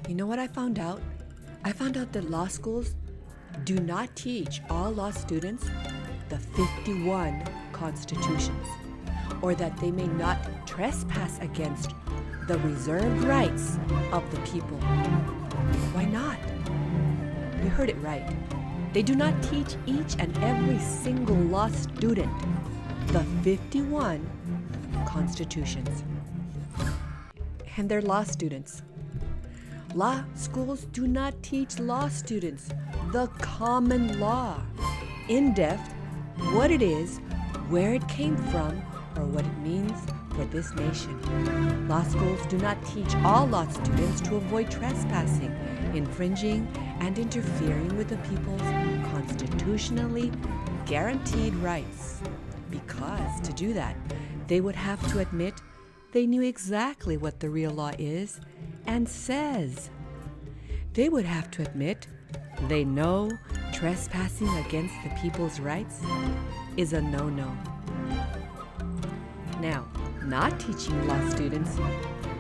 You know what I found out? I found out that law schools do not teach all law students the 51 constitutions, or that they may not trespass against the reserved rights of the people. Why not? You heard it right. They do not teach each and every single law student the 51 constitutions. And they're law students. Law schools do not teach law students the common law, in depth, what it is, where it came from, or what it means for this nation. Law schools do not teach all law students to avoid trespassing, infringing, and interfering with the people's constitutionally guaranteed rights. Because to do that, they would have to admit they knew exactly what the real law is and says. They would have to admit they know trespassing against the people's rights is a no-no. Now, not teaching law students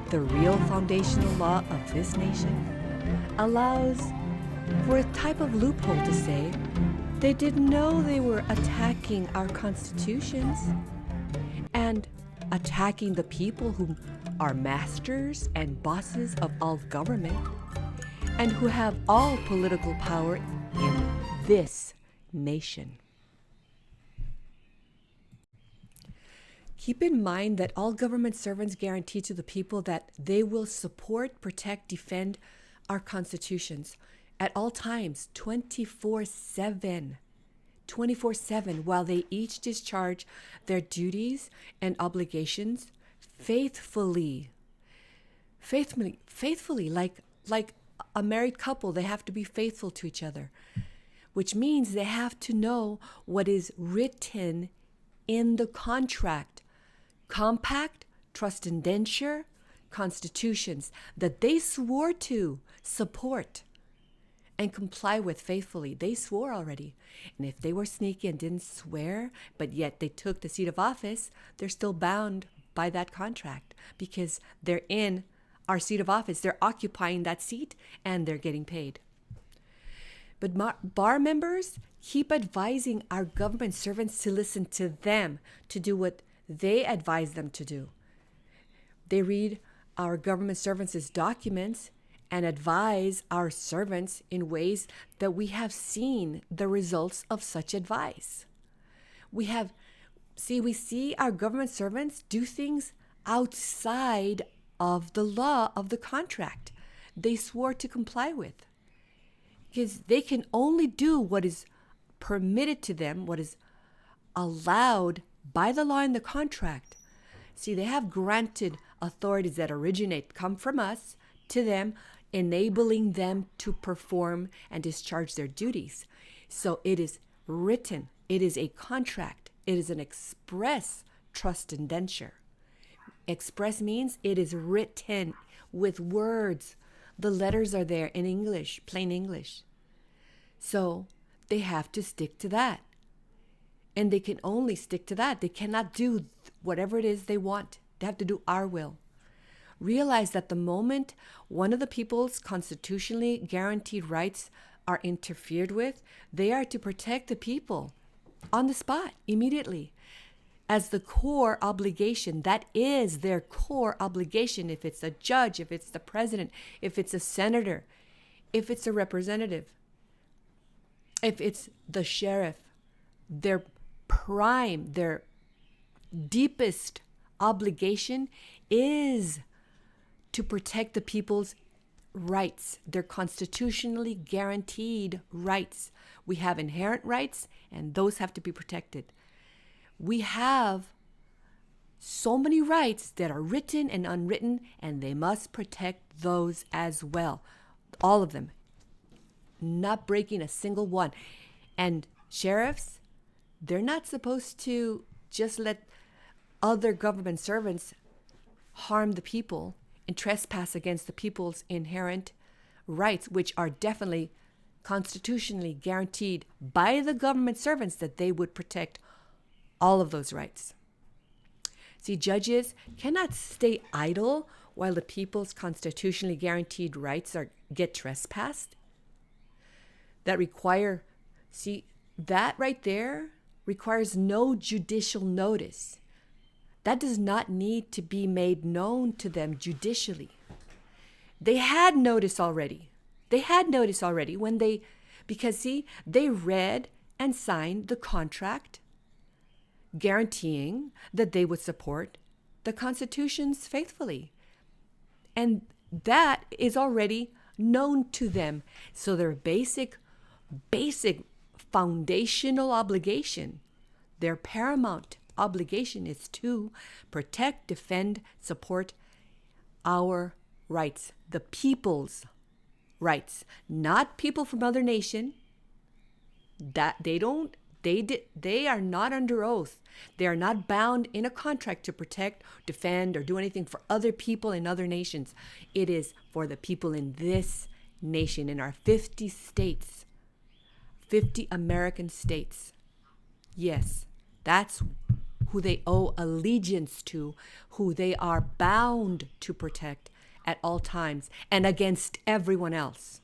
the real foundational law of this nation allows for a type of loophole to say they didn't know they were attacking our constitutions and attacking the people who are masters and bosses of all government and who have all political power in this nation. Keep in mind that all government servants guarantee to the people that they will support, protect, defend our constitutions at all times, 24/7. 24/7, while they each discharge their duties and obligations faithfully, like a married couple. They have to be faithful to each other, which means they have to know what is written in the contract, compact, trust indenture, constitutions that they swore to support and comply with faithfully. They swore already. And if they were sneaky and didn't swear, but yet they took the seat of office, they're still bound by that contract because they're in our seat of office. They're occupying that seat and they're getting paid. But bar members keep advising our government servants to listen to them, to do what they advise them to do. They read our government servants' documents and advise our servants in ways that we have seen the results of such advice. We see our government servants do things outside of the law of the contract they swore to comply with. Because they can only do what is permitted to them, what is allowed by the law in the contract. See, they have granted authorities that come from us to them, enabling them to perform and discharge their duties. So it is written, it is a contract, it is an express trust indenture. Express means it is written with words. The letters are there in English, plain English. So they have to stick to that. And they can only stick to that. They cannot do whatever it is they want. They have to do our will. Realize that the moment one of the people's constitutionally guaranteed rights are interfered with, they are to protect the people on the spot, immediately. As the core obligation, that is their core obligation. If it's a judge, if it's the president, if it's a senator, if it's a representative, if it's the sheriff, their prime, their deepest obligation is to protect the people's rights, their constitutionally guaranteed rights. We have inherent rights, and those have to be protected. We have so many rights that are written and unwritten, and they must protect those as well. All of them. Not breaking a single one. And sheriffs, they're not supposed to just let other government servants harm the people and trespass against the people's inherent rights, which are definitely constitutionally guaranteed by the government servants, that they would protect all of those rights. See, judges cannot stay idle while the people's constitutionally guaranteed rights get trespassed, that require, see, that right there requires no judicial notice. That does not need to be made known to them judicially. They had notice already. Because see, they read and signed the contract guaranteeing that they would support the constitutions faithfully. And that is already known to them. So their basic foundational obligation, their paramount obligation is to protect, defend, support our rights, the people's rights, not people from other nation. That they are not under oath. They are not bound in a contract to protect, defend, or do anything for other people in other nations. It is for the people in this nation, in our 50 states, 50 American states. Yes, that's who they owe allegiance to, who they are bound to protect at all times and against everyone else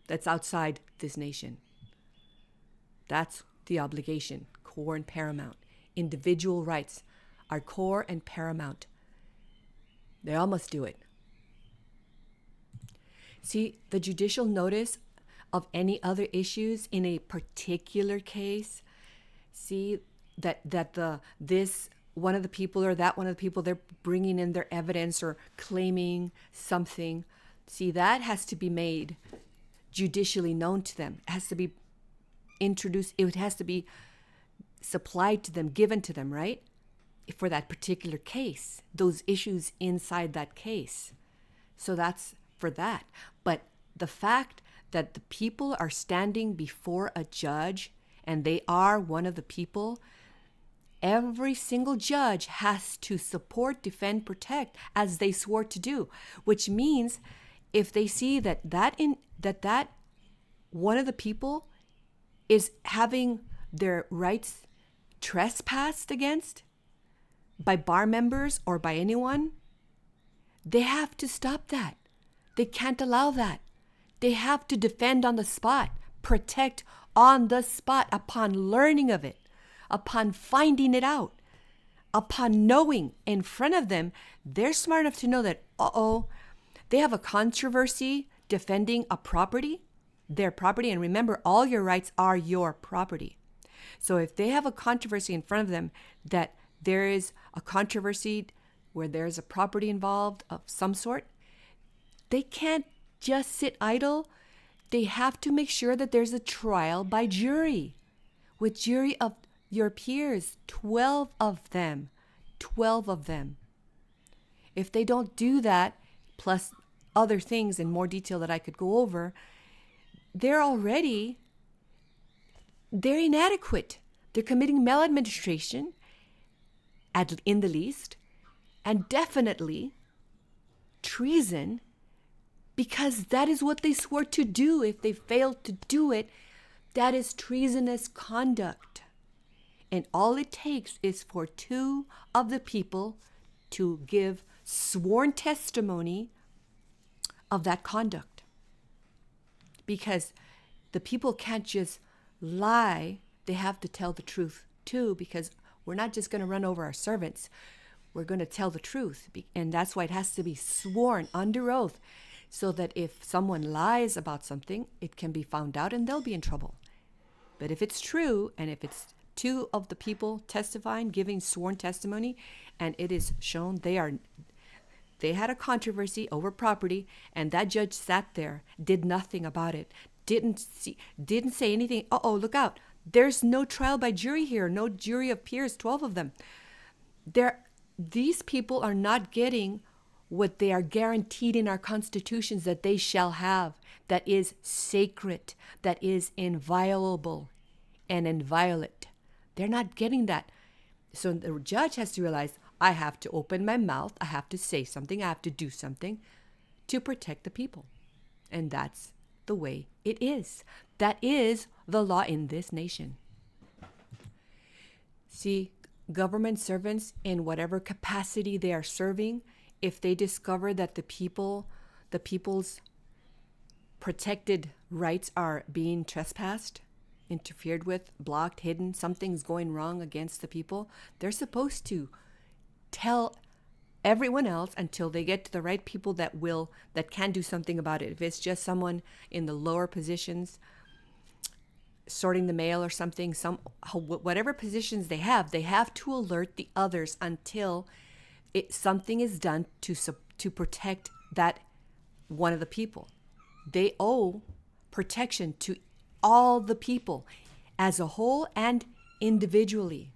that's outside this nation. That's the obligation, core and paramount. Individual rights are core and paramount. They all must do it. See, the judicial notice of any other issues in a particular case, see that this one of the people or that one of the people, they're bringing in their evidence or claiming something. See, that has to be made judicially known to them. It has to be introduced. It has to be supplied to them, given to them, right? For that particular case, those issues inside that case. So that's for that. But the fact that the people are standing before a judge and they are one of the people, every single judge has to support, defend, protect as they swore to do, which means if they see that one of the people is having their rights trespassed against by bar members or by anyone, they have to stop that. They can't allow that. They have to defend on the spot, protect on the spot upon learning of it, upon finding it out, upon knowing in front of them. They're smart enough to know that, they have a controversy defending a property, their property. And remember, all your rights are your property. So if they have a controversy in front of them, that there is a controversy where there's a property involved of some sort, they can't just sit idle. They have to make sure that there's a trial by jury, with jury of your peers, 12 of them. If they don't do that, plus other things in more detail that I could go over, they're inadequate. They're committing maladministration, in the least, and definitely treason, because that is what they swore to do. If they failed to do it, that is treasonous conduct. And all it takes is for two of the people to give sworn testimony of that conduct. Because the people can't just lie. They have to tell the truth too, because we're not just going to run over our servants. We're going to tell the truth. And that's why it has to be sworn under oath, so that if someone lies about something, it can be found out and they'll be in trouble. But if it's true, and if it's two of the people testifying, giving sworn testimony, and it is shown they had a controversy over property, and that judge sat there, did nothing about it, didn't say anything. Look out. There's no trial by jury here, no jury of peers, 12 of them. These people are not getting what they are guaranteed in our constitutions that they shall have, that is sacred, that is inviolable and inviolate. They're not getting that. So the judge has to realize, I have to open my mouth, I have to say something, I have to do something to protect the people. And that's the way it is. That is the law in this nation. See, government servants, in whatever capacity they are serving if they discover that the people's protected rights are being trespassed, interfered with, blocked, hidden, something's going wrong against the people, they're supposed to tell everyone else until they get to the right people that can do something about it. If it's just someone in the lower positions sorting the mail or something, whatever positions they have to alert the others until something is done to protect that one of the people. They owe protection to all the people as a whole and individually.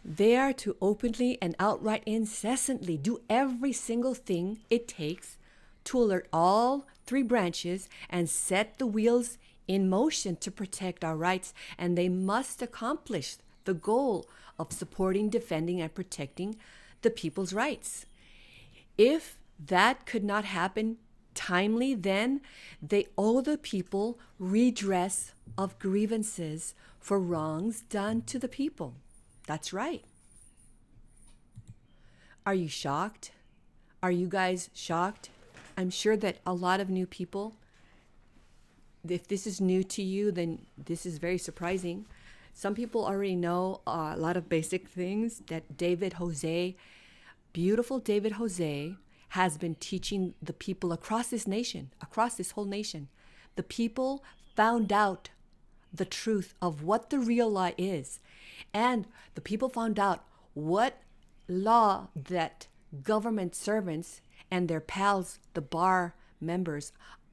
They are to openly and outright incessantly do every single thing it takes to alert all three branches and set the wheels in motion to protect our rights, and they must accomplish the goal of supporting, defending, and protecting the people's rights. If that could not happen timely, then they owe the people redress of grievances for wrongs done to the people. That's right. Are you shocked? Are you guys shocked? I'm sure that a lot of new people, if this is new to you, then this is very surprising. Some people already know a lot of basic things that beautiful David Jose, has been teaching the people across this nation, across this whole nation. The people found out the truth of what the real law is. And the people found out what law that government servants and their pals, the bar members,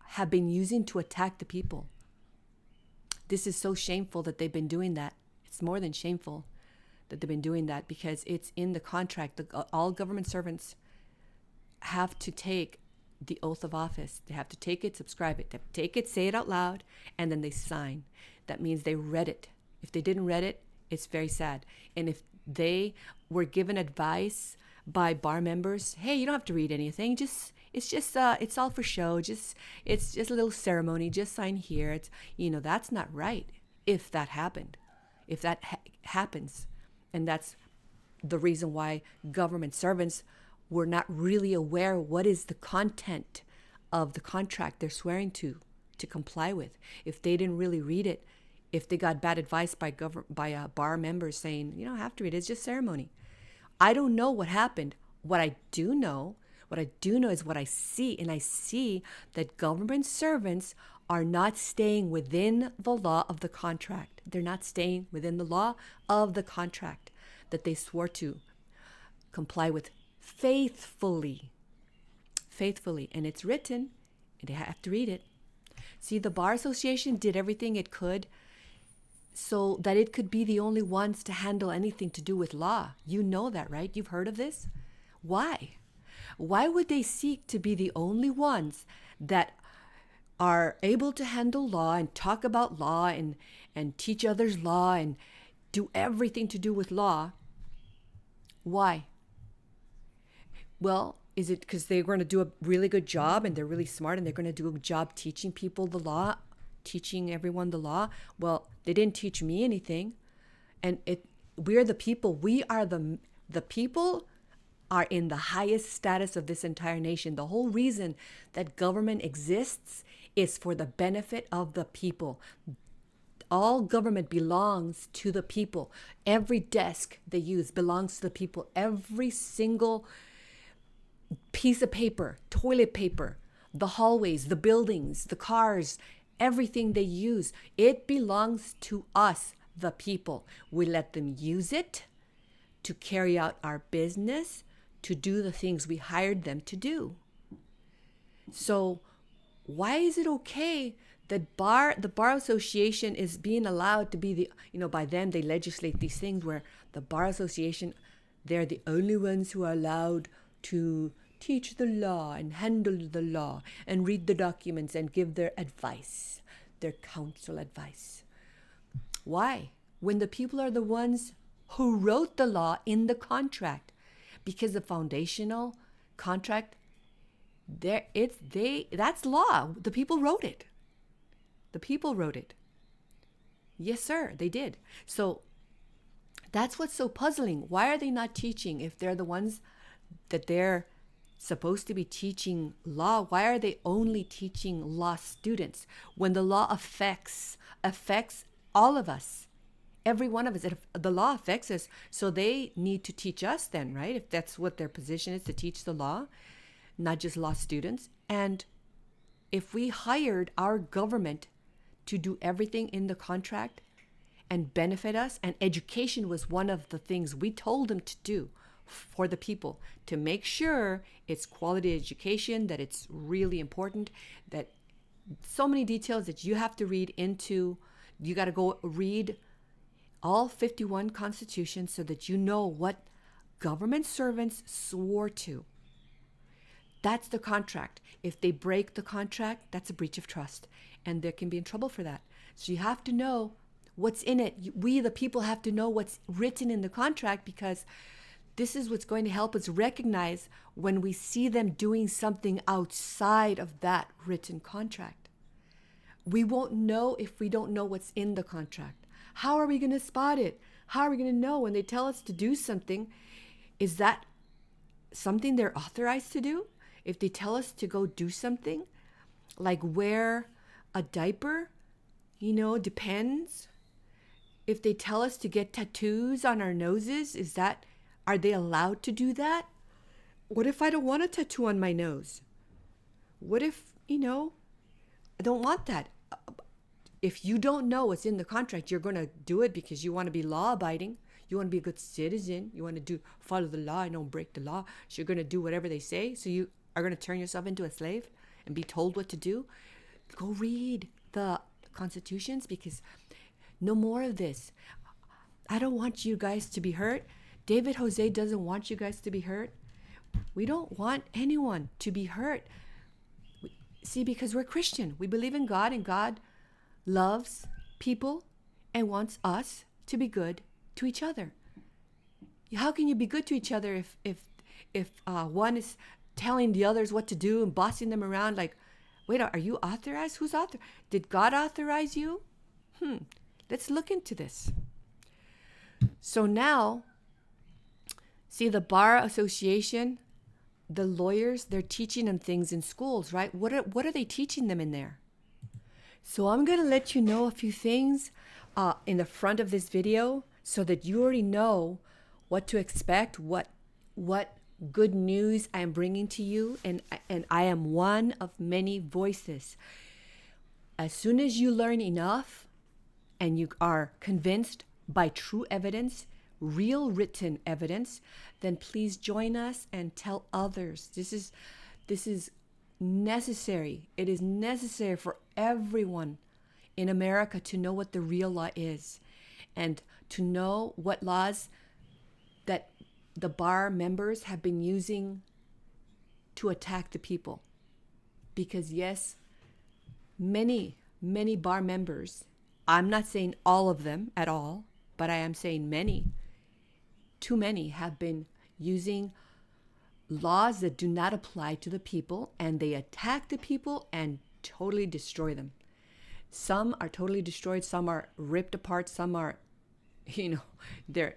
have been using to attack the people. This is so shameful that they've been doing that. It's more than shameful that they've been doing that, because it's in the contract. All government servants have to take the oath of office. They have to take it, subscribe it. They have to take it, say it out loud, and then they sign. That means they read it. If they didn't read it, it's very sad. And if they were given advice by bar members, hey, you don't have to read anything. It's all for show. It's just a little ceremony. Just sign here. That's not right. If that happened, if that happens, and that's the reason why government servants were not really aware what is the content of the contract they're swearing to comply with. If they didn't really read it, if they got bad advice by bar members saying, you don't have to read it, it's just ceremony. I don't know what happened. What I do know is what I see, and I see that government servants are not staying within the law of the contract. They're not staying within the law of the contract that they swore to comply with faithfully, and it's written, and they have to read it. See, the Bar Association did everything it could so that it could be the only ones to handle anything to do with law. You know that, right? You've heard of this? Why? Why would they seek to be the only ones that are able to handle law and talk about law and teach others law and do everything to do with law? Why? Well, is it because they're going to do a really good job and they're really smart and they're going to do a job teaching people the law, teaching everyone the law? Well, they didn't teach me anything. And we're the people. We are the people are in the highest status of this entire nation. The whole reason that government exists is for the benefit of the people. All government belongs to the people. Every desk they use belongs to the people. Every single piece of paper, toilet paper, the hallways, the buildings, the cars, everything they use, it belongs to us, the people. We let them use it to carry out our business, to do the things we hired them to do. So why is it okay that the Bar Association is being allowed to be by them, they legislate these things where the Bar Association, they're the only ones who are allowed to teach the law and handle the law and read the documents and give their advice, their counsel advice. Why? When the people are the ones who wrote the law in the contract, because the foundational contract, that's law. The people wrote it. The people wrote it. Yes, sir, they did. So That's what's so puzzling. Why are they not teaching if they're the ones that they're supposed to be teaching law? Why are they only teaching law students when the law affects all of us, every one of us? The law affects us, so they need to teach us then, right? If that's what their position is, to teach the law, not just law students. And if we hired our government to do everything in the contract and benefit us, and education was one of the things we told them to do for the people, to make sure it's quality education, that it's really important, that so many details that you have to read into, you got to go read all 51 constitutions so that you know what government servants swore to. That's the contract. If they break the contract, that's a breach of trust, and they can be in trouble for that. So you have to know what's in it. We, the people, have to know what's written in the contract, because this is what's going to help us recognize when we see them doing something outside of that written contract. We won't know if we don't know what's in the contract. How are we going to spot it? How are we going to know when they tell us to do something? Is that something they're authorized to do? If they tell us to go do something, like wear a diaper, depends. If they tell us to get tattoos on our noses, are they allowed to do that? What if I don't want a tattoo on my nose? What if, I don't want that? If you don't know what's in the contract, you're going to do it because you want to be law-abiding. You want to be a good citizen. You want to follow the law and don't break the law. So you're going to do whatever they say. So you are going to turn yourself into a slave and be told what to do. Go read the constitutions, because no more of this. I don't want you guys to be hurt. David Jose doesn't want you guys to be hurt. We don't want anyone to be hurt. See, because we're Christian. We believe in God, and God loves people and wants us to be good to each other. How can you be good to each other if one is telling the others what to do and bossing them around? Like, wait, are you authorized? Who's authorized? Did God authorize you? Let's look into this. So now, see, the Bar Association, the lawyers, they're teaching them things in schools, right? What are they teaching them in there? So I'm going to let you know a few things in the front of this video so that you already know what to expect, what good news I am bringing to you. And I am one of many voices. As soon as you learn enough and you are convinced by true evidence, real written evidence, then please join us and tell others. This is necessary. It is necessary for everyone in America to know what the real law is, and to know what laws that the bar members have been using to attack the people. Because yes, many bar members, I'm not saying all of them at all, but I am saying too many have been using laws that do not apply to the people, and they attack the people and totally destroy them. Some are totally destroyed, some are ripped apart, some are, their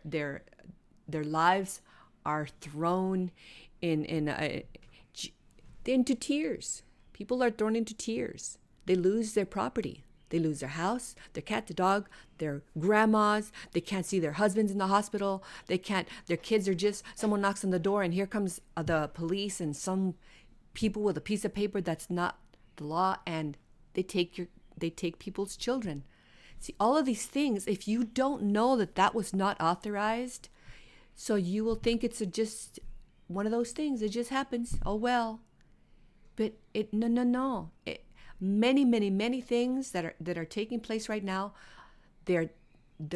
lives are thrown into tears. People are thrown into tears. They lose their property. They lose their house, their cat, the dog, their grandmas. They can't see their husbands in the hospital. Their kids are someone knocks on the door and here comes the police and some people with a piece of paper that's not the law, and they take people's children. See, all of these things, if you don't know that was not authorized, so you will think it's just one of those things. It just happens. Oh, well. But no. Many things that are taking place right now, they're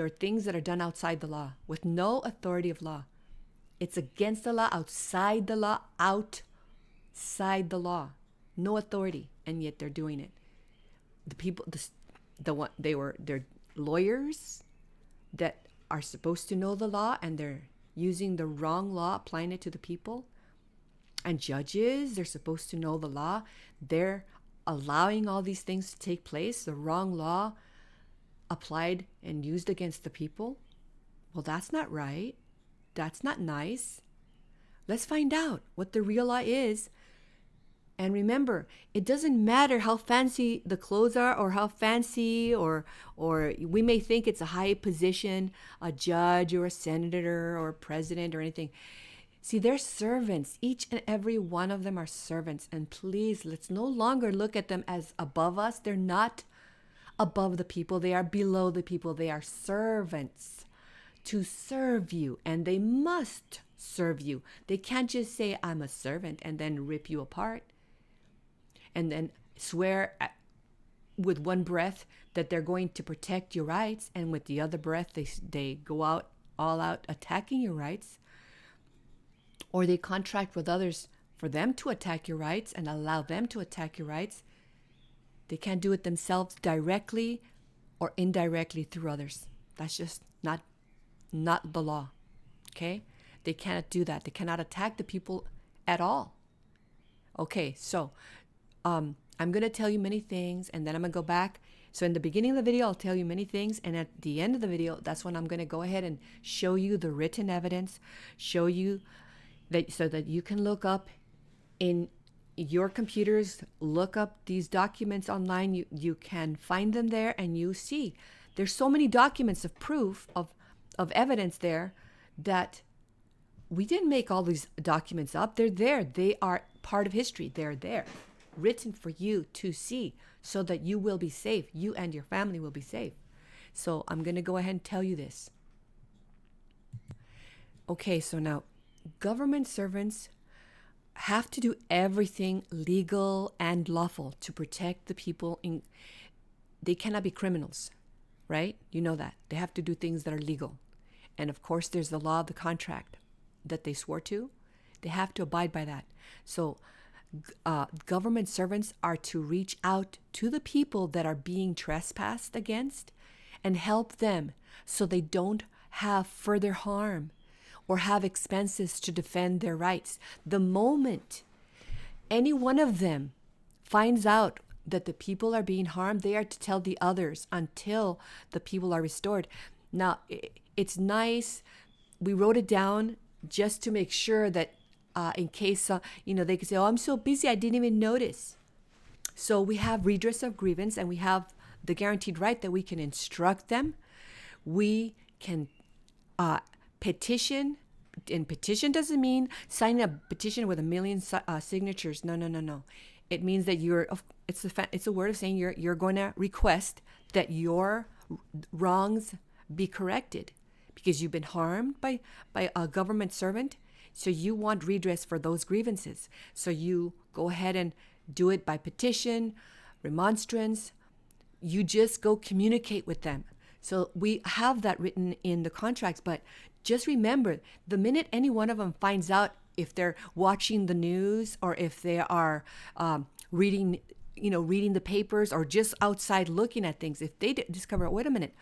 things that are done outside the law with no authority of law. It's against the law, outside the law, no authority, and yet they're doing it. The people, they're lawyers that are supposed to know the law, and they're using the wrong law, applying it to the people. And judges, they're supposed to know the law. They're allowing all these things to take place, the wrong law applied and used against the people. Well, that's not right. That's not nice. Let's find out what the real law is. And remember, it doesn't matter how fancy the clothes are or how fancy or we may think it's a high position, a judge or a senator or a president or anything. See, they're servants. Each and every one of them are servants. And please, let's no longer look at them as above us. They're not above the people. They are below the people. They are servants to serve you, and they must serve you. They can't just say, I'm a servant, and then rip you apart and then swear with one breath that they're going to protect your rights, and with the other breath they go out all out attacking your rights, or they contract with others for them to attack your rights and allow them to attack your rights. They can't do it themselves directly or indirectly through others. That's just not the law. Okay? They cannot do that. They cannot attack the people at all. Okay, so I'm going to tell you many things, and then I'm going to go back. So in the beginning of the video, I'll tell you many things, and at the end of the video, that's when I'm going to go ahead and show you the written evidence, show you that so that you can look up in your computers, look up these documents online. You can find them there, and you see there's so many documents of proof of evidence there that we didn't make all these documents up. They're there. They are part of history. They're there, written for you to see so that you will be safe. You and your family will be safe. So I'm going to go ahead and tell you this. Okay, so now government servants have to do everything legal and lawful to protect the people. They cannot be criminals, right? You know that. They have to do things that are legal. And of course, there's the law of the contract that they swore to. They have to abide by that. So government servants are to reach out to the people that are being trespassed against and help them so they don't have further harm or have expenses to defend their rights. The moment any one of them finds out that the people are being harmed, they are to tell the others until the people are restored. Now, it's nice. We wrote it down just to make sure that in case, they could say, oh, I'm so busy, I didn't even notice. So we have redress of grievance, and we have the guaranteed right that we can instruct them. We can petition, and petition doesn't mean signing a petition with 1 million signatures. No. It means that it's a word of saying you're going to request that your wrongs be corrected because you've been harmed by a government servant. So you want redress for those grievances. So you go ahead and do it by petition, remonstrance. You just go communicate with them. So we have that written in the contracts, but just remember, the minute any one of them finds out, if they're watching the news or if they are reading the papers or just outside looking at things, if they discover, wait a minute,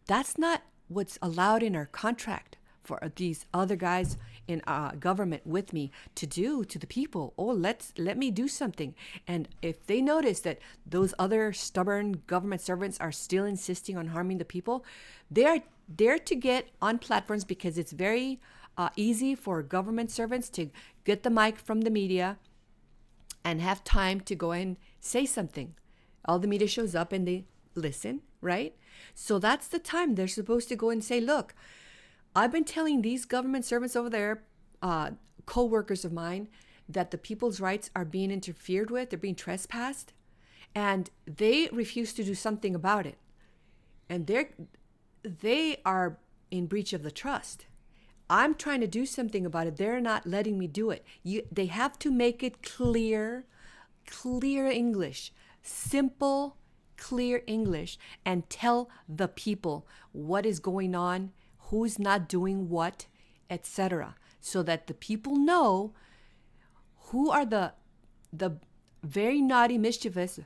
that's not what's allowed in our contract for these other guys in government with me to do to the people. Oh, let me do something. And if they notice that those other stubborn government servants are still insisting on harming the people, they are there to get on platforms because it's very easy for government servants to get the mic from the media and have time to go and say something. All the media shows up and they listen, right? So that's the time they're supposed to go and say, look, I've been telling these government servants over there, co-workers of mine, that the people's rights are being interfered with, they're being trespassed, and they refuse to do something about it. And they are in breach of the trust. I'm trying to do something about it. They're not letting me do it. They have to make it clear English, simple, clear English, and tell the people what is going on, who's not doing what, etc., so that the people know who are the very naughty, mischievous,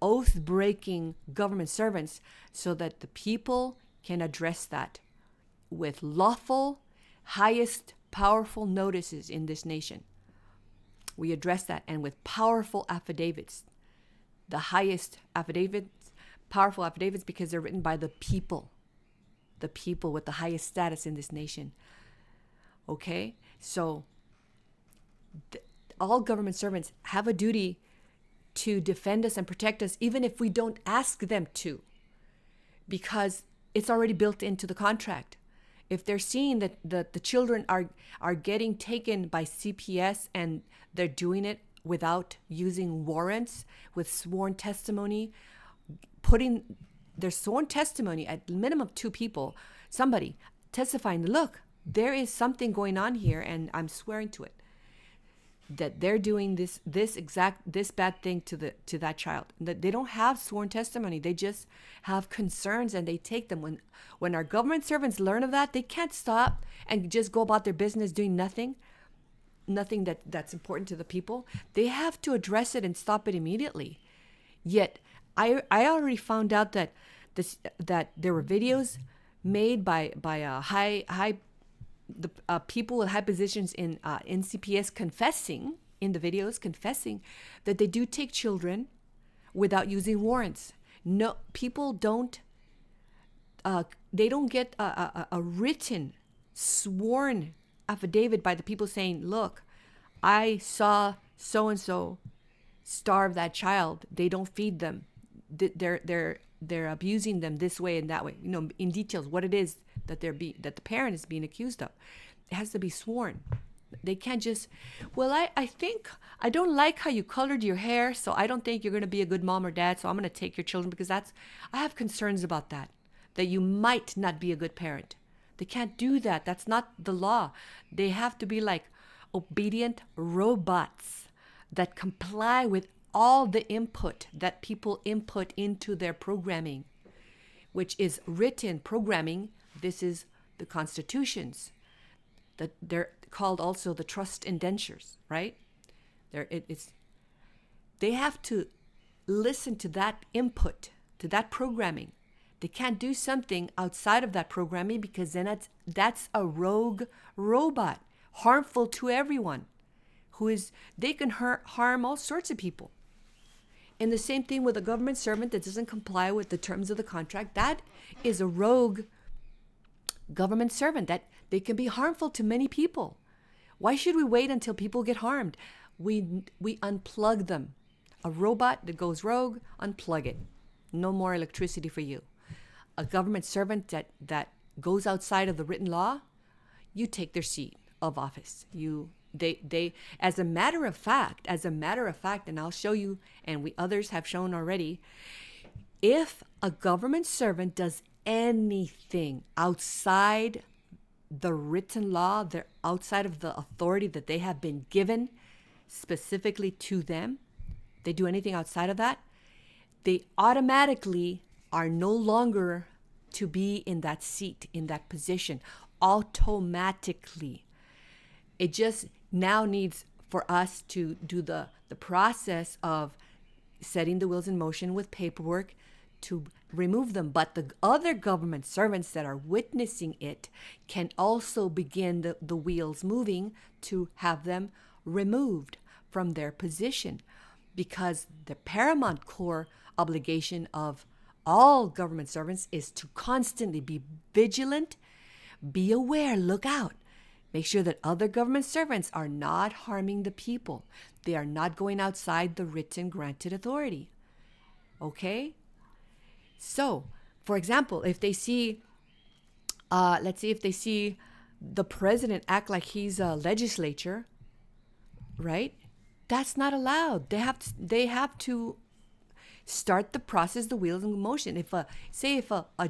oath-breaking government servants, so that the people can address that with lawful, highest powerful notices in this nation. We address that, and with powerful affidavits, the highest affidavits, powerful affidavits, because they're written by the people. the people with the highest status in this nation. Okay? So all government servants have a duty to defend us and protect us, even if we don't ask them to, because it's already built into the contract. If they're seeing that the children are getting taken by CPS and they're doing it without using warrants, with sworn testimony, putting their sworn testimony at minimum 2 people, somebody testifying, look, there is something going on here and I'm swearing to it, that they're doing this bad thing to that child. That they don't have sworn testimony. They just have concerns and they take them. When our government servants learn of that, they can't stop and just go about their business doing nothing that's important to the people. They have to address it and stop it immediately. Yet I already found out that there were videos made by people with high positions in CPS confessing that they do take children without using warrants. No, people don't. They don't get a written, sworn affidavit by the people saying, "Look, I saw so and so starve that child. They don't feed them. They're abusing them this way and that way." In details what it is that the parent is being accused of. It has to be sworn. They can't just, well, I think I don't like how you colored your hair, so I don't think you're going to be a good mom or dad, so I'm going to take your children because I have concerns about that you might not be a good parent. They can't do that. That's not the law. They have to be like obedient robots that comply with all the input that people input into their programming, which is written programming. This is the constitutions. They're called also the trust indentures, right? They have to listen to that input, to that programming. They can't do something outside of that programming because then that's a rogue robot, harmful to everyone. They can harm all sorts of people. And the same thing with a government servant that doesn't comply with the terms of the contract. That is a rogue government servant, that they can be harmful to many people. Why should we wait until people get harmed? We unplug them. A robot that goes rogue, unplug it. No more electricity for you. A government servant that goes outside of the written law, you take their seat of office. They as a matter of fact, and I'll show you, and we others have shown already, if a government servant does anything outside the written law, they're outside of the authority that they have been given specifically to them, they do anything outside of that, they automatically are no longer to be in that seat, in that position, automatically. It just now needs for us to do the process of setting the wheels in motion with paperwork to remove them. But the other government servants that are witnessing it can also begin the wheels moving to have them removed from their position, because the paramount core obligation of all government servants is to constantly be vigilant, be aware, look out. Make sure that other government servants are not harming the people. They are not going outside the written granted authority. Okay? So, for example, if they see, let's see if they see the president act like he's a legislature, right? That's not allowed. They have to start the process, the wheels in motion. If a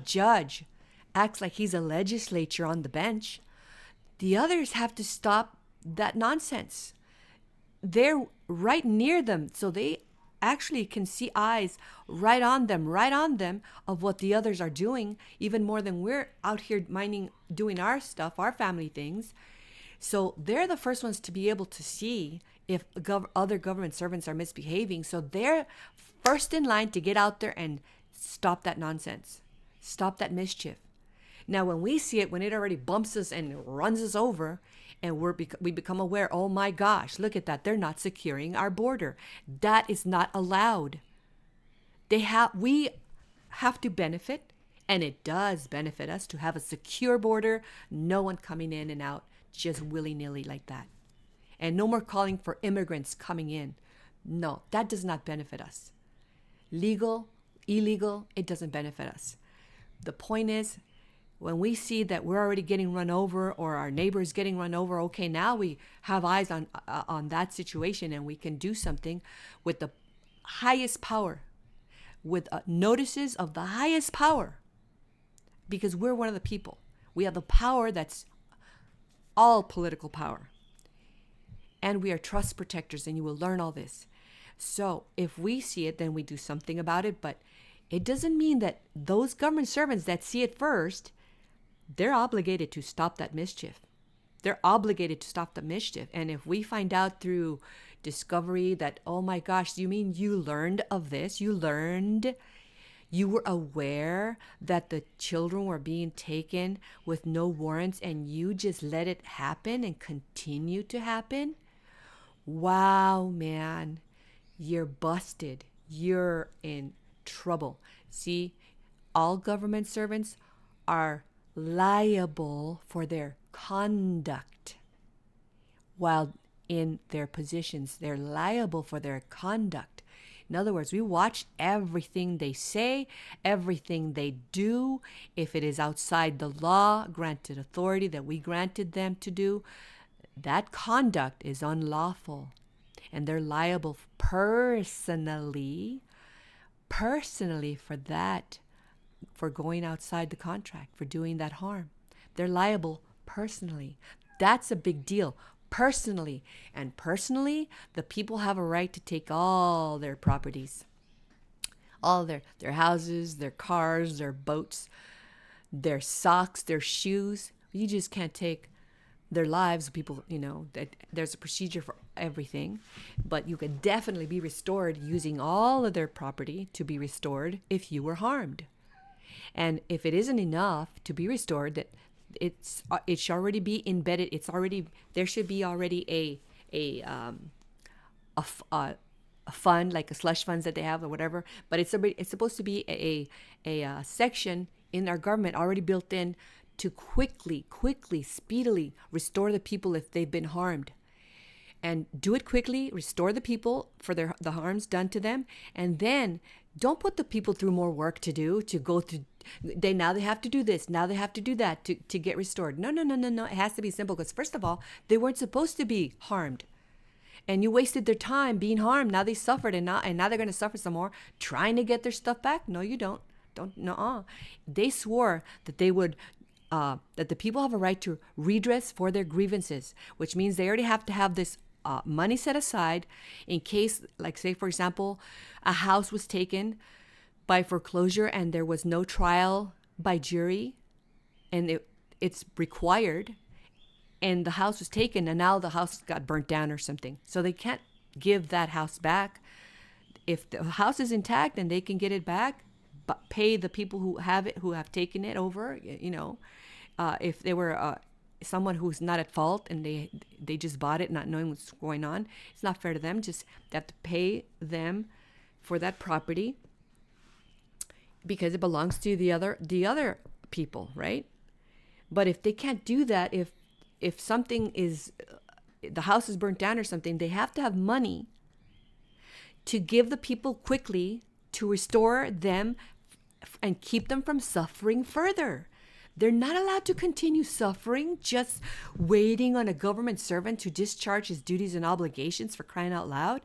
judge acts like he's a legislature on the bench, the others have to stop that nonsense. They're right near them, so they actually can see eyes right on them of what the others are doing, even more than we're out here doing our stuff, our family things. So they're the first ones to be able to see if other government servants are misbehaving. So they're first in line to get out there and stop that nonsense, stop that mischief. Now, when we see it, when it already bumps us and runs us over, and we become aware, oh my gosh, look at that, they're not securing our border. That is not allowed. We have to benefit And it does benefit us to have a secure border, no one coming in and out just willy-nilly like that. And no more calling for immigrants coming in. No, that does not benefit us. Legal, illegal, it doesn't benefit us. The point is, when we see that we're already getting run over or our neighbor is getting run over, okay, now we have eyes on that situation and we can do something with the highest power, with notices of the highest power, because we're one of the people. We have the power that's all political power. And we are trust protectors, and you will learn all this. So if we see it, then we do something about it. But it doesn't mean that those government servants that see it first, they're obligated to stop that mischief. They're obligated to stop the mischief. And if we find out through discovery that, oh my gosh, you mean you learned of this? You were aware that the children were being taken with no warrants and you just let it happen and continue to happen? Wow, man, you're busted. You're in trouble. See, all government servants are liable for their conduct. While in their positions, they're liable for their conduct. In other words, we watch everything they say, everything they do. If it is outside the law, granted authority that we granted them to do, that conduct is unlawful. And they're liable personally for that, for going outside the contract, for doing that harm. They're liable personally. That's a big deal. Personally. And personally, the people have a right to take all their properties, all their houses, their cars, their boats, their socks, their shoes. You just can't take their lives. People, that there's a procedure for everything, but you can definitely be restored using all of their property to be restored if you were harmed. And if it isn't enough to be restored, that it should already be embedded. There should be already a fund, like a slush funds that they have or whatever. But it's supposed to be a section in our government already built in to quickly, speedily restore the people if they've been harmed. And do it quickly, restore the people for the harms done to them, and then don't put the people through more work to go through. Now they have to do this, now they have to do that to get restored. No. It has to be simple, because first of all, they weren't supposed to be harmed. And you wasted their time being harmed. Now they suffered, and now they're going to suffer some more trying to get their stuff back. No, you don't. They swore that they would that the people have a right to redress for their grievances, which means they already have to have this money set aside in case, like, say, for example, a house was taken by foreclosure and there was no trial by jury, and it's required, and the house was taken, and now the house got burnt down or something. So they can't give that house back. If the house is intact and they can get it back, but pay the people who have it, who have taken it over, if they were someone who's not at fault and they just bought it not knowing what's going on, it's not fair to them. Just they have to pay them for that property because it belongs to the other people, right? But if they can't do that, if something is, the house is burnt down or something, they have to have money to give the people quickly to restore them and keep them from suffering further. They're not allowed to continue suffering just waiting on a government servant to discharge his duties and obligations, for crying out loud.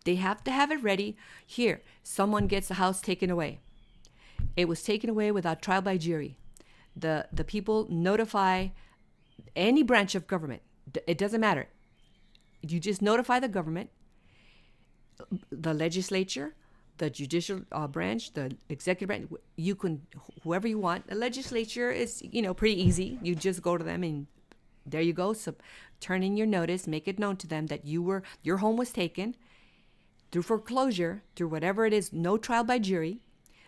They have to have it ready. Here, someone gets the house taken away. It was taken away without trial by jury. The people notify any branch of government. It doesn't matter. You just notify the government, the legislature, the judicial branch, the executive branch. You can, whoever you want. The legislature is, pretty easy. You just go to them and there you go. So turn in your notice, make it known to them that your home was taken through foreclosure, through whatever it is, no trial by jury.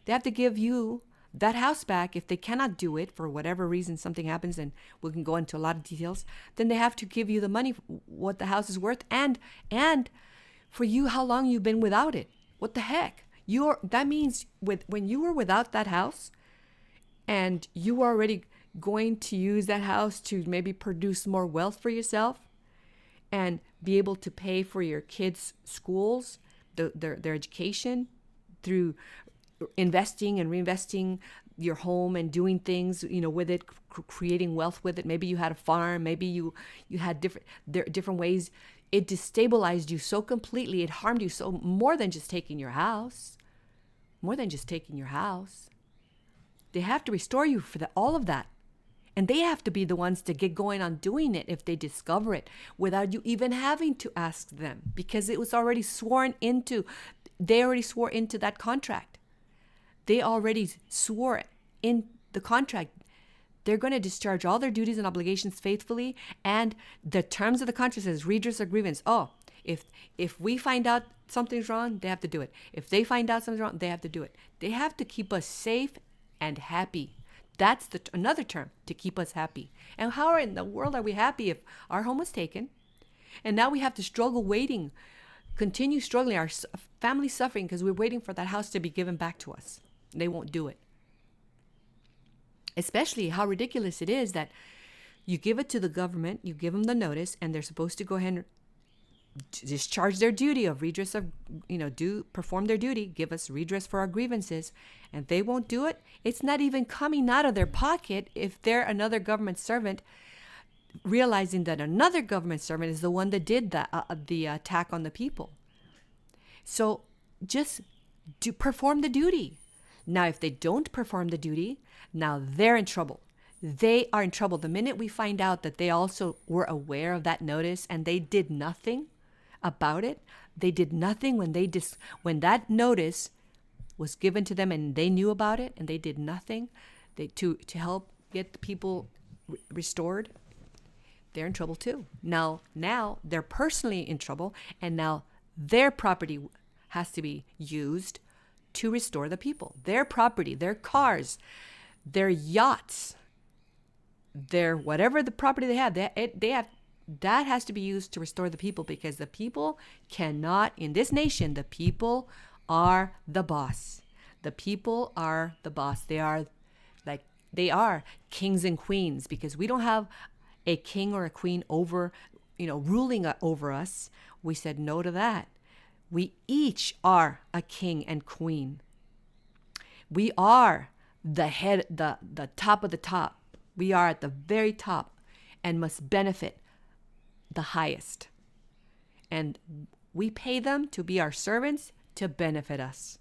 They have to give you that house back. If they cannot do it for whatever reason, something happens, and we can go into a lot of details, then they have to give you the money, what the house is worth, and for you, how long you've been without it. What the heck? That means when you were without that house and you are already going to use that house to maybe produce more wealth for yourself and be able to pay for your kids' schools, their education through investing and reinvesting your home and doing things, with it, creating wealth with it. Maybe you had a farm, maybe you had different ways. It destabilized you so completely, it harmed you so, more than just taking your house. They have to restore you for all of that. And they have to be the ones to get going on doing it if they discover it without you even having to ask them, because it was already they already swore into that contract. They already swore in the contract. They're going to discharge all their duties and obligations faithfully. And the terms of the contract says redress of grievance. Oh, if we find out something's wrong, they have to do it. If they find out something's wrong, they have to do it. They have to keep us safe and happy. That's another term, to keep us happy. And how in the world are we happy if our home was taken and now we have to continue struggling, our family suffering because we're waiting for that house to be given back to us? They won't do it. Especially how ridiculous it is that you give it to the government, you give them the notice, and they're supposed to go ahead and discharge their duty of redress of, perform their duty, give us redress for our grievances, and they won't do it. It's not even coming out of their pocket if they're another government servant, realizing that another government servant is the one that did the attack on the people. So just perform the duty. Now, if they don't perform the duty, now they're in trouble. They are in trouble. The minute we find out that they also were aware of that notice and they did nothing about it, they did nothing when that notice was given to them and they knew about it and they did nothing to help get the people restored, they're in trouble too. Now they're personally in trouble, and now their property has to be used to restore the people. Their property, their cars, their yachts, their whatever the property they have, that has to be used to restore the people, because the people cannot, in this nation, the people are the boss. The people are the boss. They are kings and queens, because we don't have a king or a queen ruling over us. We said no to that. We each are a king and queen. We are the head, the top of the top. We are at the very top and must benefit the highest. And we pay them to be our servants to benefit us.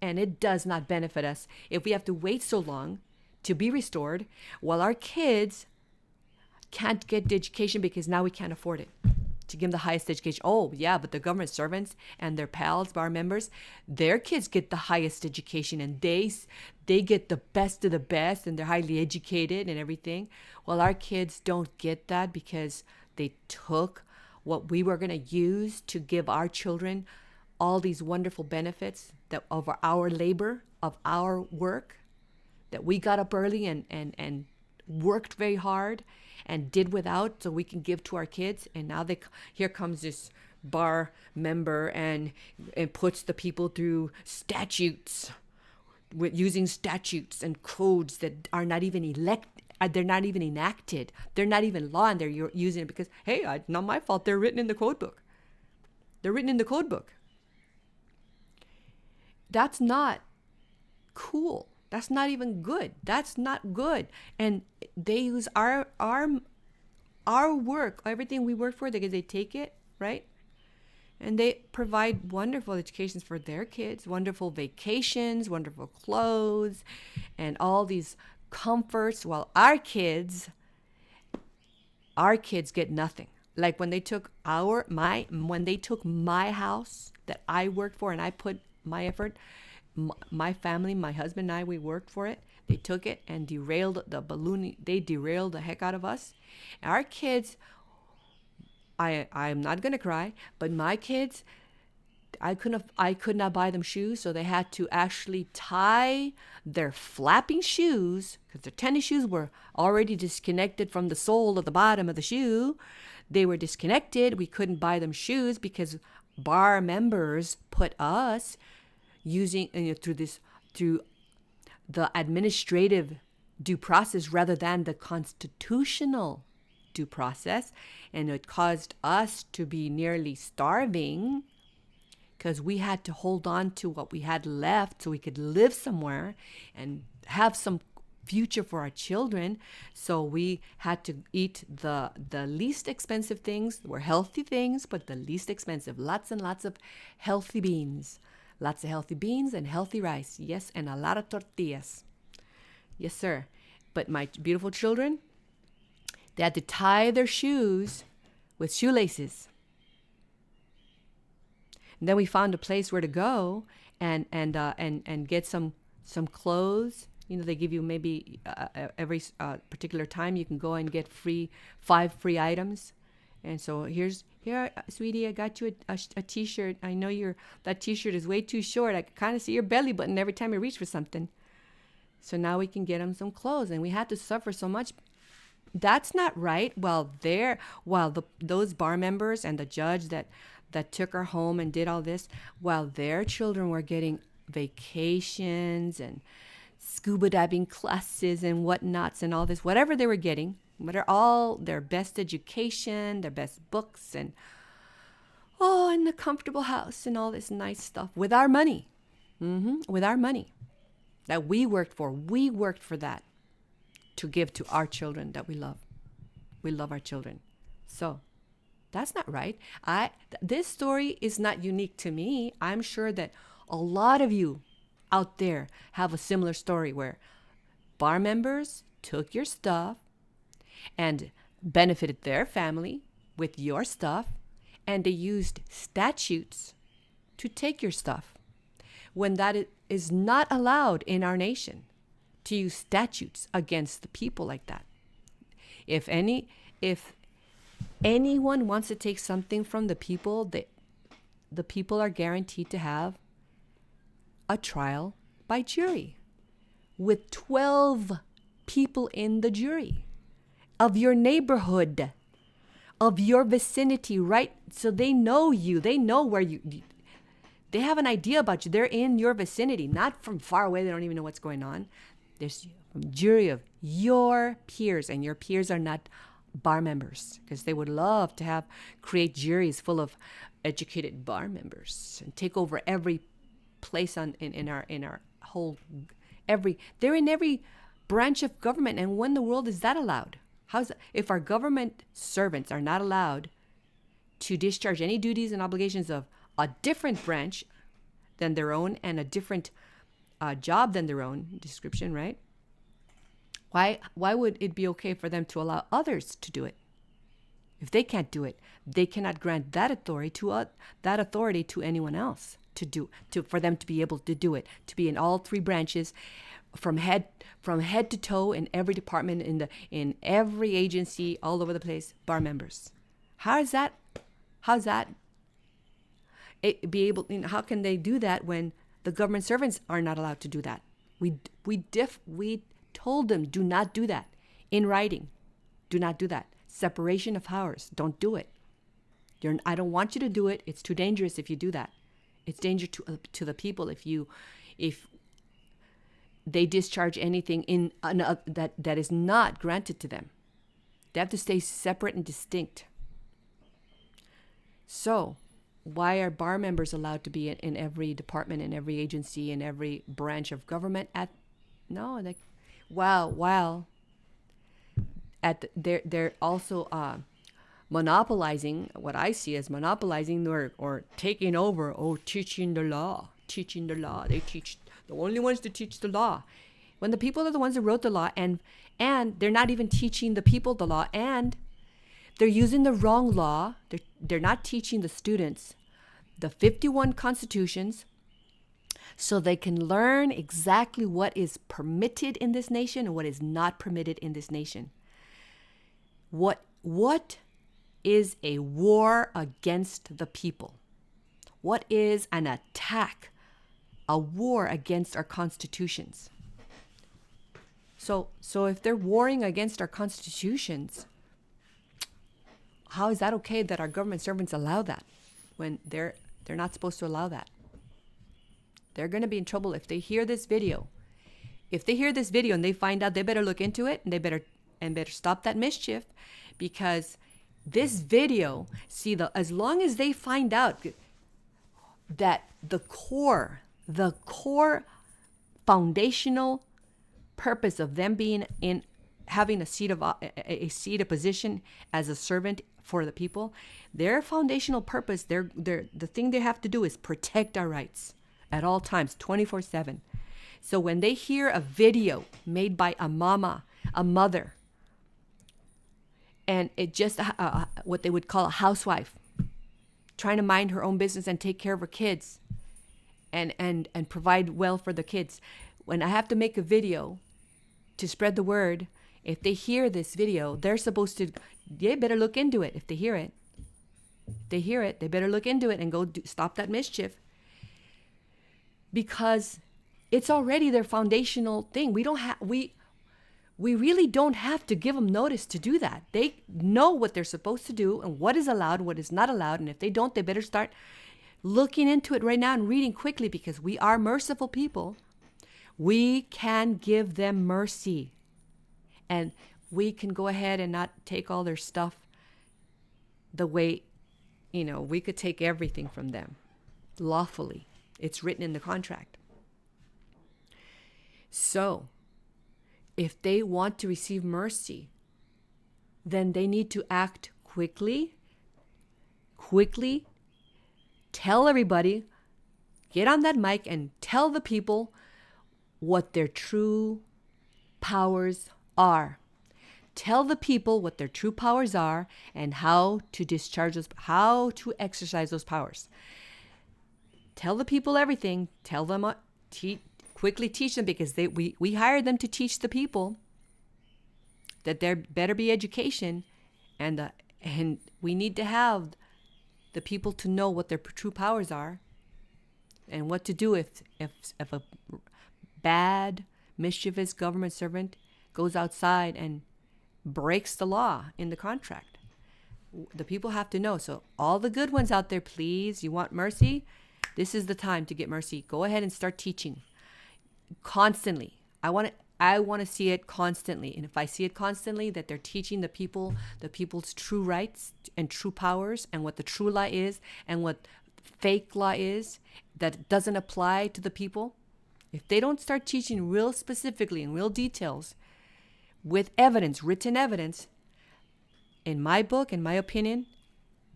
And it does not benefit us if we have to wait so long to be restored while our kids can't get the education because now we can't afford it, to give them the highest education. Oh, yeah, but the government servants and their pals, bar members, their kids get the highest education and they get the best of the best and they're highly educated and everything. Well, our kids don't get that because they took what we were going to use to give our children all these wonderful benefits of our labor, of our work, that we got up early and worked very hard and did without so we can give to our kids. And now here comes this bar member and puts the people through statutes, using statutes and codes that are not even they're not even enacted. They're not even law, and they're using it because, hey, it's not my fault. They're written in the code book. That's not cool. That's not even good. That's not good. And they use our work, everything we work for, because they take it, right? And they provide wonderful educations for their kids, wonderful vacations, wonderful clothes, and all these comforts, while our kids get nothing. Like when they took my house that I worked for and I put my effort, my family, my husband and I, we worked for it. They took it and derailed the heck out of us. Our kids, I'm not going to cry, but my kids, I could not buy them shoes, so they had to actually tie their flapping shoes, because their tennis shoes were already disconnected from the sole of the bottom of the shoe. They were disconnected. We couldn't buy them shoes because bar members put us using through the administrative due process rather than the constitutional due process. And it caused us to be nearly starving because we had to hold on to what we had left so we could live somewhere and have some future for our children. So we had to eat the least expensive things. Were healthy things, but the least expensive. Lots and lots of healthy beans. Lots of healthy beans and healthy rice. Yes, and a lot of tortillas. Yes, sir. But my beautiful children, they had to tie their shoes with shoelaces. And then we found a place where to go and get some clothes. You know, they give you maybe every particular time you can go and get 5 free items. And so here, sweetie, I got you a T-shirt. I know that T-shirt is way too short. I can kind of see your belly button every time you reach for something. So now we can get them some clothes, and we had to suffer so much. That's not right. Those bar members and the judge that took her home and did all this, while their children were getting vacations and scuba diving classes and whatnots and all this, whatever they were getting, all their best education, their best books, and a comfortable house and all this nice stuff with our money. With our money that we worked for. We worked for that to give to our children that we love. We love our children. So that's not right. This story is not unique to me. I'm sure that a lot of you out there have a similar story where bar members took your stuff and benefited their family with your stuff, and they used statutes to take your stuff when that is not allowed in our nation, to use statutes against the people like that. If anyone wants to take something from the people, the people are guaranteed to have a trial by jury with 12 people in the jury of your neighborhood, of your vicinity, right? So they know you. They know where they have an idea about you. They're in your vicinity, not from far away. They don't even know what's going on. There's a jury of your peers, and your peers are not bar members, because they would love to create juries full of educated bar members and take over every place in our whole they're in every branch of government. And when in the world is that allowed? If our government servants are not allowed to discharge any duties and obligations of a different branch than their own and a different job than their own description, right? Why would it be okay for them to allow others to do it? If they can't do it, they cannot grant that authority to anyone else for them to be able to do it, to be in all 3 branches, from head to toe in every department, in every agency all over the place, bar members. How's that how can they do that when the government servants are not allowed to do that? We told them, do not do that. In writing, do not do that. Separation of powers, don't do it. I don't want you to do it. It's too dangerous if you do that. It's danger to the people if they discharge anything that is not granted to them. They have to stay separate and distinct. So, why are bar members allowed to be in every department, in every agency, in every branch of government? They're also monopolizing, what I see as monopolizing or taking over, teaching the law. The only ones to teach the law. When the people are the ones that wrote the law, and they're not even teaching the people the law, and they're using the wrong law. They're not teaching the students the 51 constitutions so they can learn exactly what is permitted in this nation and what is not permitted in this nation. What is a war against the people? What is an attack? A war against our constitutions. So if they're warring against our constitutions, how is that okay that our government servants allow that when they're not supposed to allow that? They're going to be in trouble if they hear this video if they hear this video and they find out, they better look into it, and they better stop that mischief, because this video, as long as they find out that the core foundational purpose of them being in having a seat of position as a servant for the people, their foundational purpose, the thing they have to do is protect our rights at all times, 24/7. So when they hear a video made by a mother, and it just what they would call a housewife, trying to mind her own business and take care of her kids, and provide well for the kids, when I have to make a video to spread the word, if they hear this video, they're supposed to, they better look into it. If they hear it, they better look into it and go stop that mischief, because it's already their foundational thing. We really don't have to give them notice to do that. They know what they're supposed to do and what is allowed, what is not allowed. And if they don't, they better start looking into it right now and reading quickly, because we are merciful people. We can give them mercy. And we can go ahead and not take all their stuff the way, we could take everything from them lawfully. It's written in the contract. So, if they want to receive mercy, then they need to act quickly, tell everybody, get on that mic and tell the people what their true powers are. Tell the people what their true powers are and how to discharge those, how to exercise those powers. Tell the people everything. Tell them, quickly teach them, because we hired them to teach the people that there better be education, and we need to have the people to know what their true powers are and what to do if a bad, mischievous government servant goes outside and breaks the law in the contract. The people have to know. So all the good ones out there, please, you want mercy? This is the time to get mercy. Go ahead and start teaching constantly. I want to see it constantly. And if I see it constantly, that they're teaching the people's true rights and true powers, and what the true law is and what fake law is that doesn't apply to the people. If they don't start teaching real specifically in real details with evidence, written evidence, in my book, in my opinion,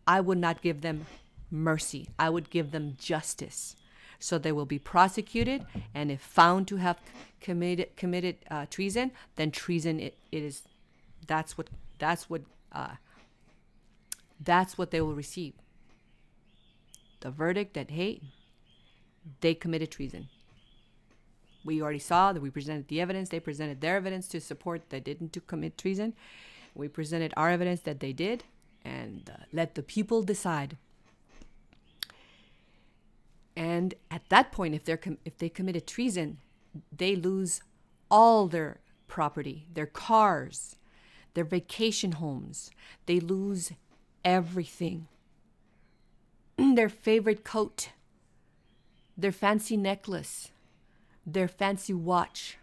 I would not give them mercy. I would give them justice. So they will be prosecuted, and if found to have committed treason, then treason it is. That's what they will receive. The verdict that, hey, they committed treason. We already saw that we presented the evidence. They presented their evidence to support they didn't commit treason. We presented our evidence that they did, and let the people decide. And at that point, if they committed treason, they lose all their property, their cars, their vacation homes. They lose everything. Their favorite coat, their fancy necklace, their fancy watch,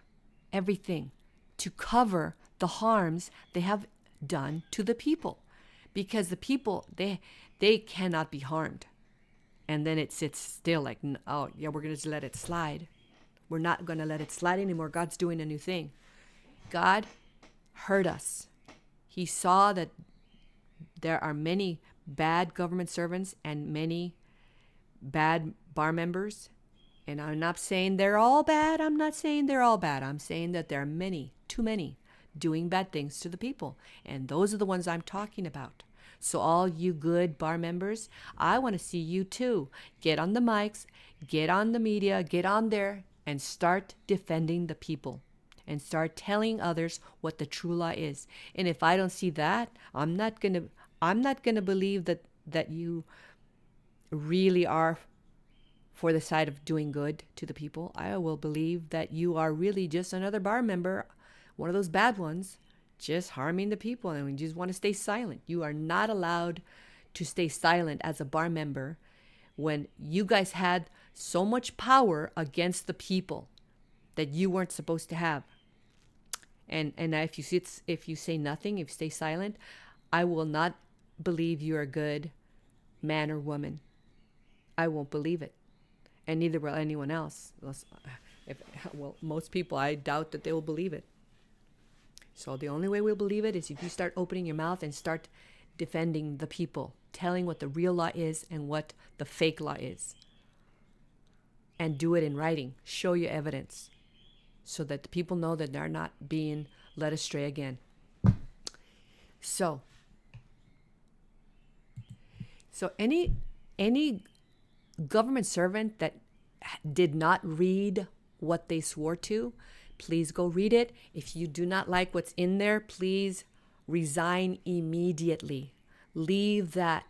everything, to cover the harms they have done to the people. Because the people, they cannot be harmed. And then it sits still like, oh, yeah, we're going to just let it slide. We're not going to let it slide anymore. God's doing a new thing. God heard us. He saw that there are many bad government servants and many bad bar members. And I'm not saying they're all bad. I'm saying that there are many, too many, doing bad things to the people. And those are the ones I'm talking about. So all you good bar members, I want to see you too. Get on the mics, get on the media, get on there and start defending the people and start telling others what the true law is. And if I don't see that, I'm not going to believe that you really are for the side of doing good to the people. I will believe that you are really just another bar member, one of those bad ones, just harming the people, and we just want to stay silent. You are not allowed to stay silent as a bar member when you guys had so much power against the people that you weren't supposed to have. And if you say nothing, if you stay silent, I will not believe you're a good man or woman. I won't believe it, and neither will anyone else. Well, most people, I doubt that they will believe it. So the only way we'll believe it is if you start opening your mouth and start defending the people, telling what the real law is and what the fake law is. And do it in writing. Show your evidence so that the people know that they're not being led astray again. So any government servant that did not read what they swore to, please go read it. If you do not like what's in there, please resign immediately. Leave that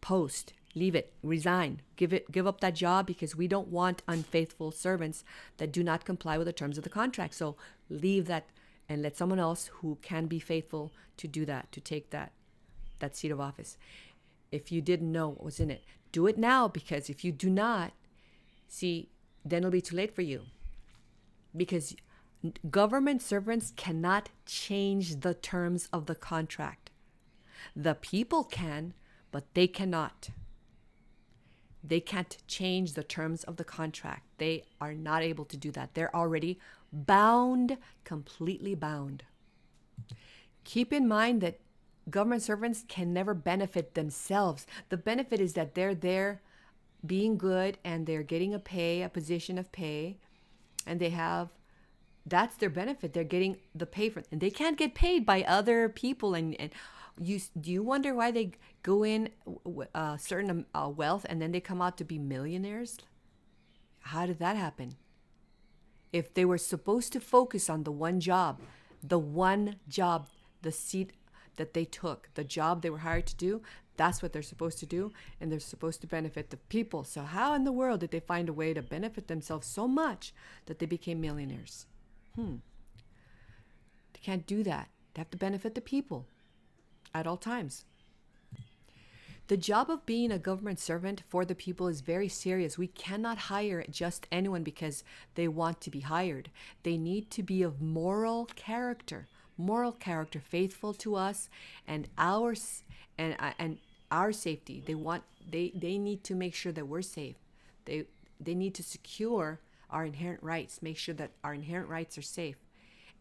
post. Leave it. Resign. Give up that job, because we don't want unfaithful servants that do not comply with the terms of the contract. So leave that and let someone else who can be faithful to do that, to take that seat of office. If you didn't know what was in it, do it now, because if you do not, see, then it'll be too late for you. Because government servants cannot change the terms of the contract. The people can, but they cannot. They can't change the terms of the contract. They are not able to do that. They're already bound, completely bound. Keep in mind that government servants can never benefit themselves. The benefit is that they're there being good and they're getting a position of pay, and that's their benefit. They're getting the pay for it. And they can't get paid by other people. And do you wonder why they go in certain wealth and then they come out to be millionaires? How did that happen? If they were supposed to focus on the one job, the seat that they took, the job they were hired to do, that's what they're supposed to do, and they're supposed to benefit the people. So how in the world did they find a way to benefit themselves so much that they became millionaires? They can't do that. They have to benefit the people at all times. The job of being a government servant for the people is very serious. We cannot hire just anyone because they want to be hired. They need to be of moral character, faithful to us and our safety. They need to make sure that we're safe. They need to secure our inherent rights, make sure that our inherent rights are safe.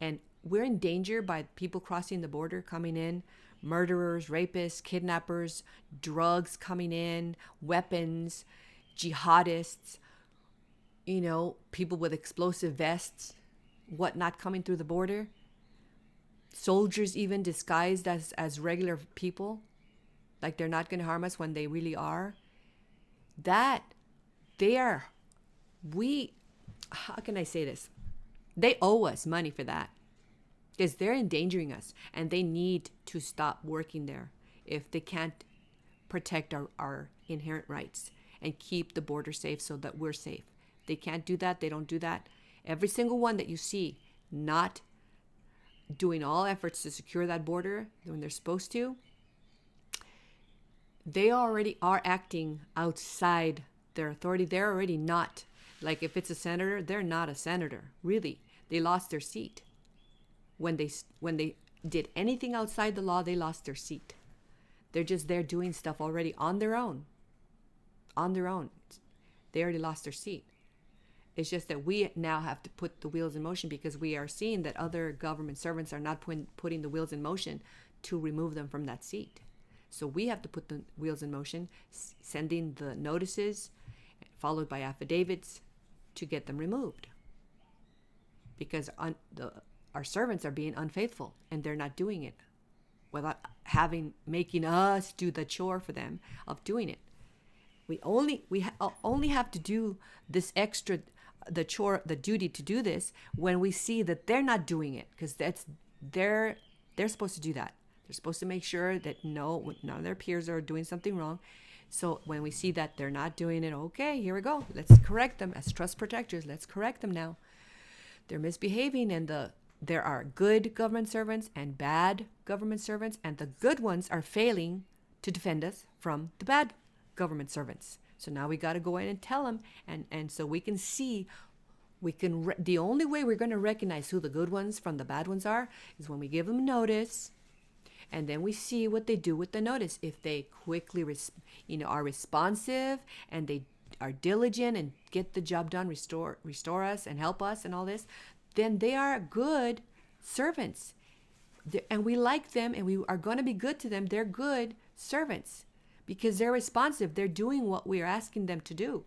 And we're in danger by people crossing the border, coming in, murderers, rapists, kidnappers, drugs coming in, weapons, jihadists, people with explosive vests, whatnot coming through the border. Soldiers even disguised as regular people, like they're not going to harm us when they really are. How can I say this? They owe us money for that, because they're endangering us, and they need to stop working there if they can't protect our inherent rights and keep the border safe so that we're safe. They can't do that. They don't do that. Every single one that you see not doing all efforts to secure that border when they're supposed to, they already are acting outside their authority. They're already not. Like if it's a senator, they're not a senator. Really, they lost their seat. When they did anything outside the law, they lost their seat. They're just there doing stuff already on their own. They already lost their seat. It's just that we now have to put the wheels in motion, because we are seeing that other government servants are not putting the wheels in motion to remove them from that seat. So we have to put the wheels in motion, sending the notices, followed by affidavits, to get them removed. Because our servants are being unfaithful, and they're not doing it without making us do the chore for them of doing it. We only have to do this extra, the duty to do this when we see that they're not doing it, because they're supposed to do that. They're supposed to make sure that none of their peers are doing something wrong. So when we see that they're not doing it, okay, here we go. Let's correct them as trust protectors. Let's correct them now. They're misbehaving, and there are good government servants and bad government servants, and the good ones are failing to defend us from the bad government servants. So now we got to go in and tell them, and so we can see The only way we're going to recognize who the good ones from the bad ones are is when we give them notice, and then we see what they do with the notice. If they quickly are responsive, and they are diligent and get the job done, restore us and help us and all this, then they are good servants. And we like them, and we are going to be good to them. They're good servants because they're responsive. They're doing what we are asking them to do.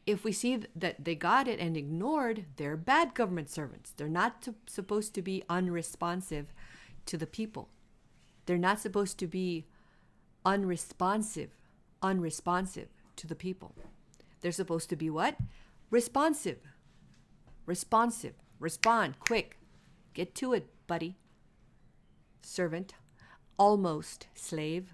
If we see that they got it and ignored, they're bad government servants. They're not supposed to be unresponsive to the people. They're not supposed to be unresponsive to the people. They're supposed to be what? Responsive. Respond quick. Get to it, buddy. Servant. Almost slave.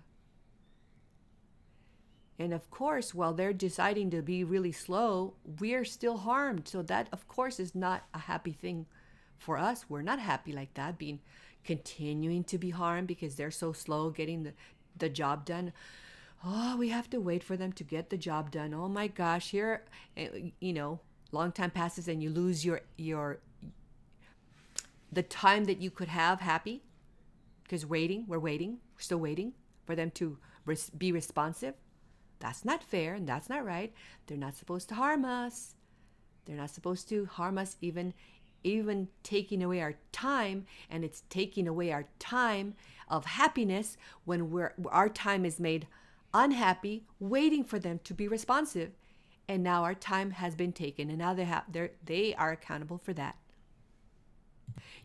And of course, while they're deciding to be really slow, we're still harmed. So that, of course, is not a happy thing for us. We're not happy like that, continuing to be harmed because they're so slow getting the job done. Oh, we have to wait for them to get the job done. Oh my gosh, here, long time passes and you lose the time that you could have happy because we're still waiting for them to be responsive. That's not fair and that's not right. They're not supposed to harm us. They're not supposed to harm us even taking away our time, and it's taking away our time of happiness when our time is made unhappy waiting for them to be responsive, and now our time has been taken, and now they are accountable for that.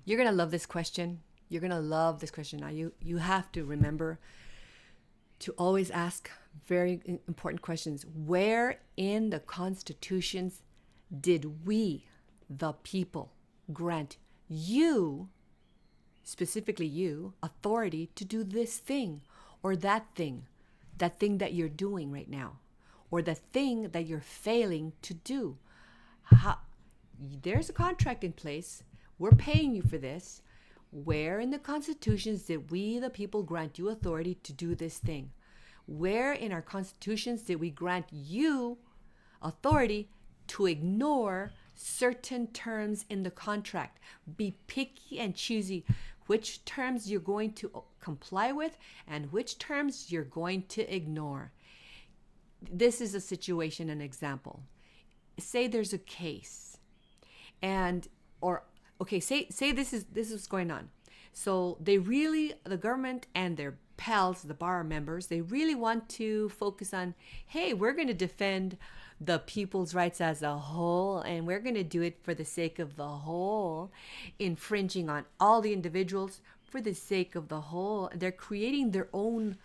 You're gonna love this question. Now you have to remember to always ask very important questions. Where in the constitutions did we, the people, grant you, specifically you, authority to do this thing or that thing that you're doing right now, or the thing that you're failing to do? There's a contract in place. We're paying you for this. Where in the constitutions did we, the people, grant you authority to do this thing? Where in our constitutions did we grant you authority to ignore certain terms in the contract? Be picky and choosy which terms you're going to comply with and which terms you're going to ignore. This is a situation, an example. Say there's a case, say this is going on. So the government and their pals, the bar members, they really want to focus on, hey, we're going to defend the people's rights as a whole, and we're going to do it for the sake of the whole, infringing on all the individuals for the sake of the whole. They're creating their own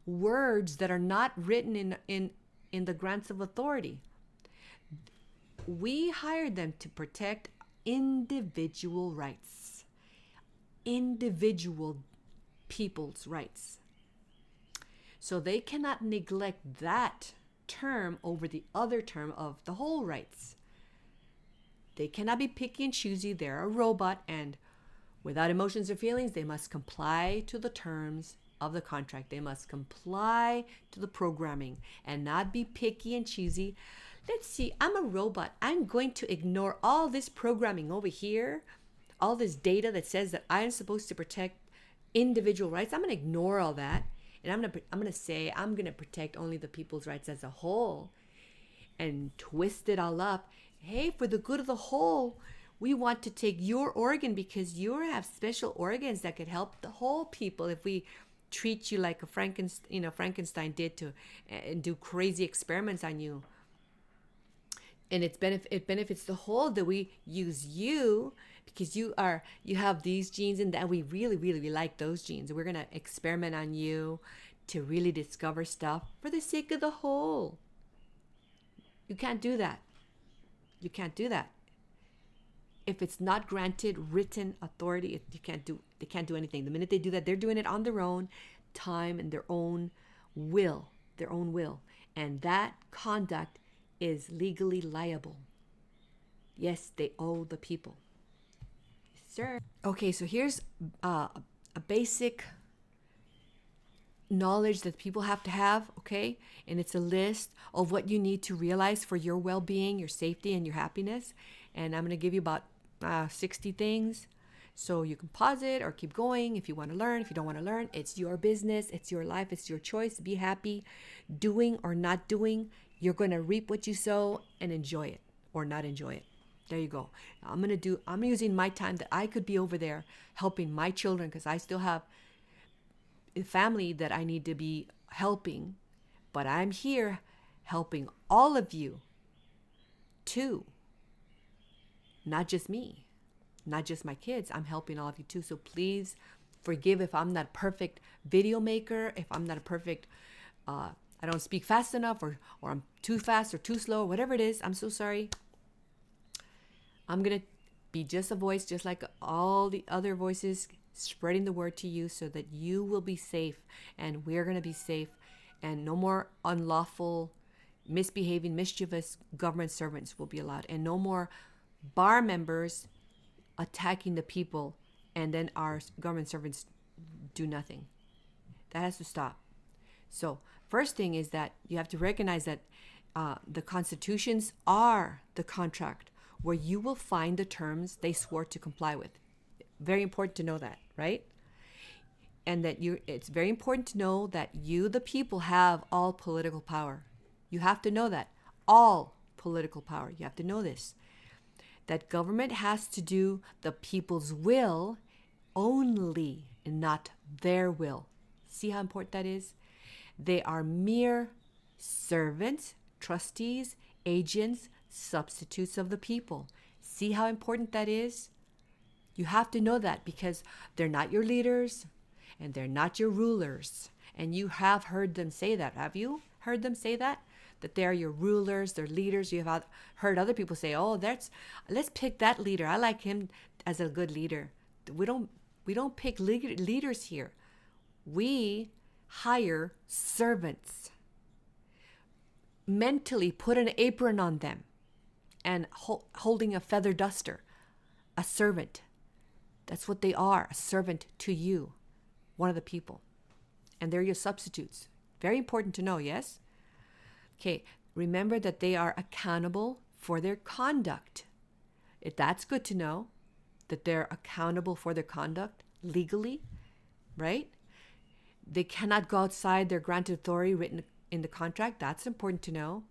words that are not written in the grants of authority. We hired them to protect individual rights, individual people's rights. So they cannot neglect that term over the other term of the whole rights. They cannot be picky and choosy. They're a robot, and without emotions or feelings, they must comply to the terms of the contract. They must comply to the programming and not be picky and choosy. Let's see, I'm a robot. I'm going to ignore all this programming over here, all this data that says that I'm supposed to protect individual rights. I'm going to ignore all that, and I'm going to say I'm going to protect only the people's rights as a whole, and twist it all up. Hey, for the good of the whole, we want to take your organ because you have special organs that could help the whole people. If we treat you like a Frankenstein did and do crazy experiments on you, and it benefits the whole that we use you because you have these genes and that we really, really like those genes. We're going to experiment on you to really discover stuff for the sake of the whole. You can't do that. You can't do that. If it's not granted written authority, they can't do anything. The minute they do that, they're doing it on their own time and their own will. And that conduct is legally liable. Yes, they owe the people. Yes, sir. Okay, so here's a basic knowledge that people have to have, okay? And it's a list of what you need to realize for your well-being, your safety, and your happiness. And I'm going to give you about 60 things. So you can pause it or keep going if you want to learn. If you don't want to learn, it's your business. It's your life. It's your choice. Be happy. Doing or not doing, you're going to reap what you sow and enjoy it or not enjoy it. There you go. I'm using my time that I could be over there helping my children, because I still have a family that I need to be helping. But I'm here helping all of you too. Not just me, not just my kids. I'm helping all of you too. So please forgive if I'm not a perfect video maker, if I'm not a perfect, I don't speak fast enough, or I'm too fast or too slow, whatever it is. I'm so sorry. I'm going to be just a voice, just like all the other voices, spreading the word to you so that you will be safe and we're going to be safe, and no more unlawful, misbehaving, mischievous government servants will be allowed, and no more bar members attacking the people and then our government servants do nothing. That has to stop. So first thing is that you have to recognize that the constitutions are the contract where you will find the terms they swore to comply with. Very important to know that, right? And that it's very important to know that you, the people, have all political power. You have to know that. All political power. You have to know this. That government has to do the people's will only, and not their will. See how important that is? They are mere servants, trustees, agents, substitutes of the people. See how important that is? You have to know that, because they're not your leaders and they're not your rulers. And you have heard them say that. Have you heard them say that? That they're your rulers, they're leaders. You have heard other people say, oh, let's pick that leader. I like him as a good leader. We don't pick leaders here. We hire servants. Mentally put an apron on them and holding a feather duster. A servant. That's what they are, a servant to you, one of the people. And they're your substitutes. Very important to know, yes? Okay, remember that they are accountable for their conduct. That's good to know, that they're accountable for their conduct legally, right? They cannot go outside their granted authority written in the contract. That's important to know.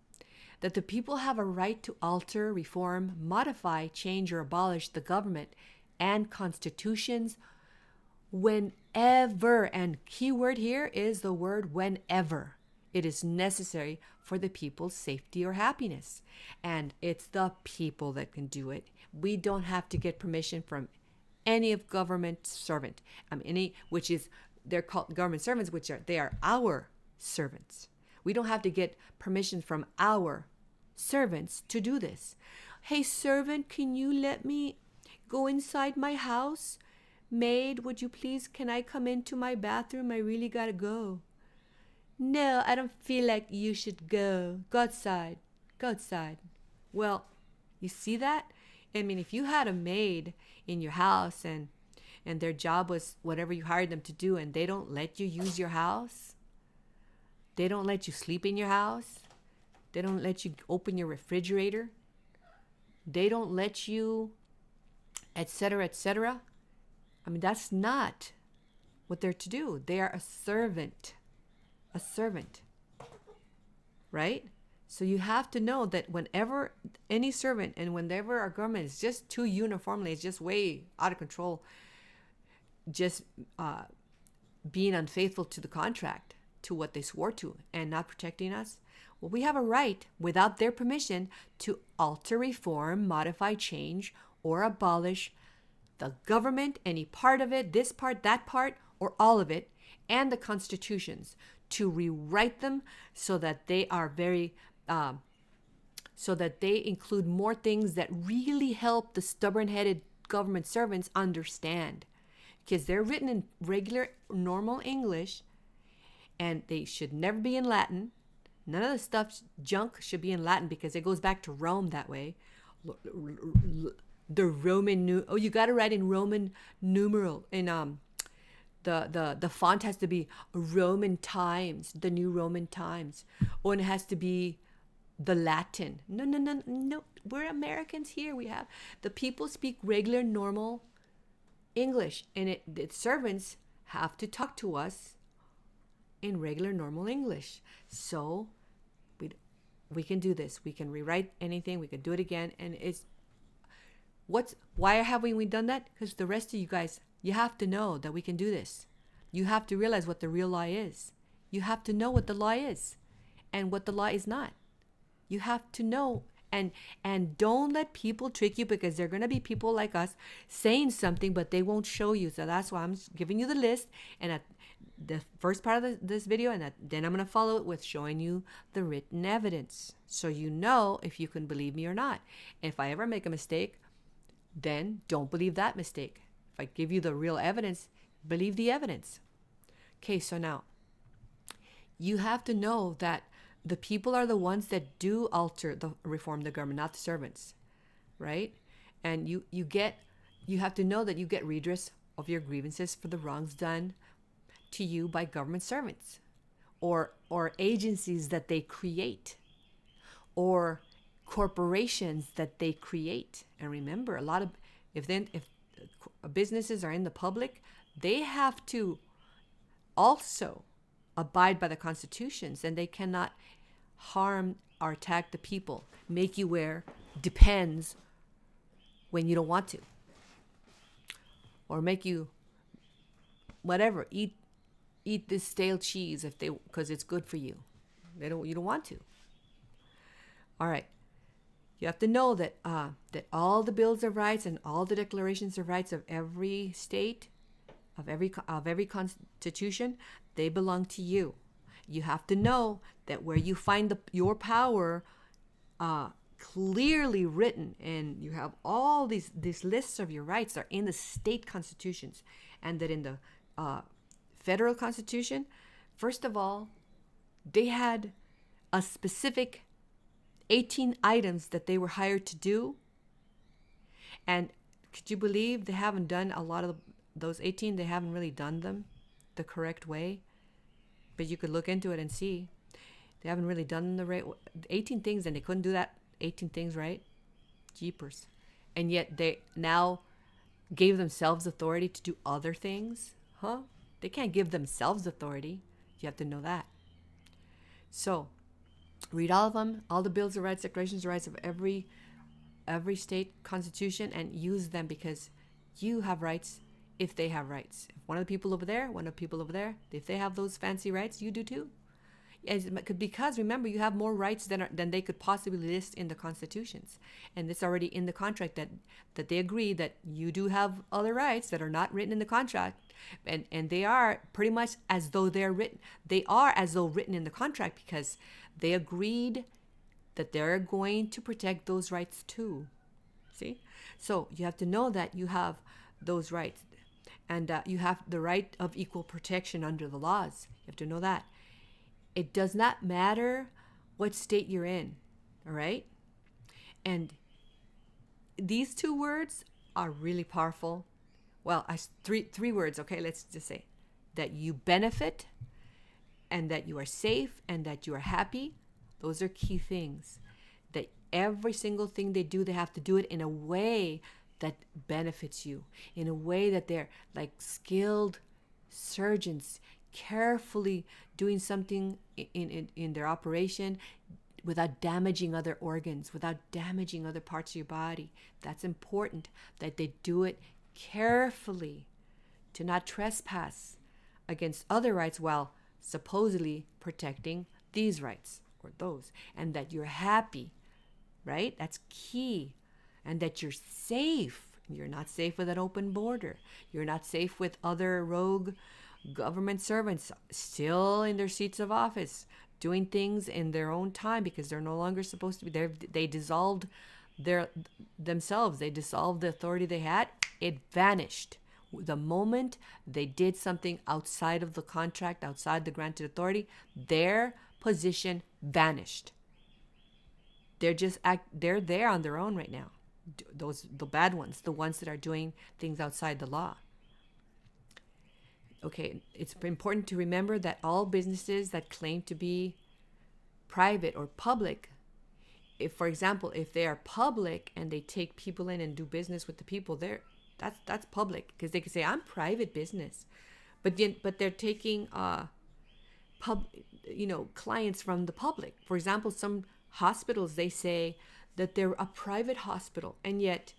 That the people have a right to alter, reform, modify, change, or abolish the government and constitutions whenever, and key word here is the word whenever, it is necessary for the people's safety or happiness. And it's the people that can do it. We don't have to get permission from any of government servant. They're called government servants, they are our servants. We don't have to get permission from our servants to do this. Hey, servant, can you let me go inside my house? Maid, would you please, can I come into my bathroom? I really gotta go. No, I don't feel like you should go. Go outside. Go outside. Well, you see that? I mean, if you had a maid in your house and their job was whatever you hired them to do, and they don't let you use your house, they don't let you sleep in your house, they don't let you open your refrigerator, they don't let you, etc., etc. I mean, that's not what they're to do. They are a servant. A servant. Right? So you have to know that whenever any servant and whenever our government is just too uniformly, it's just way out of control, just being unfaithful to the contract, to what they swore to, and not protecting us, well, we have a right, without their permission, to alter, reform, modify, change, or abolish the government, any part of it, this part, that part, or all of it, and the constitutions, to rewrite them so that they are so that they include more things that really help the stubborn-headed government servants understand. Because they're written in regular, normal English, and they should never be in Latin. None of the stuff, junk, should be in Latin, because it goes back to Rome that way. The Roman you got to write in Roman numeral, in the font has to be Roman times, the new Roman times, or it has to be the Latin. No, no, no, no. We're Americans here. We have the people speak regular, normal English, and the servants have to talk to us in regular, normal English. So we can do this. We can rewrite anything. We can do it again, and why haven't we done that? Because the rest of you guys, you have to know that we can do this. You have to realize what the real law is. You have to know what the law is and what the law is not. You have to know, and don't let people trick you, because there are going to be people like us saying something, but they won't show you. So that's why I'm giving you the list, and at the first part of this video, and then I'm going to follow it with showing you the written evidence, so you know if you can believe me or not. If I ever make a mistake, then don't believe that mistake. If I give you the real evidence, believe the evidence. Okay, so now you have to know that the people are the ones that do reform the government, not the servants, right? And you have to know that you get redress of your grievances for the wrongs done to you by government servants, or agencies that they create, or corporations that they create. And remember, if businesses are in the public, they have to also abide by the constitutions, and they cannot harm or attack the people, make you wear Depends when you don't want to, or make you whatever eat this stale cheese because it's good for you. You don't want to. All right. You have to know that that all the bills of rights and all the declarations of rights of every state, of every constitution, they belong to you. You have to know that where you find your power clearly written, and you have all these lists of your rights are in the state constitutions, and that in the federal constitution, first of all, they had a specific 18 items that they were hired to do. And could you believe they haven't done a lot of those 18? They haven't really done them the correct way. But you could look into it and see. They haven't really done the right 18 things, and they couldn't do that 18 things right. Jeepers. And yet they now gave themselves authority to do other things. Huh? They can't give themselves authority. You have to know that. So read all of them, all the bills of rights, declarations of rights of every state constitution, and use them, because you have rights if they have rights. If one of the people over there, if they have those fancy rights, you do too. Because remember, you have more rights than they could possibly list in the constitutions, and it's already in the contract that they agree that you do have other rights that are not written in the contract, and they are pretty much as though they're written. They are as though written in the contract, because they agreed that they're going to protect those rights too. See, so you have to know that you have those rights, and you have the right of equal protection under the laws. You have to know that. It does not matter what state you're in, all right? And these two words are really powerful. Well, three words, okay? Let's just say that you benefit, and that you are safe, and that you are happy. Those are key things. That every single thing they do, they have to do it in a way that benefits you, in a way that they're like skilled surgeons, carefully doing something in their operation without damaging other organs, without damaging other parts of your body. That's important, that they do it carefully, to not trespass against other rights while supposedly protecting these rights or those, and that you're happy, right? That's key. And that you're safe. You're not safe with an open border. You're not safe with other rogue government servants still in their seats of office, doing things in their own time, because they're no longer supposed to be there. They dissolved themselves. They dissolved the authority they had. It vanished. The moment they did something outside of the contract, outside the granted authority, their position vanished. They're there on their own right now. The bad ones, the ones that are doing things outside the law. Okay, it's important to remember that all businesses that claim to be private or public, if, for example, if they are public and they take people in and do business with the people there, that's public, because they can say, I'm private business, but they're taking clients from the public. For example, some hospitals, they say that they're a private hospital, and yet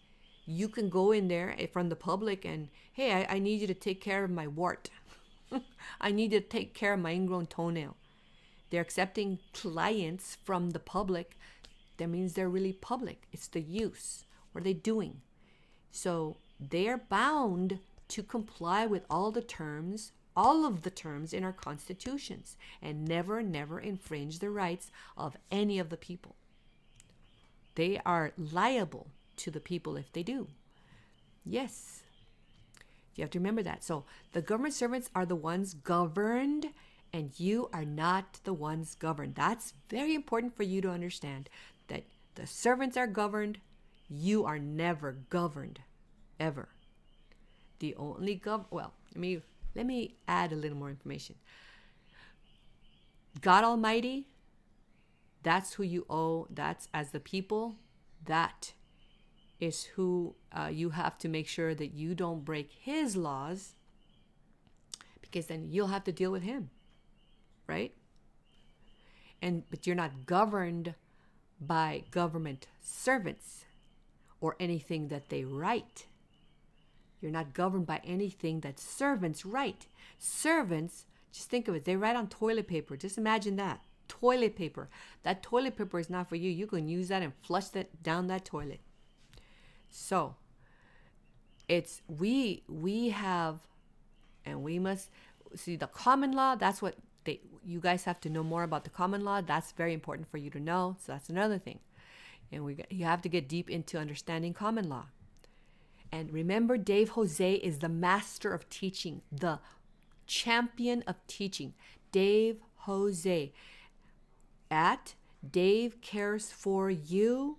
you can go in there from the public and, hey, I need you to take care of my wart. I need you to take care of my ingrown toenail. They're accepting clients from the public. That means they're really public. It's the use. What are they doing? So they're bound to comply with all of the terms in our constitutions, and never infringe the rights of any of the people. They are liable to the people if they do. Yes. You have to remember that. So the government servants are the ones governed, and you are not the ones governed. That's very important for you to understand, that the servants are governed. You are never governed, ever. The only let me add a little more information. God Almighty, that's who you owe. That's, as the people, that is who you have to make sure that you don't break his laws, because then you'll have to deal with him, right? But you're not governed by government servants or anything that they write. You're not governed by anything that servants write. Servants, just think of it, they write on toilet paper. Just imagine that. Toilet paper. That toilet paper is not for you. You can use that and flush that down that toilet. So it's we have, and we must see the common law. That's what you guys have to know more about the common law. That's very important for you to know. So that's another thing. And you have to get deep into understanding common law. And remember, Dave Jose is the master of teaching, the champion of teaching. Dave Jose at Dave Cares For You.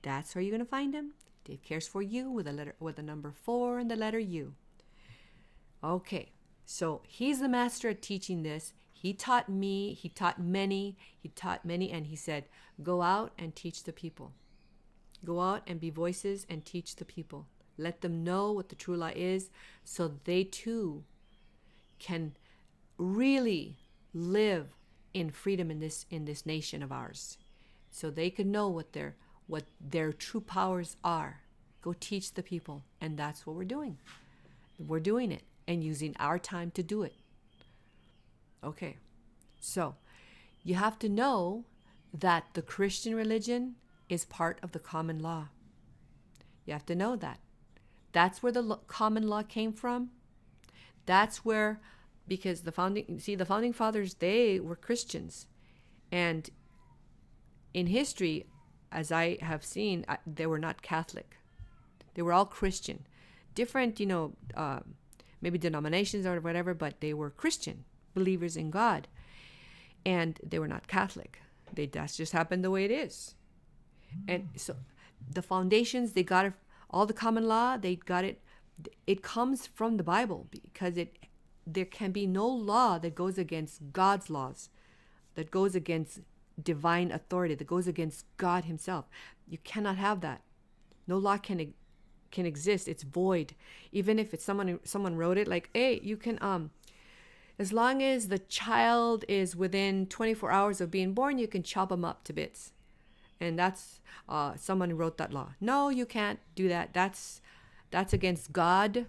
That's where you're going to find him. Dave Cares For You with a number 4 and the letter U. Okay, so he's the master at teaching this. He taught me, he taught many, and he said, go out and teach the people. Go out and be voices and teach the people. Let them know what the true law is, so they too can really live in freedom in this nation of ours. So they can know what their true powers are. Go teach the people, and that's what we're doing. We're doing it and using our time to do it. Okay, so you have to know that the Christian religion is part of the common law. You have to know that. That's where the common law came from. That's where, because the founding fathers, they were Christians. And in history, as I have seen, they were not Catholic. They were all Christian. Different, maybe denominations or whatever, but they were Christian, believers in God. And they were not Catholic. That's just happened the way it is. And so the foundations, they got it, all the common law, they got it. It comes from the Bible, because there can be no law that goes against God's laws, that goes against divine authority, that goes against God himself. You cannot have that. No law can exist. It's void. Even if it's someone wrote it, like, hey, you can as long as the child is within 24 hours of being born, you can chop them up to bits. And that's someone wrote that law. No, you can't do that. That's against God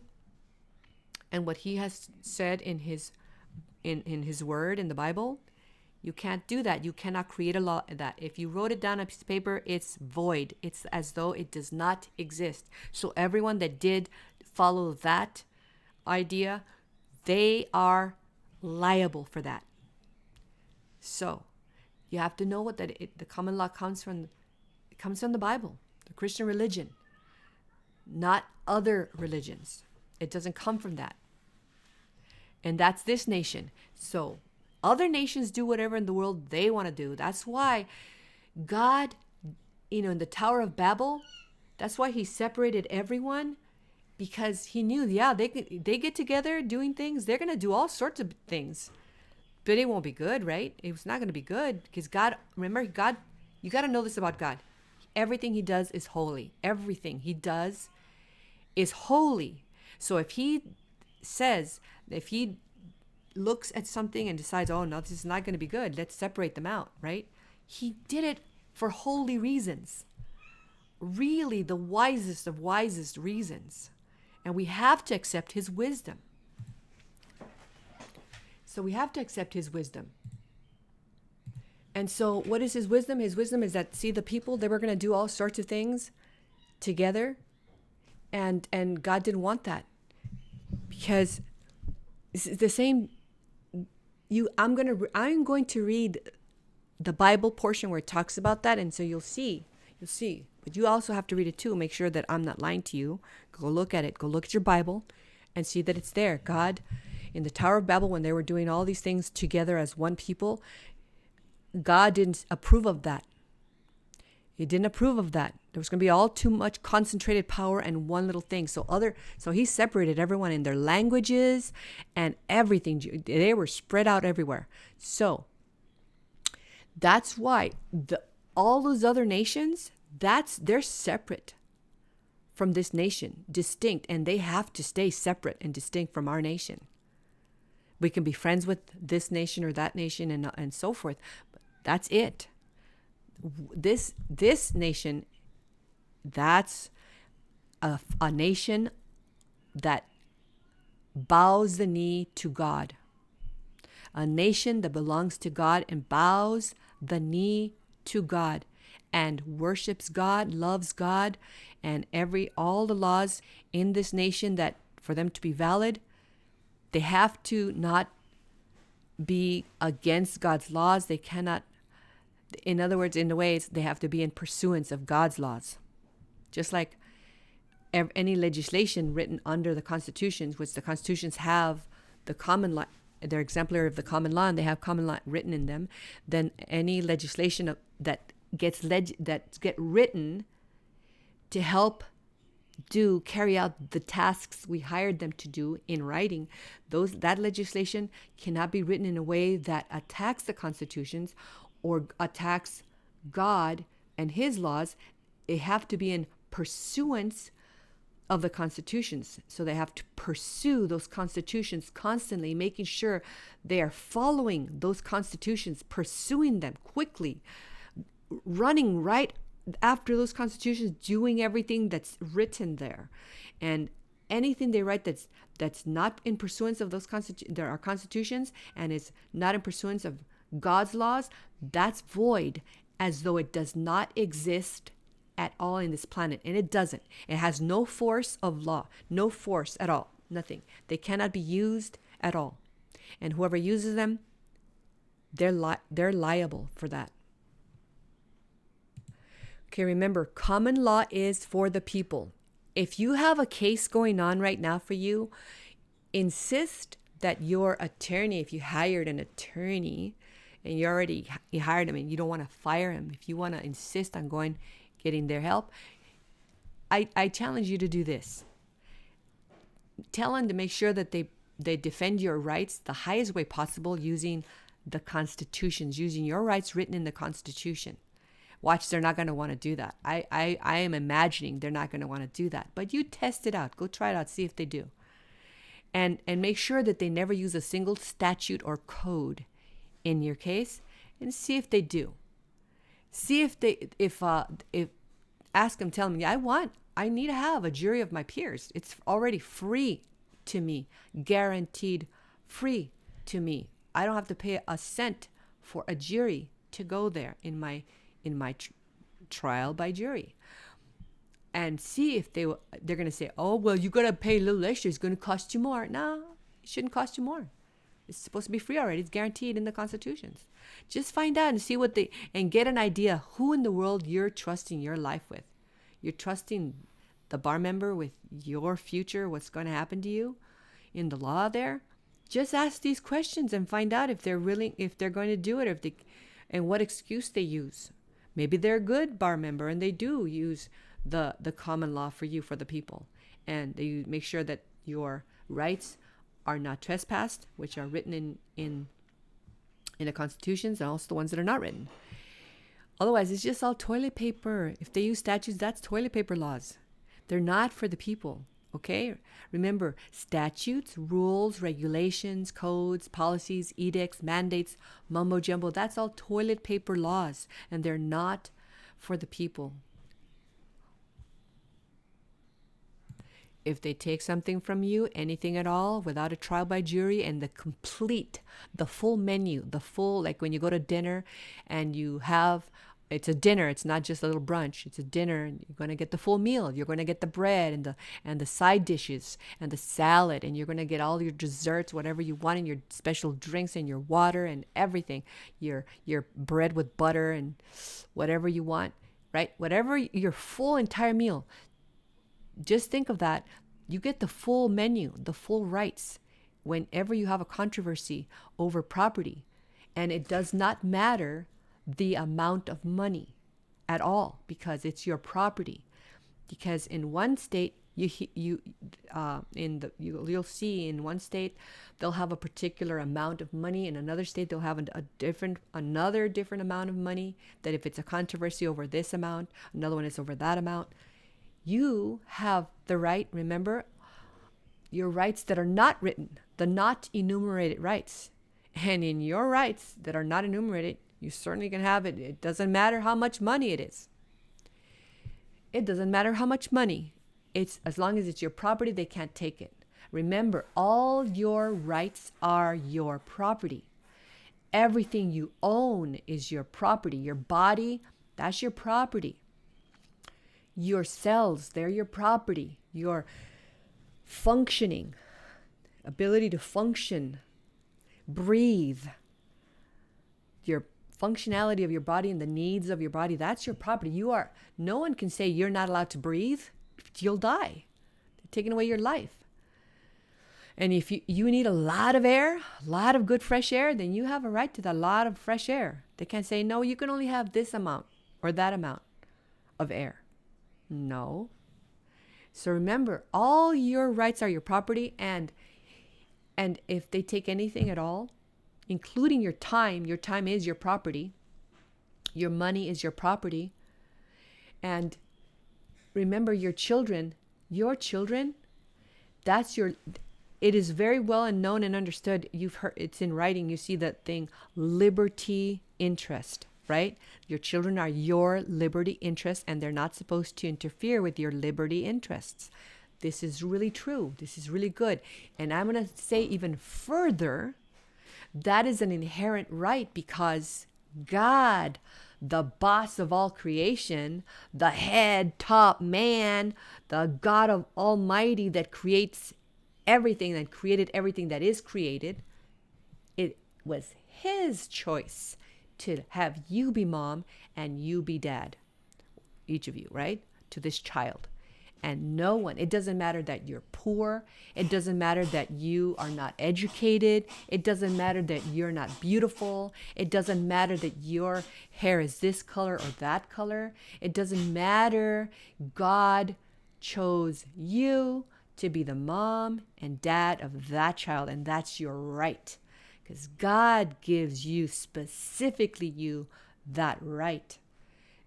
and what he has said in his word in the Bible. You can't do that. You cannot create a law that if you wrote it down on a piece of paper, it's void. It's as though it does not exist. So everyone that did follow that idea, they are liable for that. So you have to know the common law comes from. It comes from the Bible, the Christian religion, not other religions. It doesn't come from that. And that's this nation. So other nations do whatever in the world they want to do. That's why God, in the Tower of Babel, that's why he separated everyone because he knew, yeah, they get together doing things. They're going to do all sorts of things, but it won't be good, right? It's not going to be good because God, remember, God, you got to know this about God. Everything he does is holy. Everything he does is holy. So if he says, if he looks at something and decides, oh, no, this is not going to be good, let's separate them out, right? He did it for holy reasons. Really the wisest of wisest reasons. And we have to accept his wisdom. So we have to accept his wisdom. And so what is his wisdom? His wisdom is that, see, the people, they were going to do all sorts of things together. And God didn't want that. Because it's the same, I'm going to read the Bible portion where it talks about that. And so you'll see. But you also have to read it too. Make sure that I'm not lying to you. Go look at it. Go look at your Bible and see that it's there. God, in the Tower of Babel, when they were doing all these things together as one people, God didn't approve of that. He didn't approve of that. There was going to be all too much concentrated power and one little thing. So he separated everyone in their languages and everything. They were spread out everywhere. So that's why all those other nations, they're separate from this nation, distinct, and they have to stay separate and distinct from our nation. We can be friends with this nation or that nation and so forth, but that's it. This nation, that's a nation that bows the knee to God. A nation that belongs to God and bows the knee to God and worships God, loves God, and all the laws in this nation, that for them to be valid, they have to not be against God's laws. They cannot, in other words, in the ways, they have to be in pursuance of God's laws. Just like any legislation written under the constitutions, which the constitutions have the common law, they're exemplary of the common law, and they have common law written in them, then any legislation that gets written to help carry out the tasks we hired them to do in writing, that legislation cannot be written in a way that attacks the constitutions or attacks God and his laws. They have to be in pursuance of the constitutions. So they have to pursue those constitutions constantly, making sure they are following those constitutions, pursuing them quickly, running right after those constitutions, doing everything that's written there. And anything they write that's not in pursuance of those there are constitutions and is not in pursuance of God's laws, that's void, as though it does not exist at all in this planet. And it doesn't. It has no force of law, no force at all, nothing. They cannot be used at all. And whoever uses them, they're liable for that. Okay, remember, common law is for the people. If you have a case going on right now for you, insist that your attorney, if you hired an attorney and you hired him and you don't want to fire him, if you want to insist on getting their help, I challenge you to do this. Tell them to make sure that they defend your rights the highest way possible using the constitutions, using your rights written in the Constitution. Watch, they're not going to want to do that. I am imagining they're not going to want to do that. But you test it out. Go try it out. See if they do. And make sure that they never use a single statute or code in your case, and see if they do. See if ask them, tell them, I need to have a jury of my peers. It's already free to me, guaranteed free to me. I don't have to pay a cent for a jury to go there in my trial by jury. And see if they're going to say, oh, well, you got to pay a little extra. It's going to cost you more. No, it shouldn't cost you more. It's supposed to be free already. It's guaranteed in the constitutions. Just find out and see and get an idea who in the world you're trusting your life with. You're trusting the bar member with your future, what's going to happen to you in the law there. Just ask these questions and find out if they're going to do it, and what excuse they use. Maybe they're a good bar member and they do use the common law for you, for the people. and you make sure that your rights are not trespassed, which are written in the constitutions, and also the ones that are not written. Otherwise, it's just all toilet paper. If they use statutes, that's toilet paper laws. They're not for the people, okay? Remember, statutes, rules, regulations, codes, policies, edicts, mandates, mumbo jumbo, that's all toilet paper laws, and they're not for the people. If they take something from you, anything at all, without a trial by jury, and the full menu, like when you go to dinner and you have, it's a dinner, it's not just a little brunch, it's a dinner, and you're going to get the full meal. You're going to get the bread and the side dishes and the salad, and you're going to get all your desserts, whatever you want, and your special drinks and your water and everything, your bread with butter and whatever you want, right? Whatever, your full entire meal. Just think of that. You get the full menu, the full rights whenever you have a controversy over property. And it does not matter the amount of money at all, because it's your property. Because in one state, you'll see in one state they'll have a particular amount of money. In another state they'll have another different amount of money. That if it's a controversy over this amount, another one is over that amount. You have the right, remember, your rights that are not written, the not enumerated rights. And in your rights that are not enumerated, you certainly can have it. It doesn't matter how much money it is. It doesn't matter how much money. It's as long as it's your property, they can't take it. Remember, all your rights are your property. Everything you own is your property. Your body, that's your property. Your cells, they're your property. Your functioning, ability to function, breathe, your functionality of your body and the needs of your body, that's your property. No one can say you're not allowed to breathe. You'll die. They're taking away your life. And if you need a lot of air, a lot of good fresh air, then you have a right to that lot of fresh air. They can't say, no, you can only have this amount or that amount of air. No. So remember, all your rights are your property, and if they take anything at all, including your time is your property. Your money is your property. And remember, your children, that's it is very well and known and understood. You've heard, it's in writing, you see that thing, liberty interest. Right? Your children are your liberty interests, and they're not supposed to interfere with your liberty interests. This is really true. This is really good. And I'm going to say even further, that is an inherent right, because God, the boss of all creation, the head top man, the God of Almighty that creates everything, that created everything that is created, it was his choice to have you be mom and you be dad, each of you, right, to this child. And no one, it doesn't matter that you're poor, it doesn't matter that you are not educated, it doesn't matter that you're not beautiful, it doesn't matter that your hair is this color or that color, it doesn't matter. God chose you to be the mom and dad of that child, and that's your right. Because God gives you, specifically you, that right.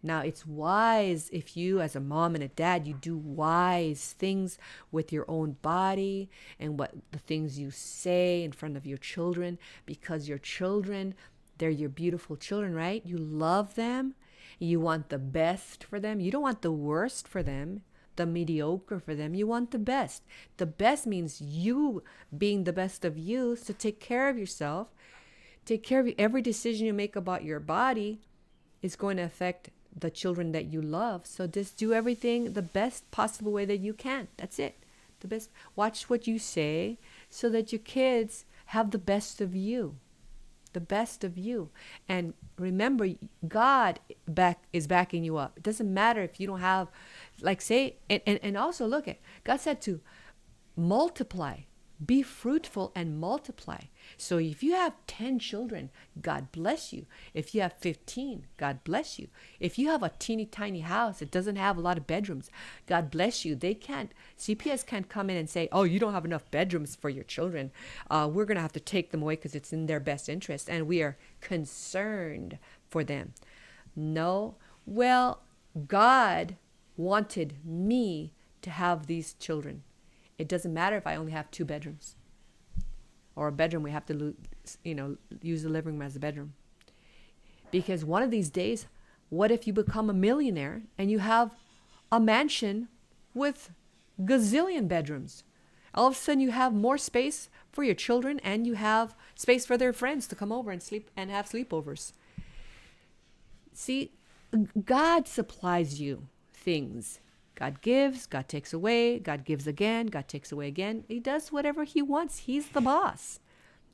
Now, it's wise if you, as a mom and a dad, you do wise things with your own body and what the things you say in front of your children, because your children, they're your beautiful children, right? You love them. You want the best for them. You don't want the worst for them, the mediocre for them. You want the best. The best means you being the best of you. So take care of yourself. Take care of you. Every decision you make about your body is going to affect the children that you love. So just do everything the best possible way that you can. That's it. The best. Watch what you say so that your kids have the best of you. The best of you. And remember, God is backing you up. It doesn't matter if you don't have, like, say, and also look at, God said to multiply, be fruitful and multiply. So if you have 10 children, God bless you. If you have 15, God bless you. If you have a teeny tiny house, it doesn't have a lot of bedrooms, God bless you. CPS can't come in and say, oh, you don't have enough bedrooms for your children. We're going to have to take them away because it's in their best interest. And we are concerned for them. No, well, God wanted me to have these children. It doesn't matter if I only have 2 bedrooms. Or a bedroom, we have to, use the living room as a bedroom. Because one of these days, what if you become a millionaire and you have a mansion with gazillion bedrooms? All of a sudden, you have more space for your children and you have space for their friends to come over and sleep and have sleepovers. See, God supplies you things. God gives, God takes away, God gives again, God takes away again. He does whatever he wants. He's the boss.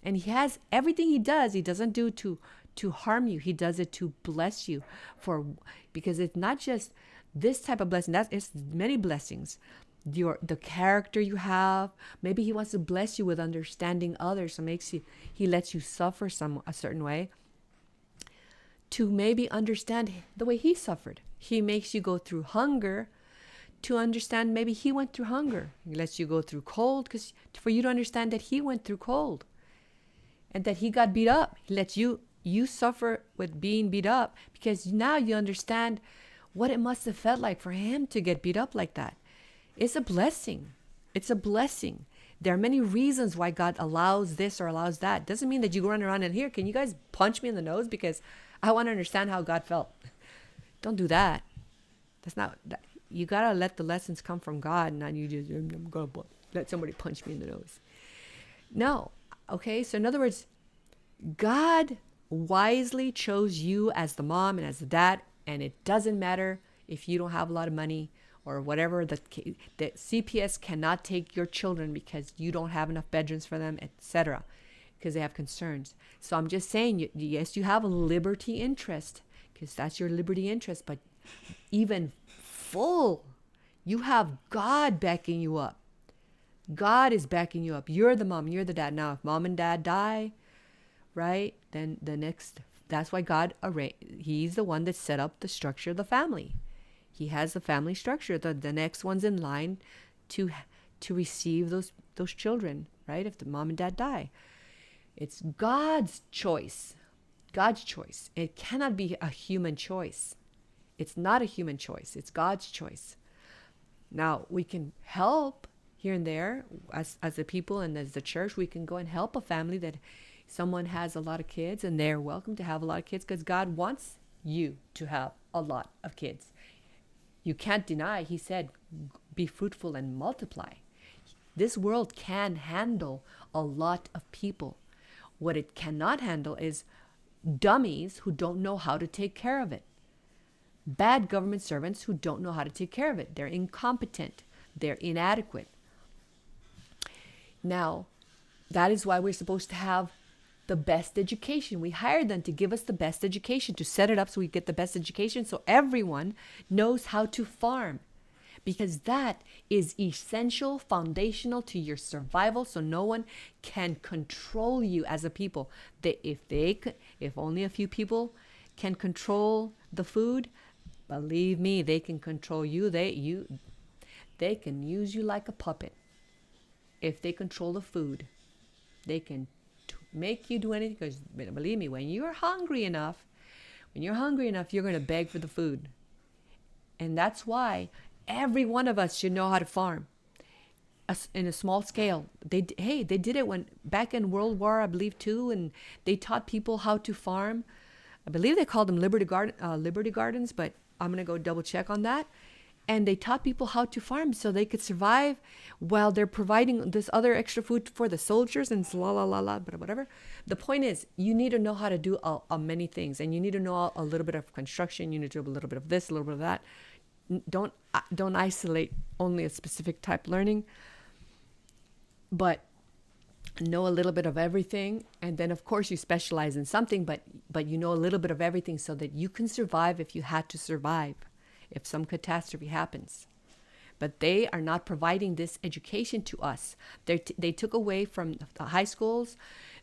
And he has everything he does, he doesn't do to harm you. He does it to bless you because it's not just this type of blessing. It's many blessings. The character you have. Maybe he wants to bless you with understanding others. So he lets you suffer a certain way to maybe understand the way he suffered. He makes you go through hunger to understand maybe he went through hunger. He lets you go through cold for you to understand that he went through cold and that he got beat up. He lets you suffer with being beat up because now you understand what it must have felt like for him to get beat up like that. It's a blessing. It's a blessing. There are many reasons why God allows this or allows that. Doesn't mean that you run around and here, can you guys punch me in the nose because I want to understand how God felt. Don't do that. That's not that. You got to let the lessons come from God, not you just, I'm going to let somebody punch me in the nose. No. Okay. So in other words, God wisely chose you as the mom and as the dad. And it doesn't matter if you don't have a lot of money or whatever. The CPS cannot take your children because you don't have enough bedrooms for them, etc. Because they have concerns. So I'm just saying, yes, you have a liberty interest because that's your liberty interest. But even full, you have God backing you up. God is backing you up. You're the mom, you're the dad. Now, if mom and dad die, right, then that's why God he's the one that set up the structure of the family. He has the family structure. The next one's in line to receive those children, right? If the mom and dad die. It's God's choice. God's choice. It cannot be a human choice. It's not a human choice. It's God's choice. Now, we can help here and there as a people and as the church. We can go and help a family that someone has a lot of kids and they're welcome to have a lot of kids because God wants you to have a lot of kids. You can't deny, he said, be fruitful and multiply. This world can handle a lot of people. What it cannot handle is dummies who don't know how to take care of it. Bad government servants who don't know how to take care of it. They're incompetent. They're inadequate. Now, that is why we're supposed to have the best education. We hired them to give us the best education, to set it up so we get the best education so everyone knows how to farm. Because that is essential, foundational to your survival, so no one can control you as a people. If only a few people can control the food, believe me, they can control you. They can use you like a puppet. If they control the food, they can make you do anything. Because believe me, when you're hungry enough, you're going to beg for the food. And that's why every one of us should know how to farm in a small scale. They did it back in World War, I believe, too, and they taught people how to farm. I believe they called them Liberty Gardens, but I'm going to go double check on that. And they taught people how to farm so they could survive while they're providing this other extra food for the soldiers and but whatever. The point is, you need to know how to do many things, and you need to know a little bit of construction. You need to do a little bit of this, a little bit of that. Don't isolate only a specific type learning, but know a little bit of everything. And then of course you specialize in something, but you know a little bit of everything so that you can survive if you had to survive, if some catastrophe happens. But they are not providing this education to us. They took away from the high schools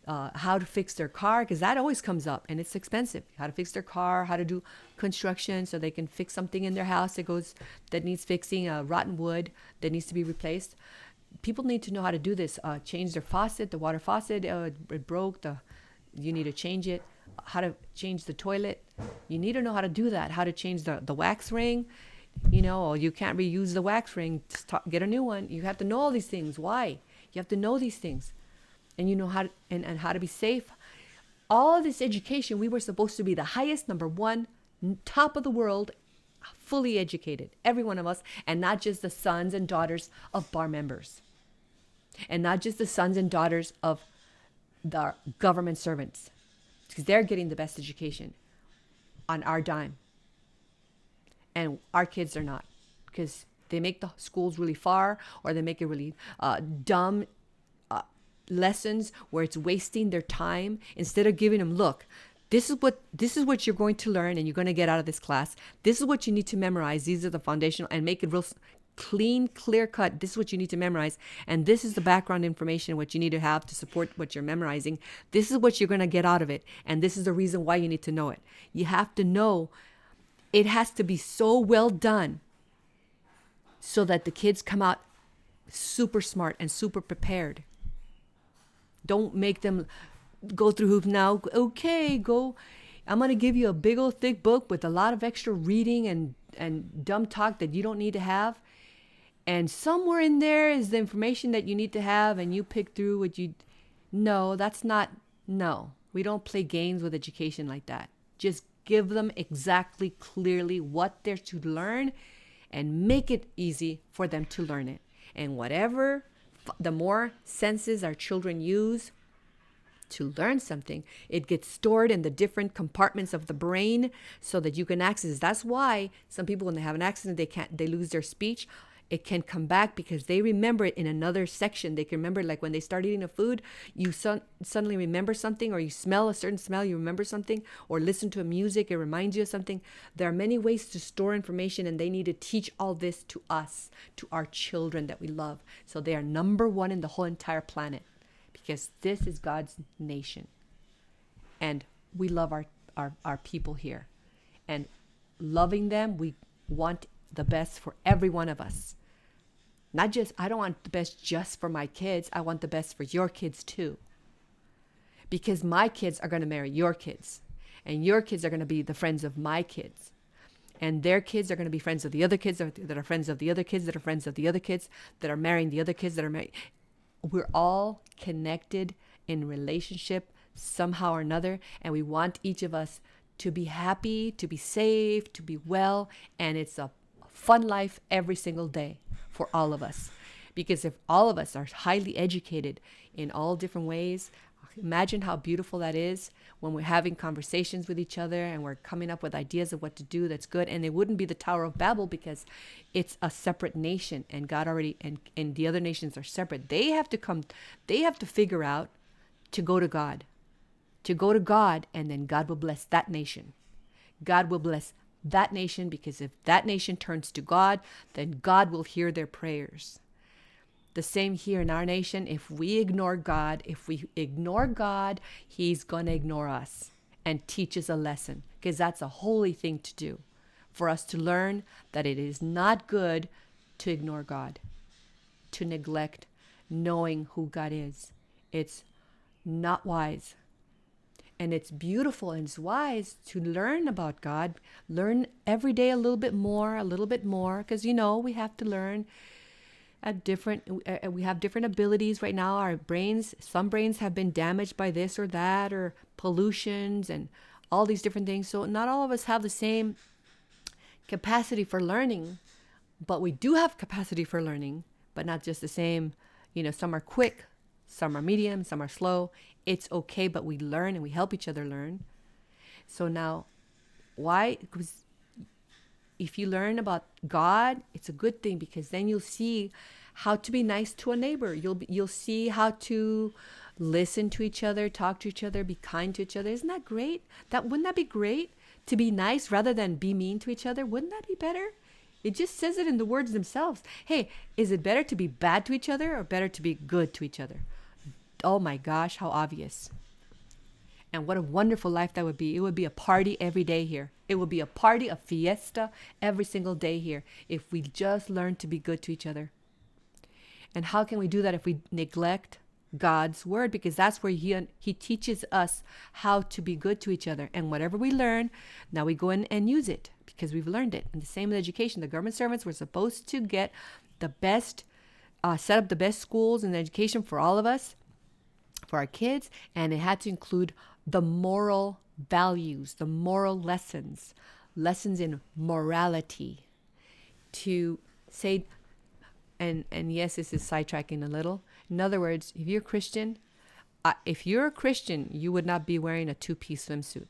how to fix their car, because that always comes up and it's expensive. How to fix their car, how to do construction so they can fix something in their house that needs fixing, rotten wood that needs to be replaced. People need to know how to do this. Change their faucet, the water faucet, it broke, you need to change it. How to change the toilet. You need to know how to do that. How to change the wax ring. Or you can't reuse the wax ring. Get a new one. You have to know all these things. Why? You have to know these things. And you know how to, and how to be safe. All this education, we were supposed to be the highest, number one, top of the world, fully educated. Every one of us. And not just the sons and daughters of bar members. And not just the sons and daughters of the government servants. Because they're getting the best education on our dime. And our kids are not. Because they make the schools really far, or they make it really dumb lessons where it's wasting their time. Instead of giving them, look, this is what you're going to learn and you're going to get out of this class. This is what you need to memorize. These are the foundational, and make it real clean, clear cut. This is what you need to memorize. And this is the background information, what you need to have to support what you're memorizing. This is what you're going to get out of it. And this is the reason why you need to know it. You have to know. It has to be so well done so that the kids come out super smart and super prepared. Don't make them go through hoops now. Okay, go. I'm going to give you a big old thick book with a lot of extra reading and dumb talk that you don't need to have. And somewhere in there is the information that you need to have, and you pick through what you... No, that's not... No, we don't play games with education like that. Just give them exactly, clearly what they're to learn and make it easy for them to learn it. And whatever, the more senses our children use to learn something, it gets stored in the different compartments of the brain so that you can access it. That's why some people, when they have an accident, they lose their speech. It can come back because they remember it in another section. They can remember, like when they start eating a food, you suddenly remember something, or you smell a certain smell, you remember something, or listen to a music, it reminds you of something. There are many ways to store information, and they need to teach all this to us, to our children that we love. So they are number one in the whole entire planet, because this is God's nation. And we love our people here. And loving them, we want the best for every one of us. Not just, I don't want the best just for my kids. I want the best for your kids too. Because my kids are going to marry your kids. And your kids are going to be the friends of my kids. And their kids are going to be friends of the other kids that are friends of the other kids that are friends of the other kids that are marrying the other kids that are married. We're all connected in relationship somehow or another. And we want each of us to be happy, to be safe, to be well. And it's a fun life every single day for all of us. Because if all of us are highly educated in all different ways, imagine how beautiful that is when we're having conversations with each other and we're coming up with ideas of what to do that's good. And it wouldn't be the Tower of Babel because it's a separate nation, and God already, and the other nations are separate. They have to figure out to go to God, and then God will bless that nation. God will bless that nation, because if that nation turns to God, then God will hear their prayers. The same here in our nation. If we ignore God, He's going to ignore us and teach us a lesson, because that's a holy thing to do, for us to learn that it is not good to ignore God, to neglect knowing who God is. It's not wise. And it's beautiful and it's wise to learn about God. Learn every day a little bit more, because, we have to learn we have different abilities right now. Our brains, some brains have been damaged by this or that, or pollutions and all these different things. So not all of us have the same capacity for learning, but we do have capacity for learning, but not just the same. Some are quick, some are medium, some are slow. It's okay, but we learn and we help each other learn. So now, why? Because if you learn about God, it's a good thing, because then you'll see how to be nice to a neighbor. You'll see how to listen to each other, talk to each other, be kind to each other. Isn't that great? Wouldn't that be great? To be nice rather than be mean to each other. Wouldn't that be better? It just says it in the words themselves. Hey, is it better to be bad to each other or better to be good to each other? Oh my gosh, how obvious. And what a wonderful life that would be. It would be a party every day here. It would be a party, a fiesta every single day here if we just learn to be good to each other. And how can we do that if we neglect God's word? Because that's where he teaches us how to be good to each other. And whatever we learn, now we go in and use it because we've learned it. And the same with education. The government servants were supposed to get the best, set up the best schools and education for all of us, for our kids. And it had to include the moral values, the moral lessons in morality, to say, and yes, this is sidetracking a little. In other words, if you're a Christian, you would not be wearing a two-piece swimsuit.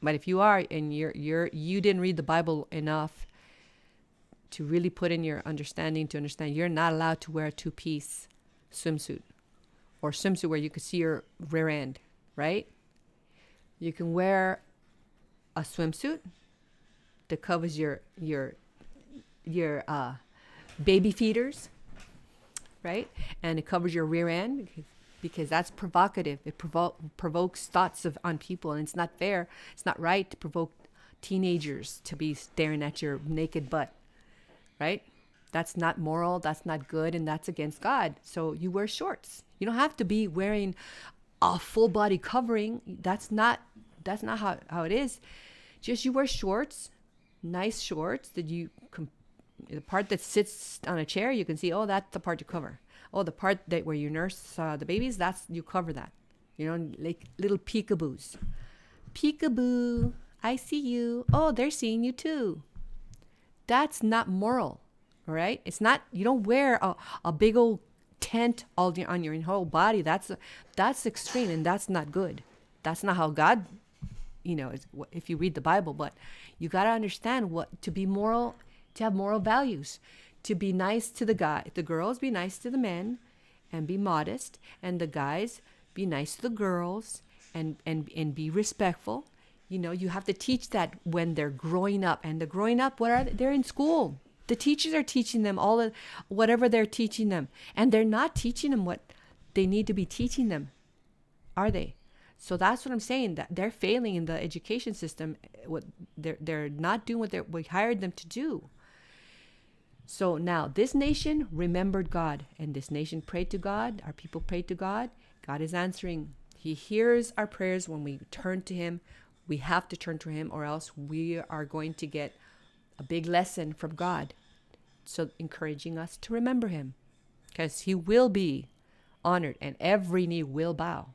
But if you are, and you didn't read the Bible enough to really put in your understanding to understand, you're not allowed to wear a two-piece swimsuit or swimsuit where you could see your rear end, right? You can wear a swimsuit that covers your baby feeders, right? And it covers your rear end because that's provocative. It provokes thoughts on people, and it's not fair. It's not right to provoke teenagers to be staring at your naked butt, right? That's not moral. That's not good, and that's against God. So you wear shorts. You don't have to be wearing a full body covering. That's not how it is. Just you wear shorts, nice shorts that the part that sits on a chair, you can see, oh, that's the part you cover. Oh, the part that where you nurse the babies, you cover that. Like little peekaboos. Peekaboo, I see you. Oh, they're seeing you too. That's not moral, all right? It's not, you don't wear a big old tent on your whole body. That's extreme, and that's not good. That's not how God, if you read the Bible. But you got to understand to be moral, to have moral values, to be nice to the girls be nice to the men and be modest, and the guys be nice to the girls and be respectful. You have to teach that when they're growing up. And they're growing up, they're in school. The teachers are teaching them whatever they're teaching them, and they're not teaching them what they need to be teaching them, are they? So that's what I'm saying, that they're failing in the education system. What they're not doing what we hired them to do. So now this nation remembered God, and this nation prayed to God. Our people prayed to God. God is answering. He hears our prayers when we turn to him. We have to turn to him, or else we are going to get a big lesson from God. So encouraging us to remember him, because he will be honored and every knee will bow.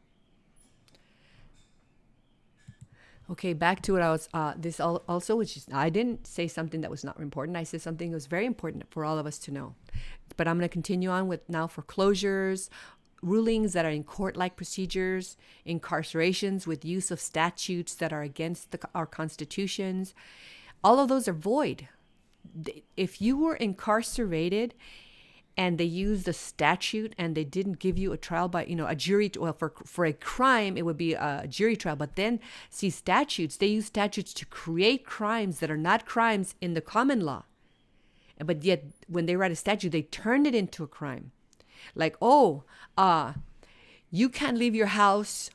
Okay, back to what I was, this also, which is, I didn't say something that was not important. I said something that was very important for all of us to know. But I'm going to continue on with now foreclosures, rulings that are in court-like procedures, incarcerations with use of statutes that are against our constitutions. All of those are void. If you were incarcerated and they used a statute and they didn't give you a trial by, a jury, for a crime, it would be a jury trial. But then, see, they use statutes to create crimes that are not crimes in the common law. But yet, when they write a statute, they turn it into a crime. Like, you can't leave your house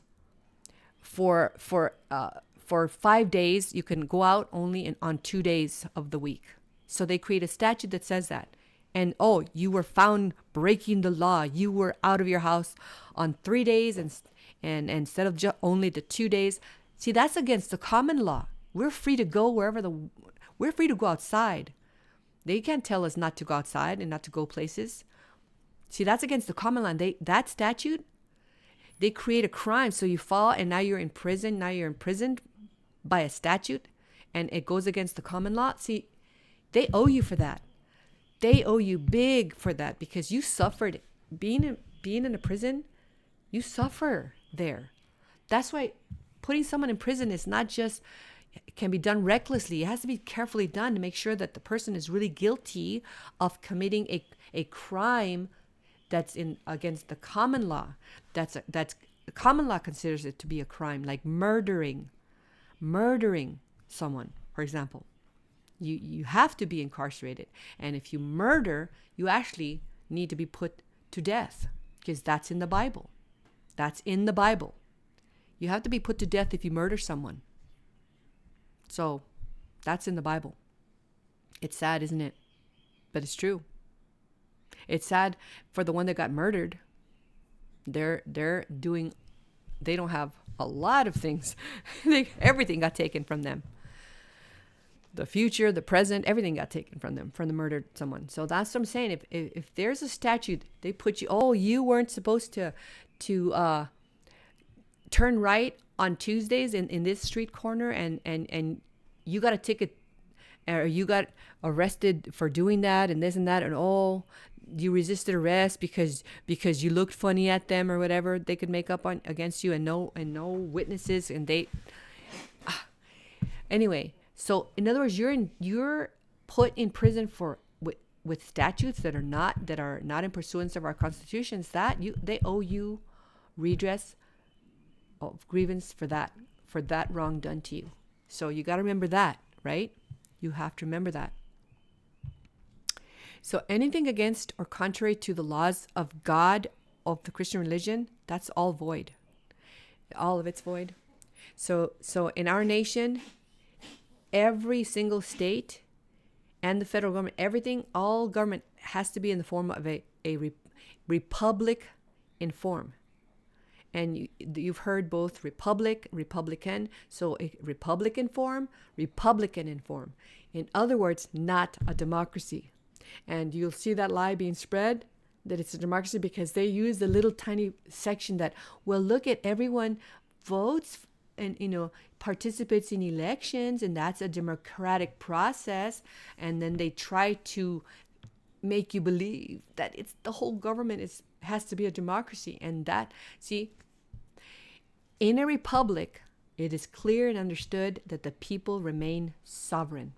for 5 days. You can go out only on 2 days of the week. So they create a statute that says that. And, you were found breaking the law. You were out of your house on 3 days and instead of only the 2 days. See, that's against the common law. We're free to go we're free to go outside. They can't tell us not to go outside and not to go places. See, that's against the common law. That statute, they create a crime. So you fall and now you're in prison. Now you're imprisoned by a statute, and it goes against the common law. See, they owe you for that. They owe you big for that, because you suffered being in a prison. You suffer there. That's why putting someone in prison is not just, it can be done recklessly. It has to be carefully done to make sure that the person is really guilty of committing a crime that's against the common law. That's the common law considers it to be a crime, like murdering someone, for example. You have to be incarcerated, and if you murder, you actually need to be put to death. because that's in the Bible. That's in the Bible. You have to be put to death if you murder someone. So that's in the Bible. It's sad, isn't it? But it's true. It's sad for the one that got murdered. They don't have a lot of things. Everything got taken from them. The future, the present, everything got taken from them, from the murdered someone. So that's what I'm saying. If there's a statute, they put you, you weren't supposed to turn right on Tuesdays in this street corner, and you got a ticket, or you got arrested for doing that and this and that, and you resisted arrest because you looked funny at them or whatever they could make up on against you, and no witnesses, and they anyway. So in other words, you're put in prison with statutes that are not in pursuance of our constitutions, that they owe you redress of grievance for that wrong done to you. So you got to remember that, right? You have to remember that. So anything against or contrary to the laws of God, of the Christian religion, that's all void. All of it's void. So in our nation, every single state and the federal government, everything, all government has to be in the form of a republic in form. And you've heard both Republican. So a Republican form, Republican in form. In other words, not a democracy. And you'll see that lie being spread, that it's a democracy, because they use the little tiny section that, well, look at everyone votes and, participates in elections, and that's a democratic process. And then they try to make you believe that it's the whole government has to be a democracy. And that, see, in a republic, it is clear and understood that the people remain sovereign,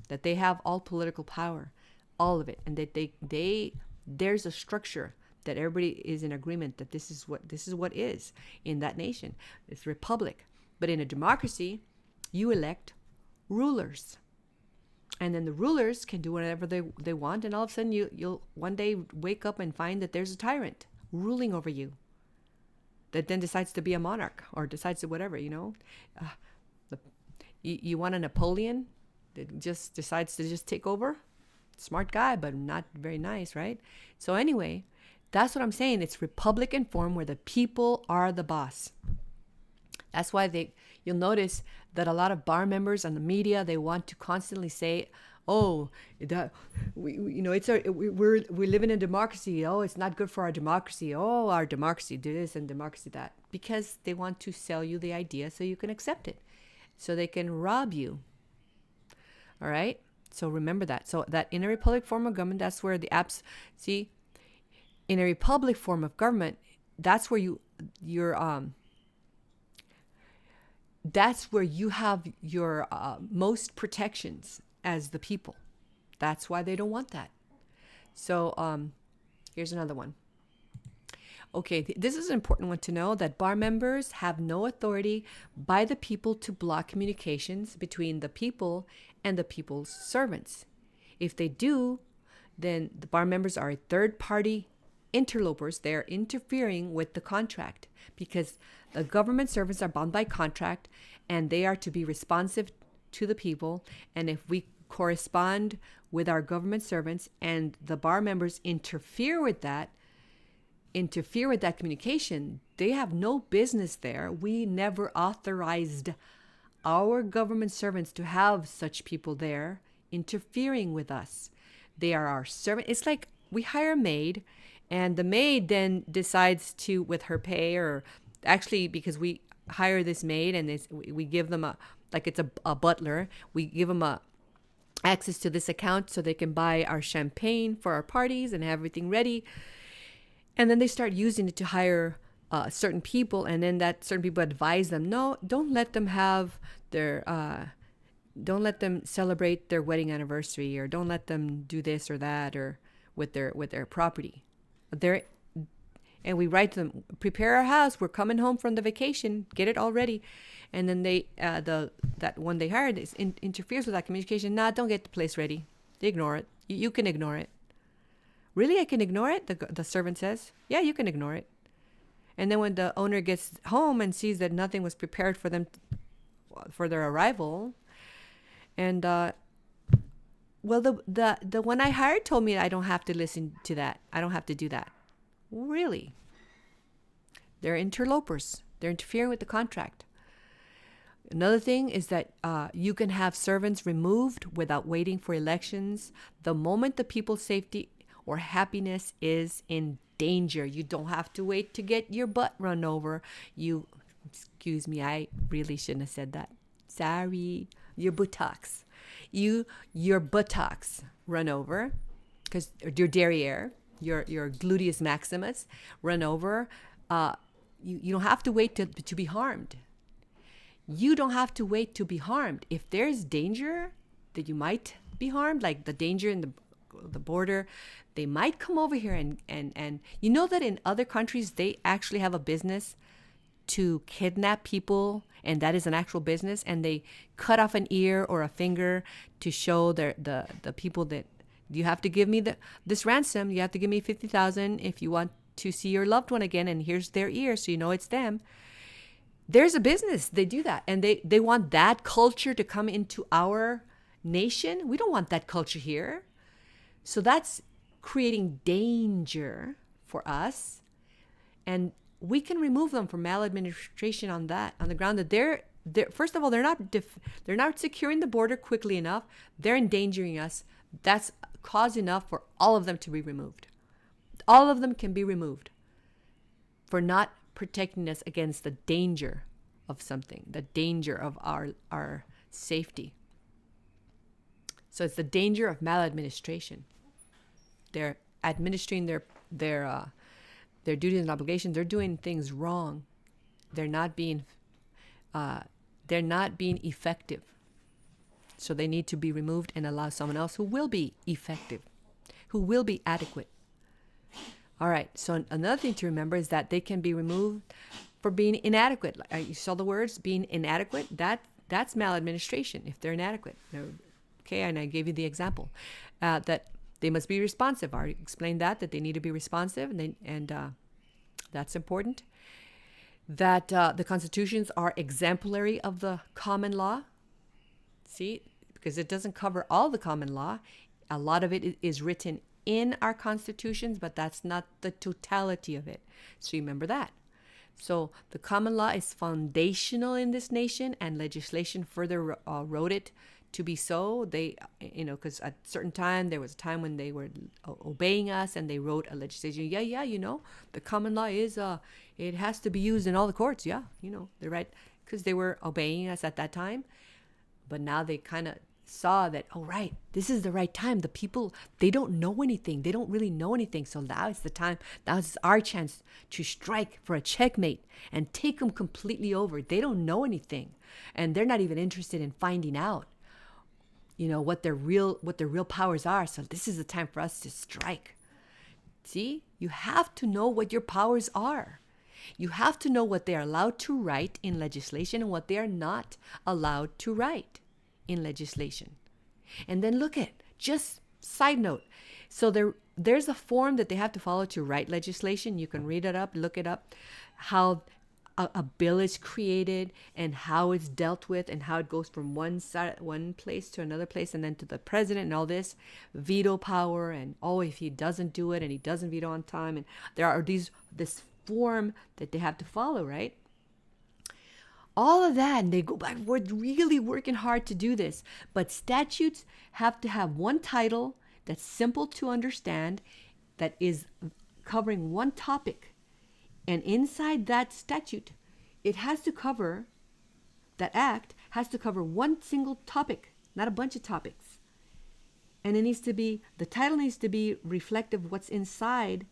that they have all political power, all of it, and that there's a structure that everybody is in agreement that this is what is in that nation. It's a republic. But in a democracy, you elect rulers. And then the rulers can do whatever they want, and all of a sudden you'll one day wake up and find that there's a tyrant ruling over you that then decides to be a monarch, or decides to whatever, you want a Napoleon that just decides to just take over? Smart guy, but not very nice, right? So anyway, that's what I'm saying. It's Republican form where the people are the boss. That's why you'll notice that a lot of bar members and the media, they want to constantly say, that we live in a democracy. Oh, it's not good for our democracy. Oh, our democracy this and democracy that, because they want to sell you the idea so you can accept it, so they can rob you. All right. So remember that. So that in a republic form of government, that's where in a republic form of government, that's where that's where you have your most protections as the people. That's why they don't want that. So here's another one. Okay, this is an important one to know, that bar members have no authority by the people to block communications between the people and the people's servants. If they do, then the bar members are third-party interlopers. They're interfering with the contract, because the government servants are bound by contract, and they are to be responsive to the people. And if we correspond with our government servants and the bar members interfere with that communication, they have no business there. We never authorized our government servants to have such people there interfering with us. They are our servant. It's like we hire a maid, and the maid then decides to, with her pay, or actually because we hire this maid and we give them it's a butler, we give them access to this account so they can buy our champagne for our parties and have everything ready. And then they start using it to hire certain people, and then that certain people advise them, no, don't let them have don't let them celebrate their wedding anniversary, or don't let them do this or that, or with their property. And we write to them, prepare our house, we're coming home from the vacation, get it all ready. And then that one they hired interferes with that communication. Nah, don't get the place ready. They ignore it. You can ignore it. Really, I can ignore it? The servant says. Yeah, you can ignore it. And then when the owner gets home and sees that nothing was prepared for them for their arrival, and well, the one I hired told me I don't have to listen to that. I don't have to do that. Really? They're interlopers. They're interfering with the contract. Another thing is that you can have servants removed without waiting for elections the moment the people's safety or happiness is in danger. You don't have to wait to get your butt run over. Excuse me, I really shouldn't have said that. Sorry. Your buttocks. Your buttocks run over, because your derriere, your gluteus maximus run over. You don't have to wait to be harmed. You don't have to wait to be harmed. If there's danger that you might be harmed, like the danger in the border, they might come over here and you know that in other countries they actually have a business to kidnap people, and that is an actual business, and they cut off an ear or a finger to show the people that you have to give me this ransom. You have to give me $50,000 if you want to see your loved one again, and here's their ear so you know it's them. There's a business. They do that, and they want that culture to come into our nation. We don't want that culture here. So that's creating danger for us, and we can remove them from maladministration on the ground that they're first of all, they're not securing the border quickly enough. They're endangering us. That's cause enough for all of them to be removed. All of them can be removed for not protecting us against the danger of something, the danger of our safety. So it's the danger of maladministration. They're administering their duties and obligations. They're doing things wrong. They're not being effective. So they need to be removed and allow someone else who will be effective, who will be adequate. All right. So another thing to remember is that they can be removed for being inadequate. You saw the words being inadequate. That's maladministration if they're inadequate. Okay, and I gave you the example that they must be responsive. I explained that they need to be responsive, and that's important. That the constitutions are exemplary of the common law. See, because it doesn't cover all the common law. A lot of it is written in our constitutions, but that's not the totality of it. So remember that. So the common law is foundational in this nation, and legislation further wrote it to be so. They, because at a certain time, there was a time when they were obeying us, and they wrote a legislation. The common law is, it has to be used in all the courts. Yeah, they're right, because they were obeying us at that time. But now they kind of saw that, right, this is the right time. The people, they don't know anything. They don't really know anything. So now it's the time. Now it's our chance to strike for a checkmate and take them completely over. They don't know anything, and they're not even interested in finding out, what their real powers are. So this is the time for us to strike. See, you have to know what your powers are. You have to know what they are allowed to write in legislation and what they are not allowed to write in legislation. And then look at, just side note, so there's a form that they have to follow to write legislation. You can read it up, look it up, how a bill is created and how it's dealt with and how it goes from one place to another place, and then to the president and all this veto power, and if he doesn't do it and he doesn't veto on time, and there are this form that they have to follow, right? All of that, and they go back. We're really working hard to do this, but statutes have to have one title that's simple to understand, that is covering one topic. And inside that statute, it has to cover, that act has to cover one single topic, not a bunch of topics. And the title needs to be reflective of what's inside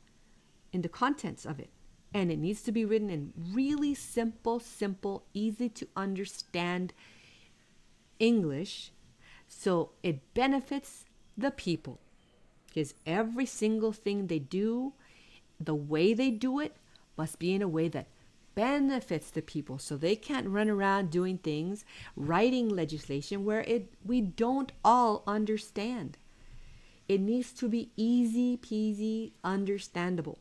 in the contents of it. And it needs to be written in really simple, easy to understand English, so it benefits the people. Because every single thing they do, the way they do it, must be in a way that benefits the people. So they can't run around doing things, writing legislation where we don't all understand. It needs to be easy peasy understandable.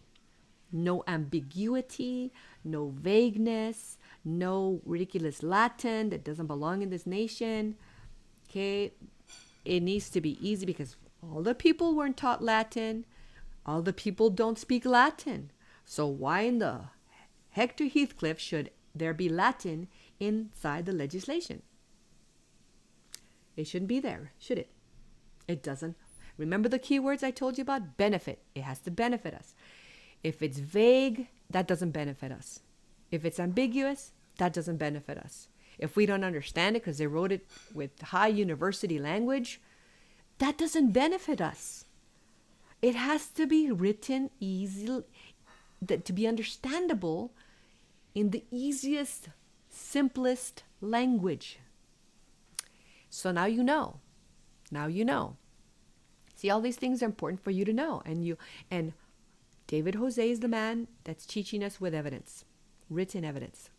No ambiguity, no vagueness, no ridiculous Latin that doesn't belong in this nation. Okay, it needs to be easy because all the people weren't taught Latin. All the people don't speak Latin. So why in the Hector Heathcliff should there be Latin inside the legislation? It shouldn't be there, should it? It doesn't. Remember the keywords I told you about? Benefit. It has to benefit us. If it's vague, that doesn't benefit us. If it's ambiguous, that doesn't benefit us. If we don't understand it because they wrote it with high university language, that doesn't benefit us. It has to be written easy, to be understandable in the easiest, simplest language. So now you know. Now you know. See, all these things are important for you to know. And David Jose is the man that's teaching us with evidence, written evidence.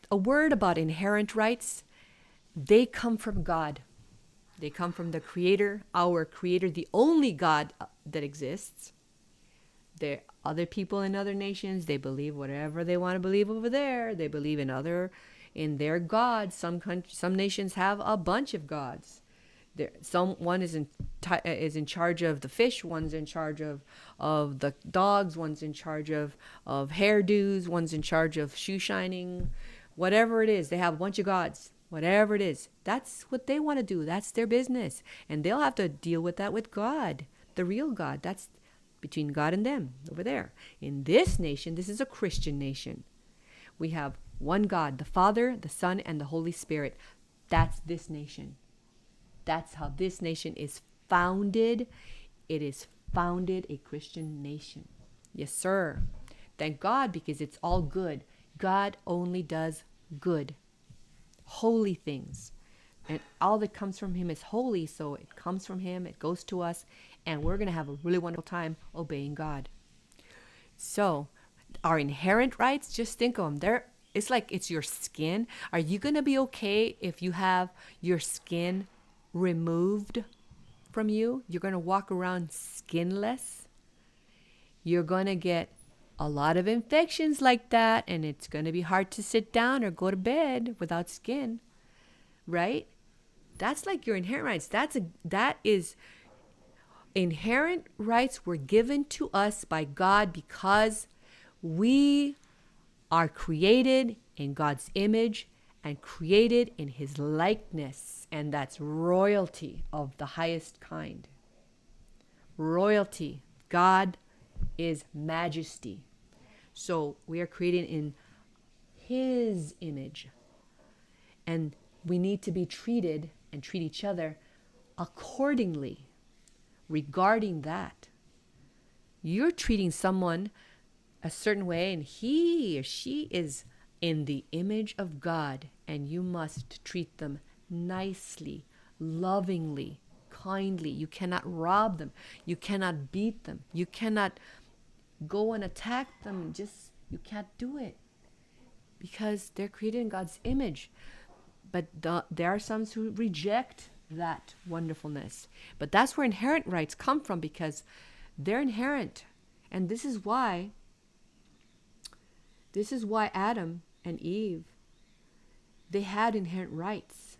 A word about inherent rights, they come from God. They come from the Creator, our Creator, the only God that exists. There are other people in other nations, they believe whatever they want to believe over there. They believe in their gods. Some nations have a bunch of gods. One is in charge of the fish, one's in charge of the dogs, one's in charge of hairdos, one's in charge of shoe shining, whatever it is. They have a bunch of gods, whatever it is. That's what they want to do. That's their business. And they'll have to deal with that with God, the real God. That's between God and them over there. In this nation, this is a Christian nation. We have one God, the Father, the Son, and the Holy Spirit. That's this nation. That's how this nation is founded. It is founded a Christian nation. Yes, sir. Thank God, because it's all good. God only does good, holy things. And all that comes from him is holy, so it comes from him, it goes to us, and we're going to have a really wonderful time obeying God. So, our inherent rights, just think of them. It's like it's your skin. Are you going to be okay if you have your skin removed from you? You're going to walk around skinless. You're going to get a lot of infections like that, and it's going to be hard to sit down or go to bed without skin, right? That's like your inherent rights. That is inherent rights were given to us by God because we are created in God's image and created in his likeness, and that's royalty of the highest kind. Royalty. God is majesty. So we are created in his image, and we need to be treated and treat each other accordingly regarding that. You're treating someone a certain way, and he or she is in the image of God, and you must treat them nicely, lovingly, kindly. You cannot rob them. You cannot beat them. You cannot go and attack them. You can't do it because they're created in God's image. But there are some who reject that wonderfulness. But that's where inherent rights come from, because they're inherent. And this is why Adam and Eve, they had inherent rights.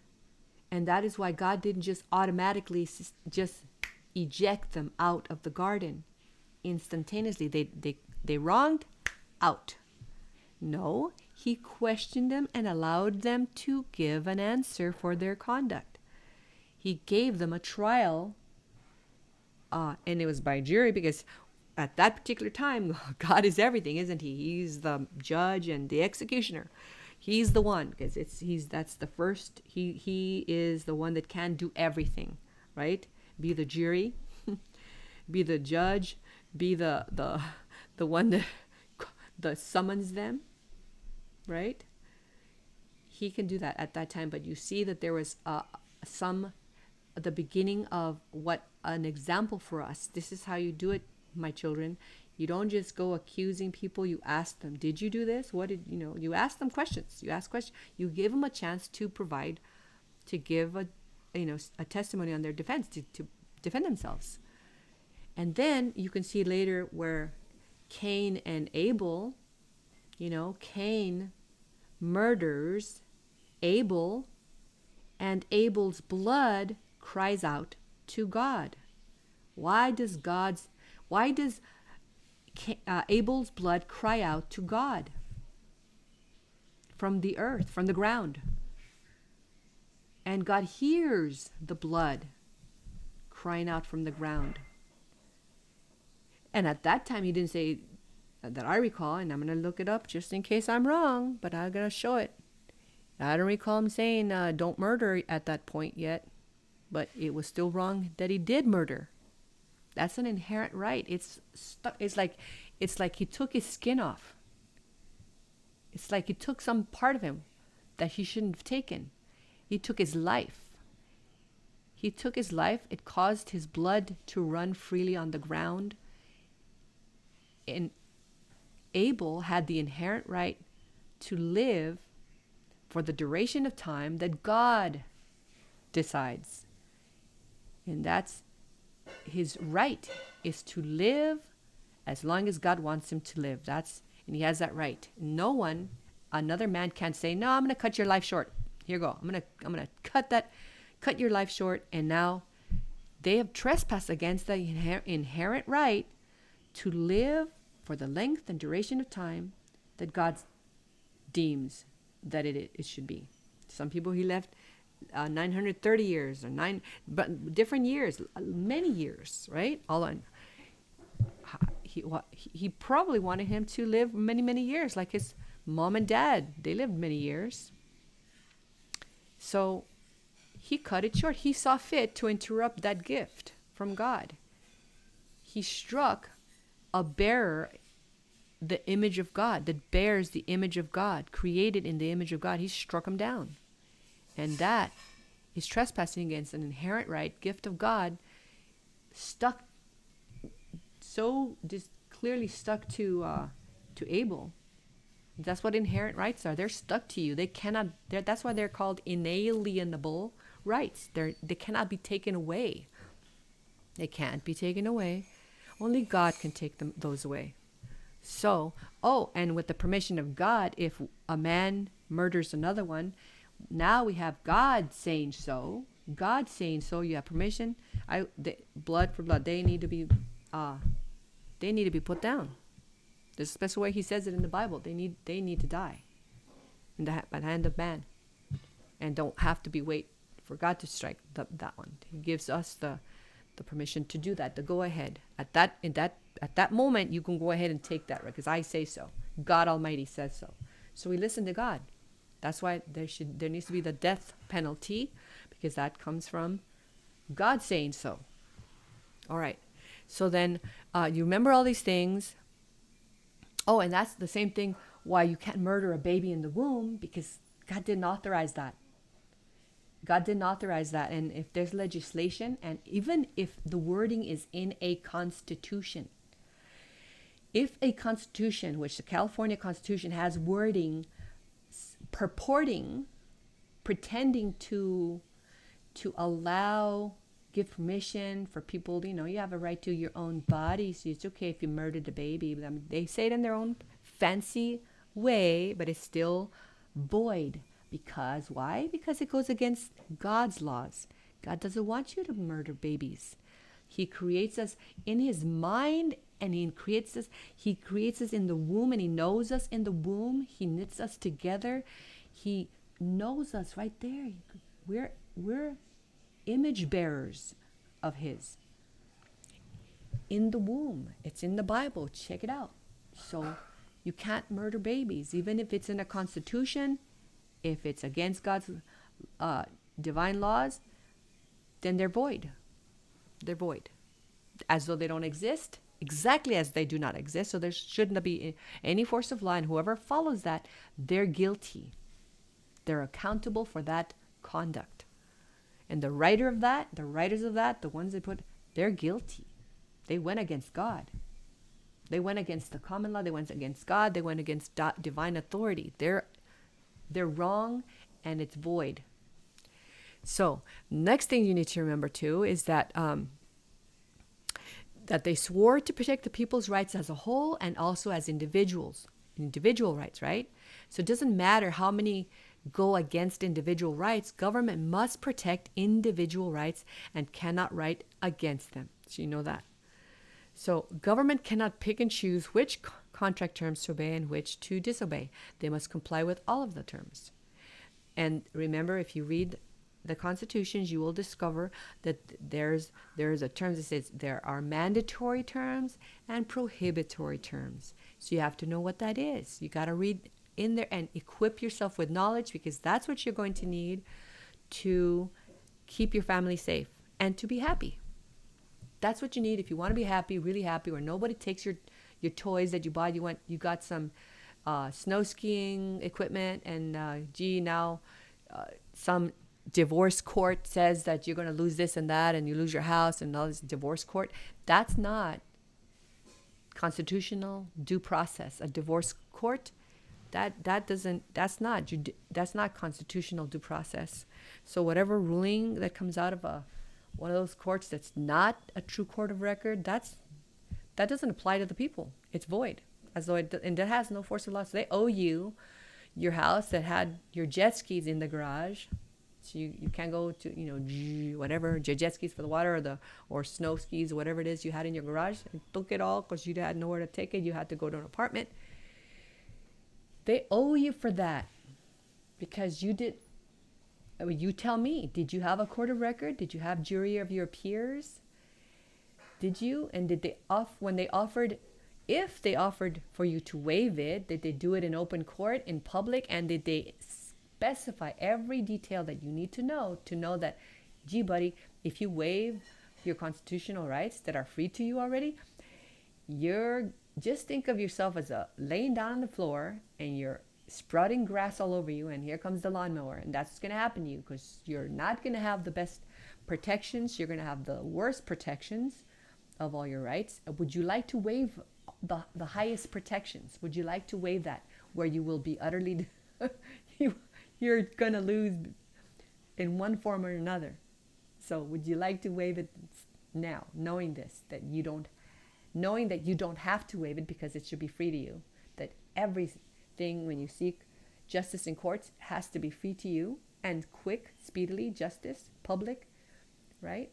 And that is why God didn't just automatically just eject them out of the garden instantaneously. They wronged, out. No, he questioned them and allowed them to give an answer for their conduct. He gave them a trial, and it was by jury, because at that particular time, God is everything, isn't he? He's the judge and the executioner. He's the one, because that's the first. He is the one that can do everything, right? Be the jury, be the judge, be the one that summons them, right? He can do that at that time. But you see that there was the beginning of what an example for us. This is how you do it, my children. You don't just go accusing people. You ask them, did you do this? You ask them questions. You ask questions. You give them a chance to give a testimony on their defense, to defend themselves. And then you can see later where Cain and Abel, Cain murders Abel, and Abel's blood cries out to God. Why does Abel's blood cry out to God from the earth, from the ground? And God hears the blood crying out from the ground. And at that time, he didn't say, that I recall, and I'm going to look it up just in case I'm wrong, but I'm going to show it. I don't recall him saying don't murder at that point yet, but it was still wrong that he did murder. That's an inherent right. It's like he took his skin off. It's like he took some part of him that he shouldn't have taken. He took his life. It caused his blood to run freely on the ground. And Abel had the inherent right to live for the duration of time that God decides. And that's his right, is to live as long as God wants him to live. And he has that right. Another man can't say, no, I'm going to cut your life short. Here you go. I'm going to cut your life short. And now they have trespassed against the inherent right to live for the length and duration of time that God deems that it should be. Some people he left 930 years but different years, many years, right? All on. He probably wanted him to live many, many years, like his mom and dad. They lived many years. So he cut it short. He saw fit to interrupt that gift from God. He struck a bearer, the image of God, that bears the image of God, created in the image of God. He struck him down. And that is trespassing against an inherent right, gift of God, clearly stuck to Abel. That's what inherent rights are. They're stuck to you. They cannot. That's why they're called inalienable rights. They cannot be taken away. They can't be taken away. Only God can take those away. So, and with the permission of God, if a man murders another one, now we have God saying so. God saying so. You have permission. Blood for blood. They need to be put down. There's a special way he says it in the Bible. They need to die by the hand of man, and don't have to wait for God to strike that one. He gives us the permission to do that, to go ahead. At that moment, you can go ahead and take that, right? Because I say so. God Almighty says so. So we listen to God. That's why there needs to be the death penalty, because that comes from God saying so. All right. So then you remember all these things. Oh, and that's the same thing why you can't murder a baby in the womb, because God didn't authorize that. God didn't authorize that. And if there's legislation, and even if the wording is in a constitution, if a constitution, which the California Constitution has wording pretending to give permission for people, you have a right to your own body, so it's okay if you murdered a baby. I mean, they say it in their own fancy way, but it's still void. Because why? Because it goes against God's laws. God doesn't want you to murder babies. He creates us in his mind, and he creates us in the womb, and he knows us in the womb. He knits us together. He knows us right there. We're image bearers of his in the womb. It's in the Bible. Check it out. So you can't murder babies, even if it's in a constitution. If it's against God's divine laws, then they're void. They're void. As though they don't exist, exactly as they do not exist. So there shouldn't be any force of law, and whoever follows that, they're guilty. They're accountable for that conduct. And the writers of that, the ones they put, they're guilty. They went against God. They went against the common law. They went against God. They went against divine authority. They're wrong, and it's void. So next thing you need to remember too is that that they swore to protect the people's rights as a whole and also as individual rights, right? So it doesn't matter how many go against individual rights, government must protect individual rights and cannot write against them. So you know that. So government cannot pick and choose which contract terms to obey and which to disobey. They must comply with all of the terms. And remember, if you read the constitutions, you will discover that there's a term that says there are mandatory terms and prohibitory terms. So you have to know what that is. You got to read in there and equip yourself with knowledge, because that's what you're going to need to keep your family safe and to be happy. That's what you need if you want to be happy, really happy, where nobody takes your toys that you bought. You got some snow skiing equipment, and now some divorce court says that you're going to lose this and that, and you lose your house and all this divorce court. That's not constitutional due process. A divorce court, that's not constitutional due process. So whatever ruling that comes out of one of those courts that's not a true court of record, that doesn't apply to the people. It's void, and that has no force of law. So they owe you your house that had your jet skis in the garage. So you can't go to, whatever, jet skis for the water or snow skis, whatever it is you had in your garage, and took it all because you had nowhere to take it. You had to go to an apartment. They owe you for that because you did. You tell me, did you have a court of record? Did you have jury of your peers? Did you? And did they if they offered for you to waive it, did they do it in open court, in public? And did they specify every detail that you need to know that, gee, buddy, if you waive your constitutional rights that are free to you already, you're just think of yourself as laying down on the floor and you're sprouting grass all over you, and here comes the lawnmower, and that's what's going to happen to you, because you're not going to have the best protections. You're going to have the worst protections of all your rights. Would you like to waive the highest protections? Would you like to waive that, where you will be utterly you're going to lose in one form or another? So would you like to waive it now, knowing that you don't have to waive it because it should be free to you, that everything when you seek justice in courts has to be free to you and quick, speedily, justice, public, right?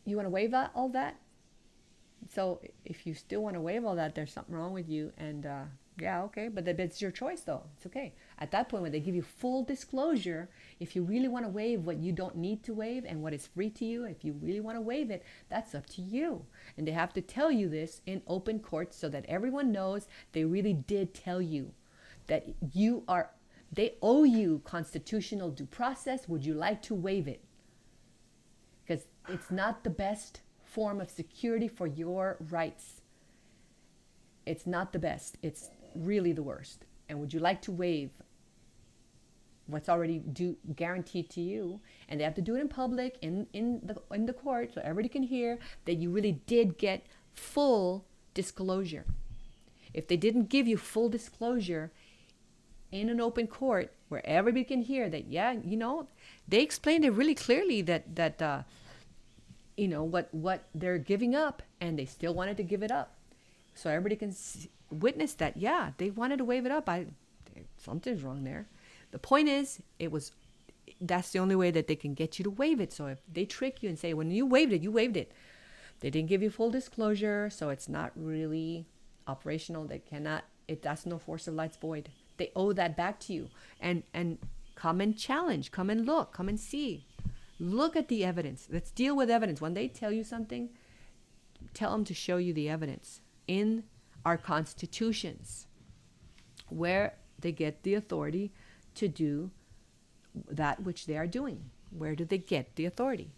You want to waive all that? So if you still want to waive all that, there's something wrong with you. And yeah, okay, but it's your choice though. It's okay. At that point, when they give you full disclosure, if you really want to waive what you don't need to waive and what is free to you, if you really want to waive it, that's up to you. And they have to tell you this in open court so that everyone knows they really did tell you that they owe you constitutional due process. Would you like to waive it? Because it's not the best form of security for your rights. It's not the best. It's really the worst. And would you like to waive what's already guaranteed to you? And they have to do it in public, in the court, so everybody can hear that you really did get full disclosure. If they didn't give you full disclosure in an open court where everybody can hear that, yeah, they explained it really clearly that what they're giving up, and they still wanted to give it up. So everybody can witness that, yeah, they wanted to waive it up. Something's wrong there. The point is, that's the only way that they can get you to waive it. So if they trick you and say, when you waived it, you waived it. They didn't give you full disclosure, so it's not really operational. That's no force of law, it's void. They owe that back to you. And come and challenge, come and look, come and see. Look at the evidence. Let's deal with evidence. When they tell you something, tell them to show you the evidence in our constitutions where they get the authority to do that which they are doing. Where do they get the authority?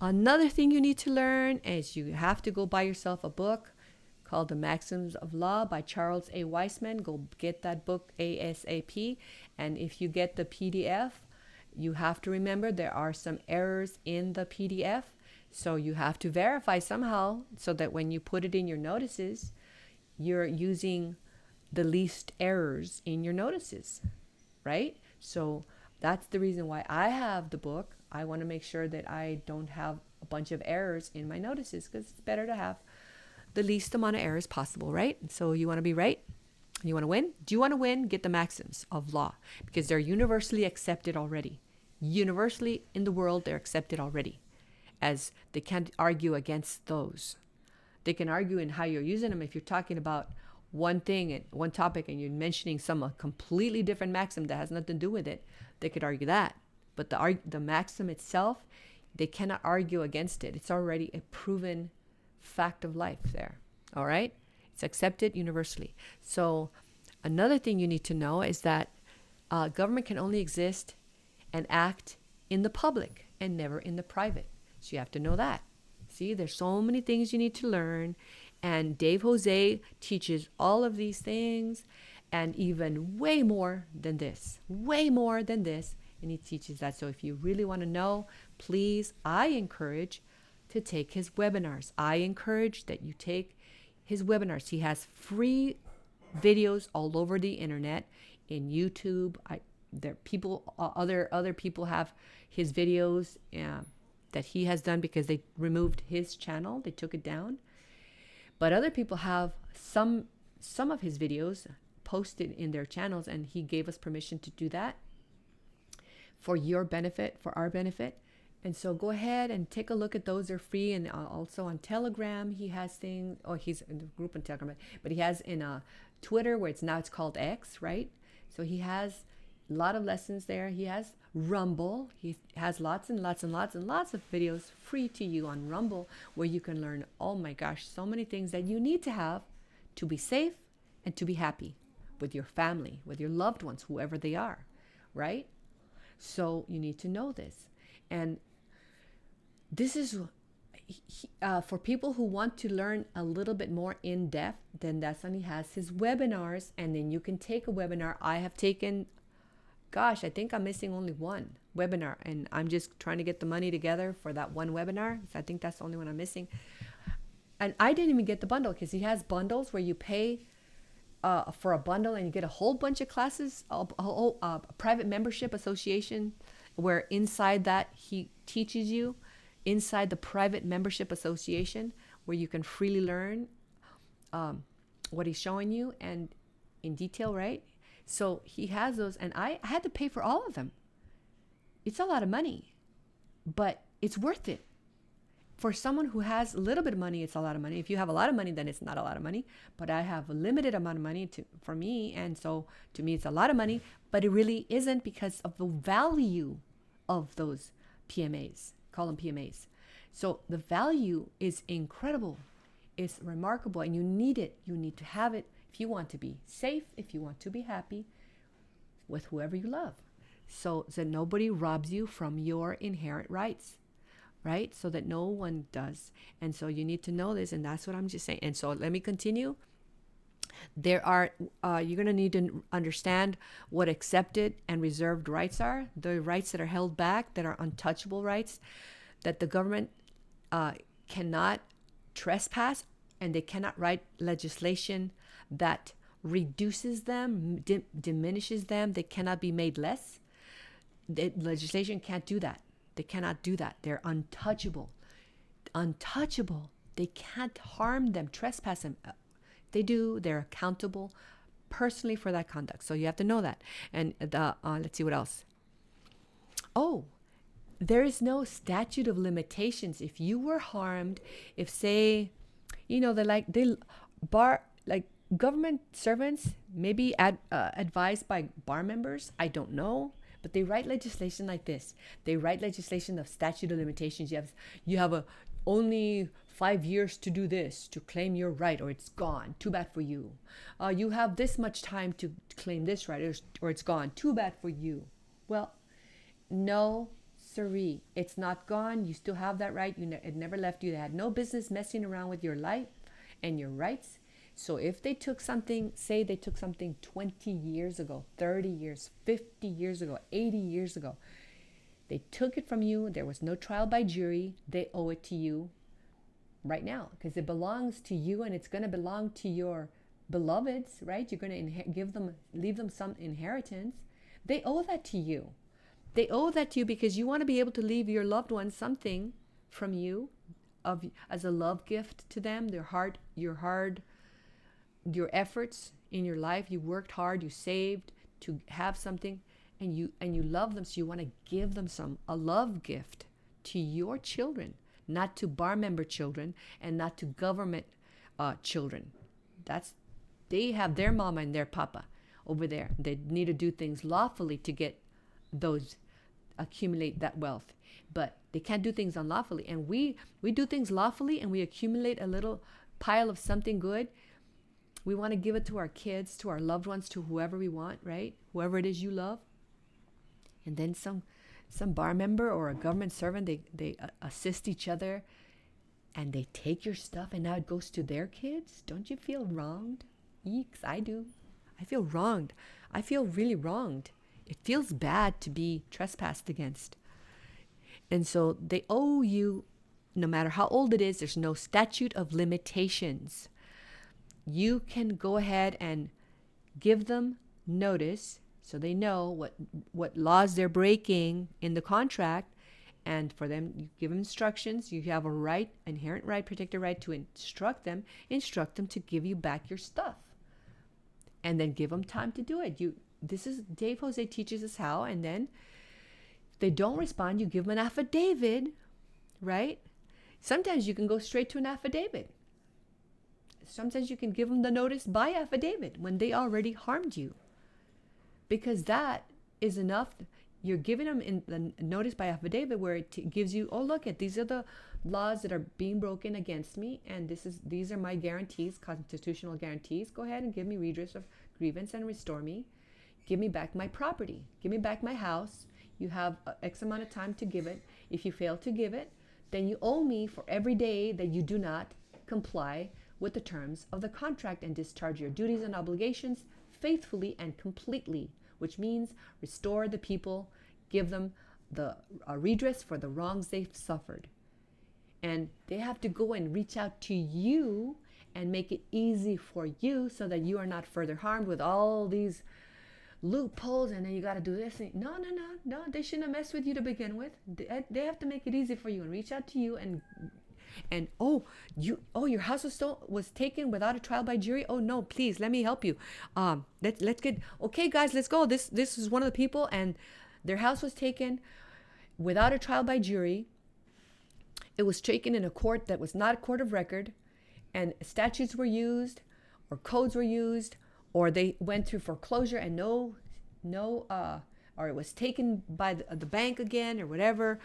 Another thing you need to learn is you have to go buy yourself a book called The Maxims of Law by Charles A. Weisman. Go get that book ASAP. And if you get the PDF, you have to remember there are some errors in the PDF. So you have to verify somehow so that when you put it in your notices, you're using the least errors in your notices, right? So that's the reason why I have the book. I want to make sure that I don't have a bunch of errors in my notices, because it's better to have the least amount of errors possible, right? So you want to be right? You want to win? Do you want to win? Get the maxims of law, because they're universally accepted already. Universally in the world, they're accepted already, as they can't argue against those. They can argue in how you're using them. If you're talking about one thing and one topic and you're mentioning some completely different maxim that has nothing to do with it, they could argue that. But the maxim itself, they cannot argue against it. It's already a proven fact of life there. All right? It's accepted universally. So another thing you need to know is that government can only exist and act in the public and never in the private. So you have to know that. See, there's so many things you need to learn. And Dave Jose teaches all of these things and even way more than this. Way more than this. And he teaches that. So if you really want to know, please, I encourage to take his webinars. I encourage that you take his webinars. He has free videos all over the internet, in YouTube. Other people have his videos that he has done, because they removed his channel. They took it down. But other people have some of his videos posted in their channels, and he gave us permission to do that for your benefit, for our benefit. And so go ahead and take a look at those. They're free. And also on Telegram, he has things. Oh, he's in the group on Telegram, but he has in Twitter, where it's called X, right? So he has a lot of lessons there. He has Rumble. He has lots and lots and lots and lots of videos free to you on Rumble, where you can learn, oh my gosh, so many things that you need to have to be safe and to be happy with your family, with your loved ones, whoever they are, right? So you need to know this. And this is for people who want to learn a little bit more in depth. Then that's when he has his webinars, and then you can take a webinar. I have taken, gosh, I think I'm missing only one webinar, and I'm just trying to get the money together for that one webinar. So I think that's the only one I'm missing. And I didn't even get the bundle, because he has bundles where you pay for a bundle and you get a whole bunch of classes, a private membership association, where inside that he teaches you, inside the private membership association, where you can freely learn what he's showing you and in detail, right? So he has those, and I had to pay for all of them. It's a lot of money, but it's worth it. For someone who has a little bit of money, it's a lot of money. If you have a lot of money, then it's not a lot of money. But I have a limited amount of money for me, and so to me, it's a lot of money. But it really isn't, because of the value of those PMAs. Call them PMAs. So the value is incredible. It's remarkable, and you need it. You need to have it if you want to be safe, if you want to be happy with whoever you love. So that nobody robs you from your inherent rights, right? So that no one does. And so you need to know this, and that's what I'm just saying. And so let me continue. There are, you're going to need to understand what accepted and reserved rights are, the rights that are held back, that are untouchable rights, that the government cannot trespass, and they cannot write legislation that reduces them, diminishes them. They cannot be made less. The legislation can't do that. They cannot do that. They're untouchable. Untouchable. They can't harm them, trespass them. They do, they're accountable personally for that conduct. So you have to know that. And let's see what else. Oh, there is no statute of limitations. If you were harmed, if say, government servants, maybe advised by bar members, I don't know, but they write legislation like this. They write legislation of statute of limitations. You have only 5 years to do this, to claim your right, or it's gone. Too bad for you. You have this much time to claim this right, or it's gone. Too bad for you. Well, no, siree. It's not gone. You still have that right. It never left you. They had no business messing around with your life and your rights. So if they took something, say they took something 20 years ago, 30 years, 50 years ago, 80 years ago, they took it from you. There was no trial by jury. They owe it to you right now, because it belongs to you, and it's going to belong to your beloveds, right? You're going to leave them some inheritance. They owe that to you. They owe that to you because you want to be able to leave your loved ones something, from you of as a love gift to them, your efforts in your life. You worked hard, you saved to have something, and you love them, so you want to give them a love gift to your children, not to bar member children and not to government children. They have their mama and their papa over there. They need to do things lawfully to accumulate that wealth, but they can't do things unlawfully. And we do things lawfully, and we accumulate a little pile of something good. We want to give it to our kids, to our loved ones, to whoever we want, right? Whoever it is you love. And then some bar member or a government servant, they assist each other, and they take your stuff, and now it goes to their kids. Don't you feel wronged? Eeks, I do. I feel wronged. I feel really wronged. It feels bad to be trespassed against. And so they owe you, no matter how old it is. There's no statute of limitations. You can go ahead and give them notice so they know what laws they're breaking in the contract. And for them, you give them instructions. You have a right, inherent right, protected right to instruct them to give you back your stuff. And then give them time to do it. This is Dave Jose teaches us how. And then if they don't respond, you give them an affidavit, right? Sometimes you can go straight to an affidavit. Sometimes you can give them the notice by affidavit when they already harmed you, because that is enough. You're giving them in the notice by affidavit where it gives you, oh, look, these are the laws that are being broken against me, and these are my guarantees, constitutional guarantees. Go ahead and give me redress of grievance and restore me. Give me back my property. Give me back my house. You have X amount of time to give it. If you fail to give it, then you owe me for every day that you do not comply with the terms of the contract and discharge your duties and obligations faithfully and completely, which means restore the people, give them a redress for the wrongs they've suffered. And they have to go and reach out to you and make it easy for you so that you are not further harmed with all these loopholes, and then you got to do this. No, they shouldn't have messed with you to begin with. They have to make it easy for you and reach out to you and your house was taken without a trial by jury. Oh no, please let me help you. Let's get okay, guys. Let's go. This is one of the people, and their house was taken without a trial by jury. It was taken in a court that was not a court of record, and statutes were used, or codes were used, or they went through foreclosure and or it was taken by the bank again or whatever.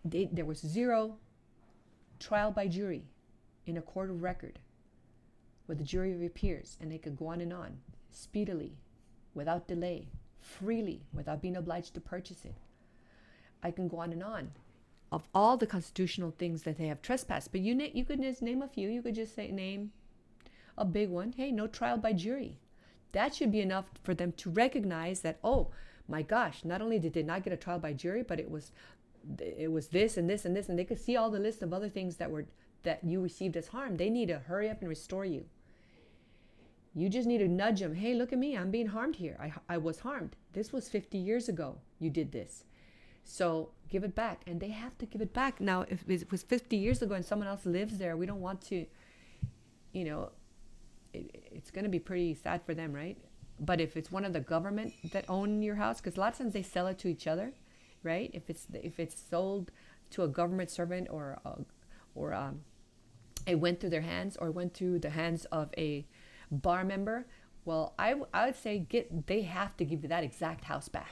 There was zero trial by jury in a court of record where the jury of your peers, and they could go on and on speedily, without delay, freely, without being obliged to purchase it. I can go on and on of all the constitutional things that they have trespassed, but you could just name a few. You could just name a big one. Hey, no trial by jury. That should be enough for them to recognize that, oh my gosh, not only did they not get a trial by jury, but it was this and this and this, and they could see all the list of other things that you received as harm. They need to hurry up and restore you. You just need to nudge them. Hey, look at me. I'm being harmed here. I was harmed. This was 50 years ago. You did this. So give it back. And they have to give it back. Now, if it was 50 years ago and someone else lives there, we don't want to, it's going to be pretty sad for them, right? But if it's one of the government that own your house, because a lot of times they sell it to each other, right? If it's sold to a government servant or it went through their hands or went through the hands of a bar member, well, I would say they have to give you that exact house back.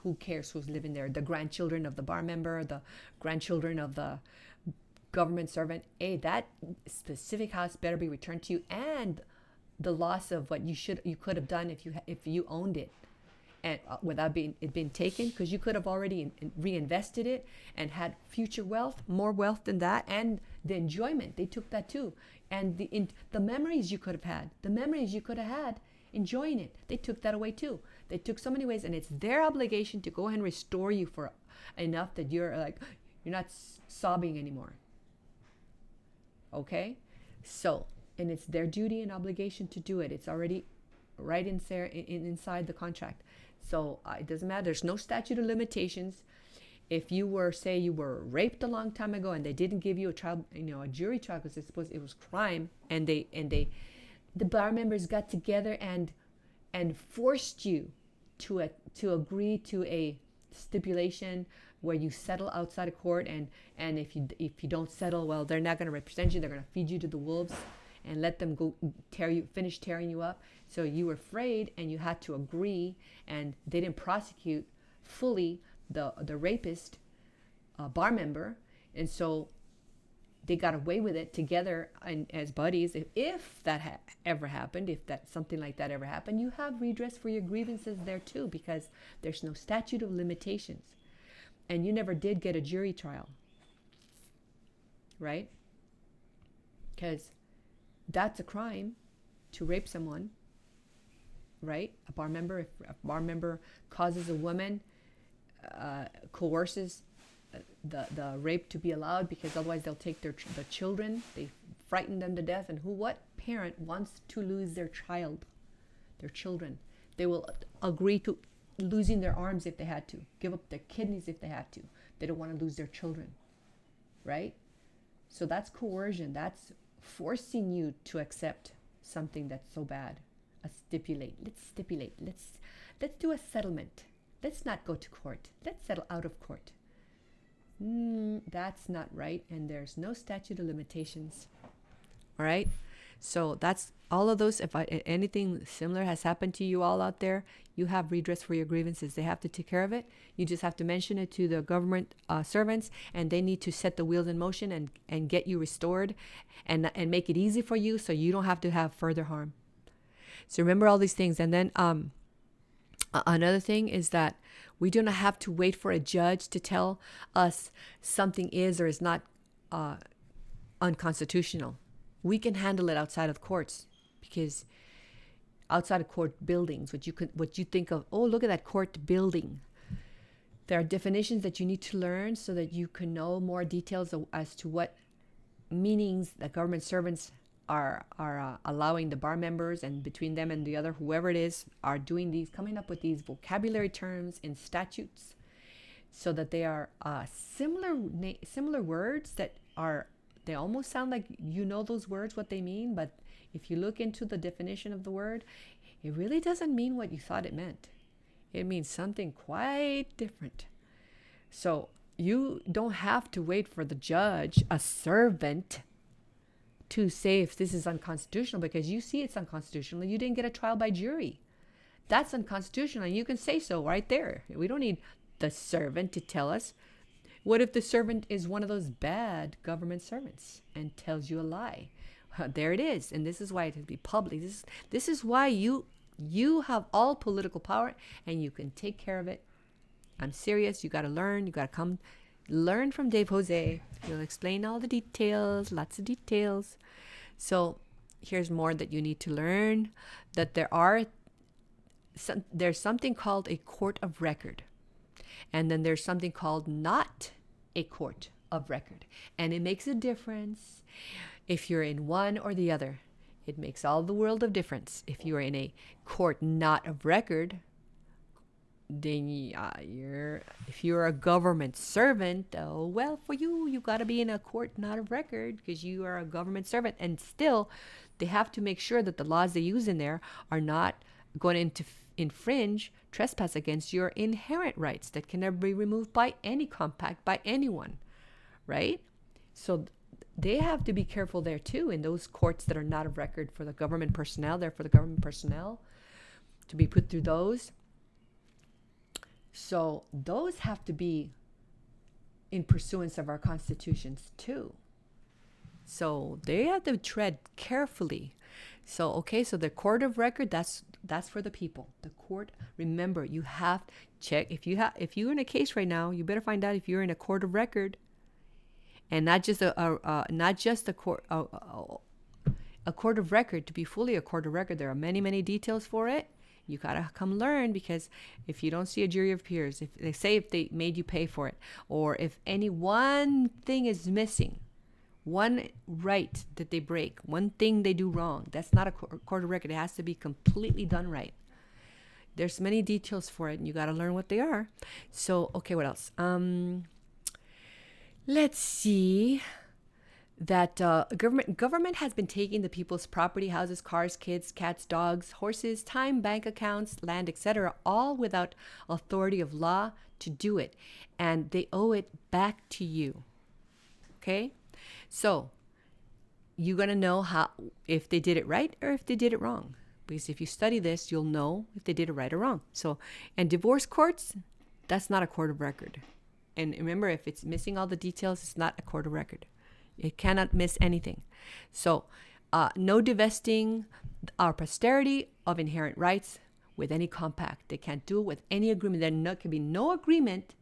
Who cares who's living there? The grandchildren of the bar member, the grandchildren of the government servant. That specific house better be returned to you, and the loss of what you could have done if you owned it, and without it being taken, because you could have already reinvested it and had future wealth, more wealth than that, and the enjoyment. They took that too, and the memories you could have had, enjoying it. They took that away too. They took so many ways, and it's their obligation to go ahead and restore you for enough that you're not sobbing anymore. Okay, so, and it's their duty and obligation to do it. It's already right inside the contract. So it doesn't matter. There's no statute of limitations. if you were, say you were raped a long time ago and they didn't give you a trial, a jury trial because they supposed it was crime, and the bar members got together and forced you to agree to a stipulation where you settle outside of court, and if you don't settle, well, they're not going to represent you. They're going to feed you to the wolves and let them go finish tearing you up. So you were afraid and you had to agree, and they didn't prosecute fully the rapist bar member, and so they got away with it together and as buddies. If that ever happened, if that something like that ever happened, you have redress for your grievances there too, because there's no statute of limitations, and you never did get a jury trial, right? Because that's a crime to rape someone, right? If a bar member causes a woman, coerces the rape to be allowed, because otherwise they'll take the children. They frighten them to death. And what parent wants to lose their child, their children? They will agree to losing their arms if they had to, give up their kidneys if they had to. They don't want to lose their children, right? So that's coercion. That's forcing you to accept something that's so bad. Let's stipulate. Let's do a settlement. Let's not go to court. Let's settle out of court. That's not right, and there's no statute of limitations. All right? So that's all of those. If anything similar has happened to you all out there, you have redress for your grievances. They have to take care of it. You just have to mention it to the government servants, and they need to set the wheels in motion and get you restored and make it easy for you so you don't have to have further harm. So remember all these things. And then another thing is that we do not have to wait for a judge to tell us something is or is not unconstitutional. We can handle it outside of courts, because outside of court buildings, what you think of, oh, look at that court building. There are definitions that you need to learn so that you can know more details as to what meanings the government servants are allowing the bar members, and between them and the other, whoever it is, are coming up with these vocabulary terms in statutes, so that they are similar words that they almost sound like those words, what they mean, but if you look into the definition of the word, it really doesn't mean what you thought it meant. It means something quite different. So you don't have to wait for the judge, a servant, to say if this is unconstitutional, because you see it's unconstitutional. You didn't get a trial by jury. That's unconstitutional, and you can say so right there. We don't need the servant to tell us. What if the servant is one of those bad government servants and tells you a lie? There it is, and this is why it has to be public. This is why you have all political power, and you can take care of it. I'm serious. You got to learn. You got to come learn from Dave Jose. He'll explain all the details, lots of details. So here's more that you need to learn, that there's something called a court of record. And then there's something called not a court of record. And it makes a difference if you're in one or the other. It makes all the world of difference. If you are in a court not of record, then if you're a government servant, for you got to be in a court not of record because you are a government servant. And still, they have to make sure that the laws they use in there are not going to infringe, trespass against your inherent rights that can never be removed by any compact, by anyone, right? So they have to be careful there too, in those courts that are not of record for the government personnel. They're for the government personnel to be put through those. So those have to be in pursuance of our constitutions too. So they have to tread carefully. So the court of record, that's for the people. The court, remember, you have to check if you're in a case right now, you better find out if you're in a court of record, and not just a court of record. To be fully a court of record, there are many details for it. You gotta come learn, because if you don't see a jury of peers, if they made you pay for it, or if any one thing is missing, one right that they break, one thing they do wrong, that's not a court of record. It has to be completely done right. There's many details for it, and you got to learn what they are. So, okay, what else? Let's see. That government has been taking the people's property, houses, cars, kids, cats, dogs, horses, time, bank accounts, land, etc., all without authority of law to do it, and they owe it back to you. Okay, so you're gonna know how, if they did it right or if they did it wrong, because if you study this, you'll know if they did it right or wrong. So, and divorce courts, that's not a court of record, and remember, if it's missing all the details, it's not a court of record. It cannot miss anything. So, no divesting our posterity of inherent rights with any compact. They can't do it with any agreement. There can be no agreement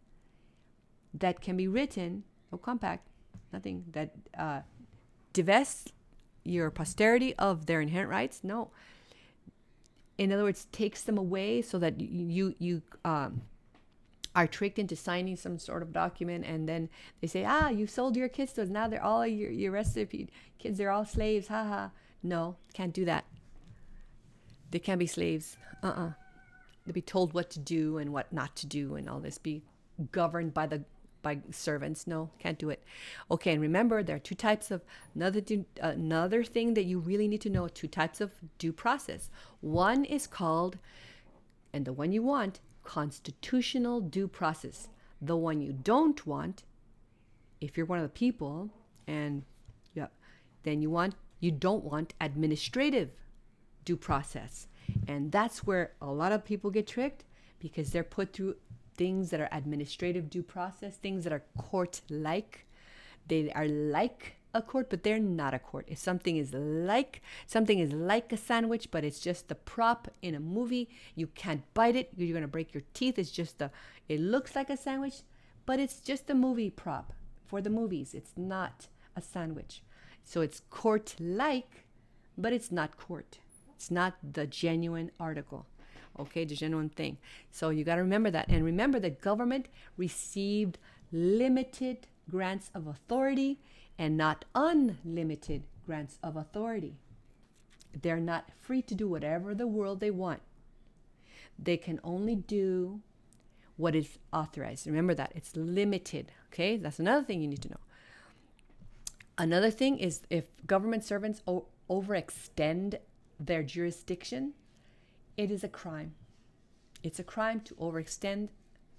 that can be written, no compact, nothing that divests your posterity of their inherent rights. No. In other words, takes them away so that you are tricked into signing some sort of document, and then they say, you sold your kids to us, now they're all your rest of your kids, they're all slaves, haha. No, can't do that. They can't be slaves. They'll be told what to do and what not to do, and all this, be governed by servants. No, can't do it. Okay, and remember, there are two types of another thing that you really need to know, two types of due process. One is called, and the one you want, constitutional due process. The one you don't want, if you're one of the people, and then you don't want administrative due process. And that's where a lot of people get tricked, because they're put through things that are administrative due process, things that are court-like. They are like a court, but they're not a court. If something is like a sandwich, but it's just the prop in a movie, you can't bite it, you're going to break your teeth. It's just it looks like a sandwich, but it's just a movie prop for the movies. It's not a sandwich. So it's court-like, but it's not court. It's not the genuine article. Okay, the genuine thing. So you got to remember that. And remember that government received limited grants of authority and not unlimited grants of authority. They're not free to do whatever the world they want. They can only do what is authorized. Remember that. It's limited. Okay, that's another thing you need to know. Another thing is, if government servants overextend their jurisdiction, it is a crime. It's a crime to overextend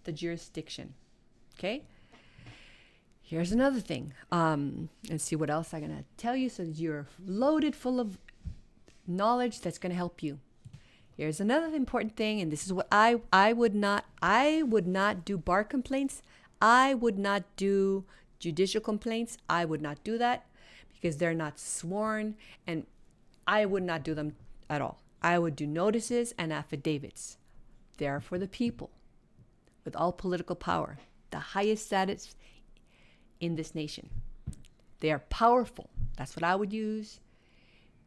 the jurisdiction. Okay? Here's another thing. Let's see what else I'm going to tell you so that you're loaded full of knowledge that's going to help you. Here's another important thing, and this is what I would not do bar complaints. I would not do judicial complaints. I would not do that because they're not sworn, and I would not do them at all. I would do notices and affidavits. They are for the people with all political power, the highest status in this nation. They are powerful. That's what I would use.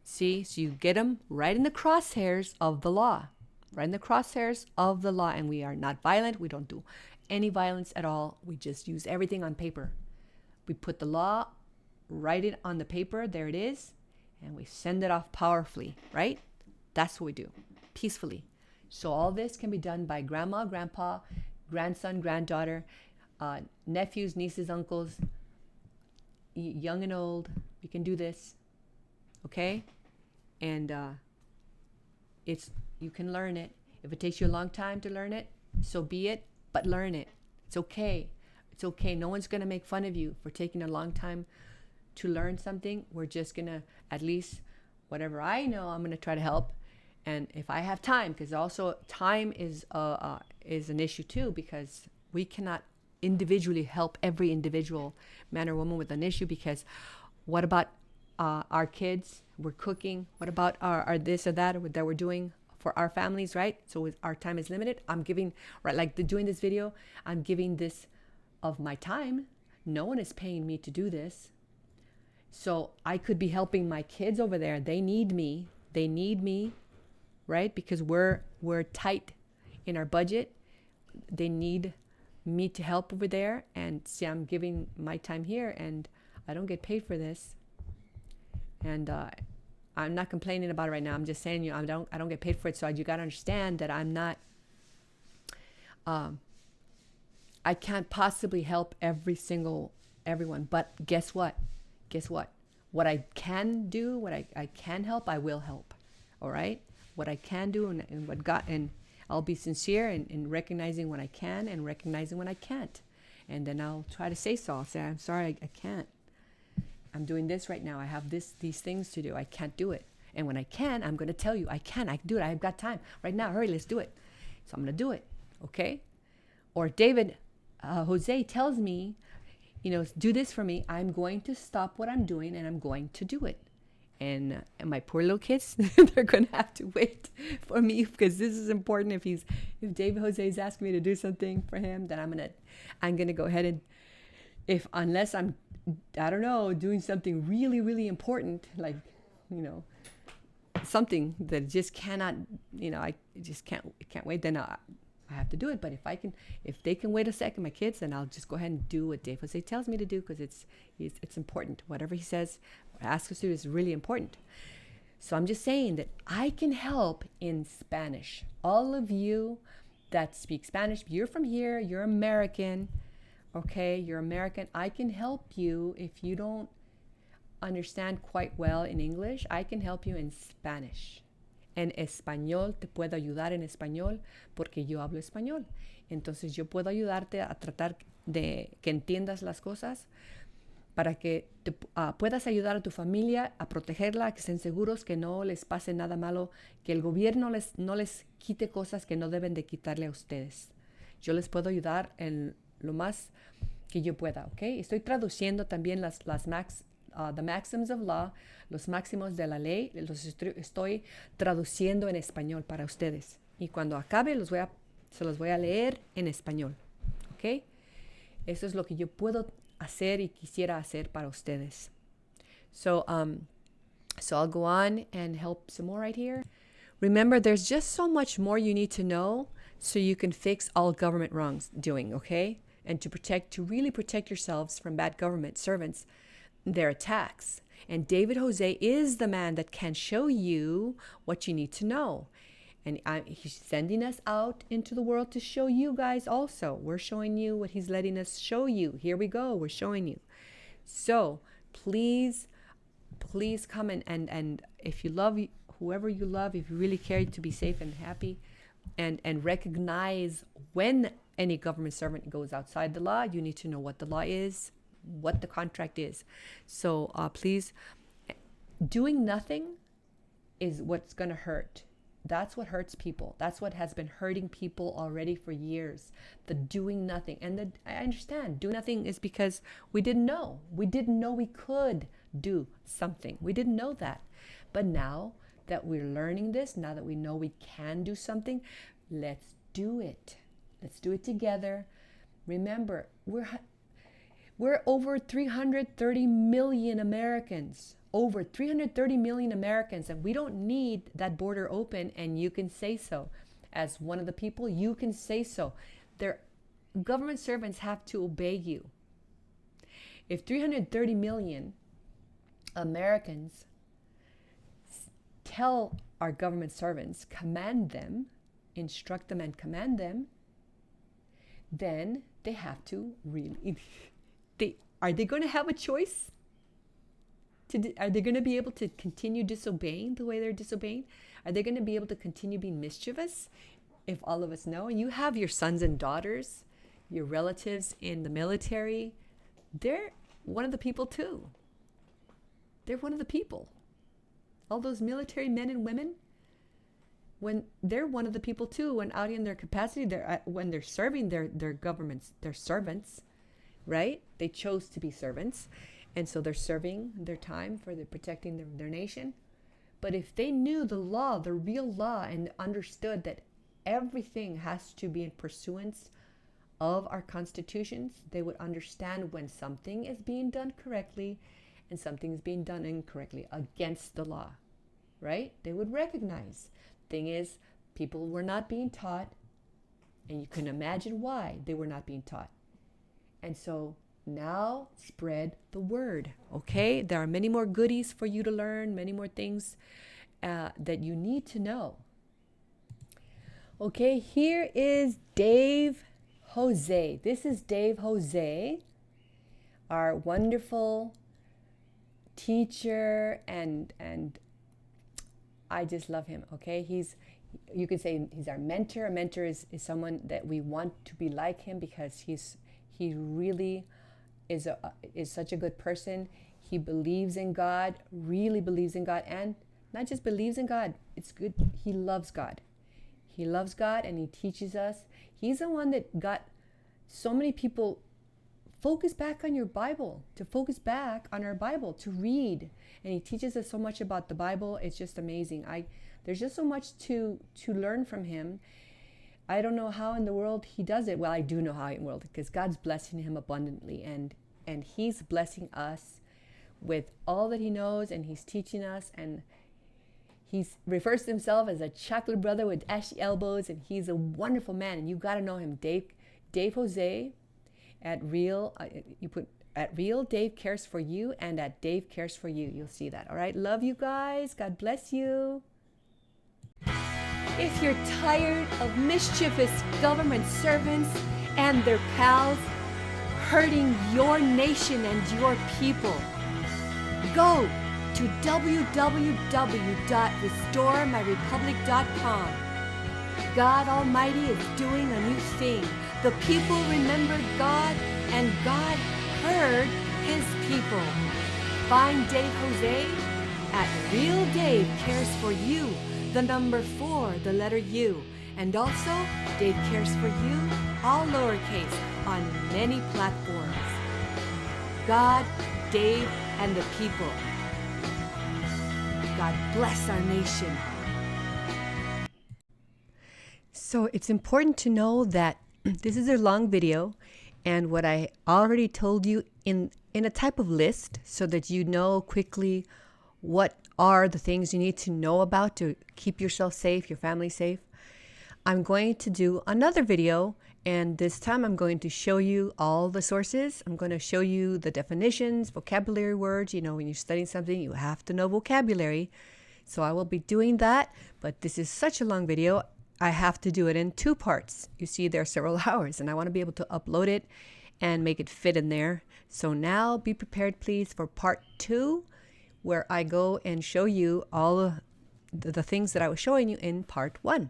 See, so you get them right in the crosshairs of the law, right in the crosshairs of the law. And we are not violent. We don't do any violence at all. We just use everything on paper. We put the law, write it on the paper. There it is. And we send it off powerfully, right? That's what we do, peacefully. So all this can be done by grandma, grandpa, grandson, granddaughter, nephews, nieces, uncles, young and old. We can do this, okay? And you can learn it. If it takes you a long time to learn it, so be it, but learn it. It's okay. It's okay. No one's going to make fun of you for taking a long time to learn something. We're just going to, at least whatever I know, I'm going to try to help. And if I have time, because also time is an issue too, because we cannot individually help every individual man or woman with an issue, because what about our kids? We're cooking. What about our this or that we're doing for our families, right? So our time is limited. I'm giving, right, like doing this video, I'm giving this of my time. No one is paying me to do this. So I could be helping my kids over there. They need me. They need me, right? Because we're tight in our budget. They need me to help over there. And see, I'm giving my time here, and I don't get paid for this. And I'm not complaining about it right now. I'm just saying, I don't get paid for it. So you got to understand that I'm not I can't possibly help everyone. But guess what? Guess what? What I can do, what I can help, I will help. All right? What I can do and what God, and I'll be sincere in recognizing when I can and recognizing when I can't. And then I'll try to say so. I'll say, I'm sorry, I can't. I'm doing this right now. I have these things to do. I can't do it. And when I can, I'm going to tell you, I can do it. I've got time right now. Hurry, let's do it. So I'm going to do it. Okay? Or David, Jose tells me, do this for me. I'm going to stop what I'm doing and I'm going to do it. And my poor little kids, they're going to have to wait for me because this is important. If David Jose is asking me to do something for him, then I'm going to go ahead and unless I'm, I don't know, doing something really, really important, like, something that just cannot, I just can't wait, then I have to do it. But if they can wait a second, my kids, then I'll just go ahead and do what Dave Jose tells me to do because it's important. Whatever he says, ask us to do is really important. So I'm just saying that I can help in Spanish. All of you that speak Spanish, you're from here, you're American, okay? You're American. I can help you if you don't understand quite well in English. I can help you in Spanish. En español, te puedo ayudar en español porque yo hablo español. Entonces yo puedo ayudarte a tratar de que entiendas las cosas para que puedas ayudar a tu familia a protegerla, que estén seguros, que no les pase nada malo, que el gobierno no les quite cosas que no deben de quitarle a ustedes. Yo les puedo ayudar en lo más que yo pueda, ¿ok? Estoy traduciendo también the maxims of law, los máximos de la ley, los estoy traduciendo en español para ustedes. Y cuando acabe, se los voy a leer en español, ¿ok? Eso es lo que yo puedo hacer y quisiera hacer para ustedes. So I'll go on and help some more right here. Remember, there's just so much more you need to know so you can fix all government wrongdoing, okay? And to really protect yourselves from bad government servants, their attacks. And David Jose is the man that can show you what you need to know. And he's sending us out into the world to show you guys also. We're showing you what he's letting us show you. Here we go. We're showing you. So please come and if you love whoever you love, if you really care to be safe and happy, and recognize when any government servant goes outside the law, you need to know what the law is, what the contract is. So please, doing nothing is what's going to hurt. That's what hurts people. That's what has been hurting people already for years. The doing nothing. And I understand doing nothing is because we didn't know. We didn't know we could do something. We didn't know that. But now that we're learning this, now that we know we can do something, let's do it. Let's do it together. Remember, we're over 330 million Americans. Over 330 million Americans, and we don't need that border open, and you can say so. As one of the people, you can say so. Their government servants have to obey you. If 330 million Americans tell our government servants, command them, instruct them and command them, then they have to really, are they going to have a choice? Are they going to be able to continue disobeying the way they're disobeying? Are they going to be able to continue being mischievous? If all of us know, and you have your sons and daughters, your relatives in the military, they're one of the people too. They're one of the people. All those military men and women, when they're one of the people too, when out in their capacity, when they're serving their governments, they're servants, right? They chose to be servants. And so they're serving their time for protecting their nation. But if they knew the law, the real law, and understood that everything has to be in pursuance of our constitutions, they would understand when something is being done correctly and something is being done incorrectly against the law, right? They would recognize. Thing is, people were not being taught, and you can imagine why they were not being taught. And so now spread the word, okay? There are many more goodies for you to learn, many more things that you need to know. Okay, here is Dave Jose. This is Dave Jose, our wonderful teacher, and I just love him. Okay, you could say he's our mentor. A mentor is someone that we want to be like him because he really is such a good person. He believes in God, really believes in God, and not just believes in God. It's good. He loves God. He loves God, and he teaches us. He's the one that got so many people focus back on your Bible, to focus back on our Bible, to read. And he teaches us so much about the Bible. It's just amazing. There's just so much to learn from him. I don't know how in the world he does it. Well, I do know how in the world, because God's blessing him abundantly, and he's blessing us with all that he knows, and he's teaching us, and he refers to himself as a chocolate brother with ashy elbows, and he's a wonderful man, and you got to know him. Dave Jose at Real, you put at Real Dave Cares for You, and at Dave Cares for You. You'll see that. All right. Love you guys. God bless you. If you're tired of mischievous government servants and their pals hurting your nation and your people, go to www.restoremyrepublic.com. God Almighty is doing a new thing. The people remembered God, and God heard his people. Find Dave Jose at Real Dave Cares for You, the number 4, the letter U. And also, Dave Cares for You, all lowercase, on many platforms. God, Dave, and the people. God bless our nation. So it's important to know that this is a long video, and what I already told you in a type of list, so that you know quickly what are the things you need to know about to keep yourself safe, your family safe. I'm going to do another video, and this time I'm going to show you all the sources. I'm going to show you the definitions, vocabulary words. You know, when you're studying something, you have to know vocabulary. So I will be doing that, but this is such a long video. I have to do it in 2 parts. You see, there are several hours, and I want to be able to upload it and make it fit in there. So now be prepared, please, for part 2, where I go and show you all the things that I was showing you in part 1.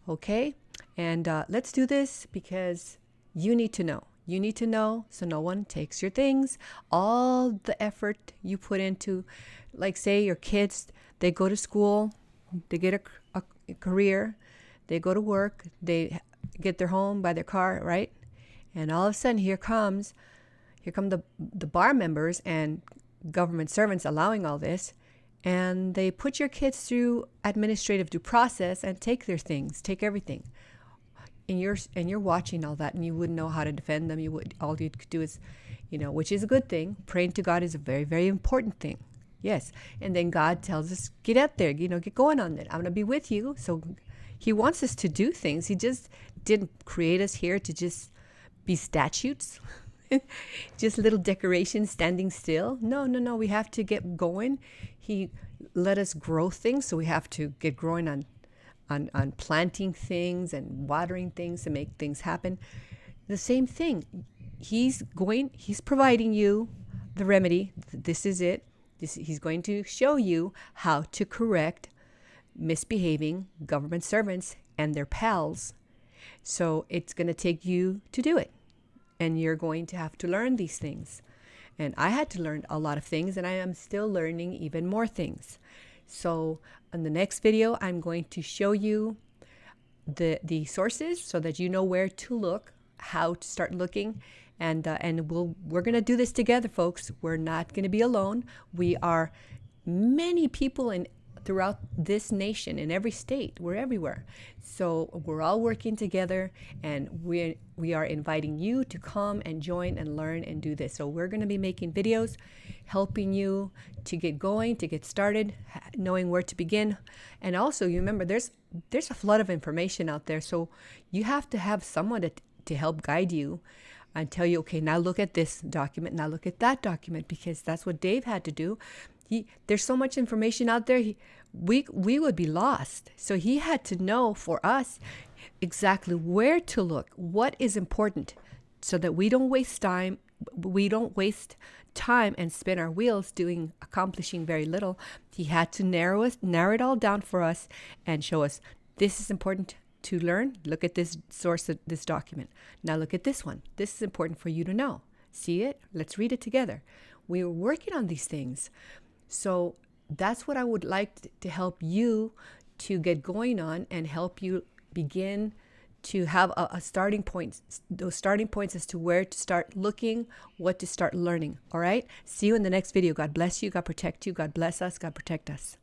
Okay? And let's do this, because you need to know. You need to know, so no one takes your things. All the effort you put into, like, say your kids, they go to school, they get a career, they go to work, they get their home by their car, right? And all of a sudden, here come the bar members and government servants allowing all this, and they put your kids through administrative due process and take their things, take everything. And you're watching all that, and you wouldn't know how to defend them. All you could do is, which is a good thing. Praying to God is a very, very important thing. Yes. And then God tells us, get out there, get going on it. I'm going to be with you. So he wants us to do things. He just didn't create us here to just be statues, just little decorations standing still. No. We have to get going. He let us grow things. So we have to get growing on planting things and watering things to make things happen. The same thing. He's providing you the remedy. This is it. He's going to show you how to correct misbehaving government servants and their pals. So it's going to take you to do it. And you're going to have to learn these things. And I had to learn a lot of things, and I am still learning even more things. So in the next video, I'm going to show you the sources so that you know where to look, how to start looking. And we're going to do this together, folks. We're not going to be alone. We are many people throughout this nation, in every state. We're everywhere. So we're all working together, and we are inviting you to come and join and learn and do this. So we're going to be making videos helping you to get going, to get started, knowing where to begin. And also, you remember, there's a flood of information out there. So you have to have someone to help guide you and tell you, okay, now look at this document, now look at that document, because that's what Dave had to do. There's so much information out there, we would be lost. So he had to know for us. exactly where to look, what is important, so that we don't waste time. We don't waste time and spin our wheels accomplishing very little. He had to narrow it all down for us and show us this is important to learn. Look at this source of this document. Now look at this one. This is important for you to know. See it? Let's read it together. We were working on these things. So that's what I would like to help you to get going on, and help you begin to have a starting point, those starting points as to where to start looking, what to start learning. All right. See you in the next video. God bless you. God protect you. God bless us. God protect us.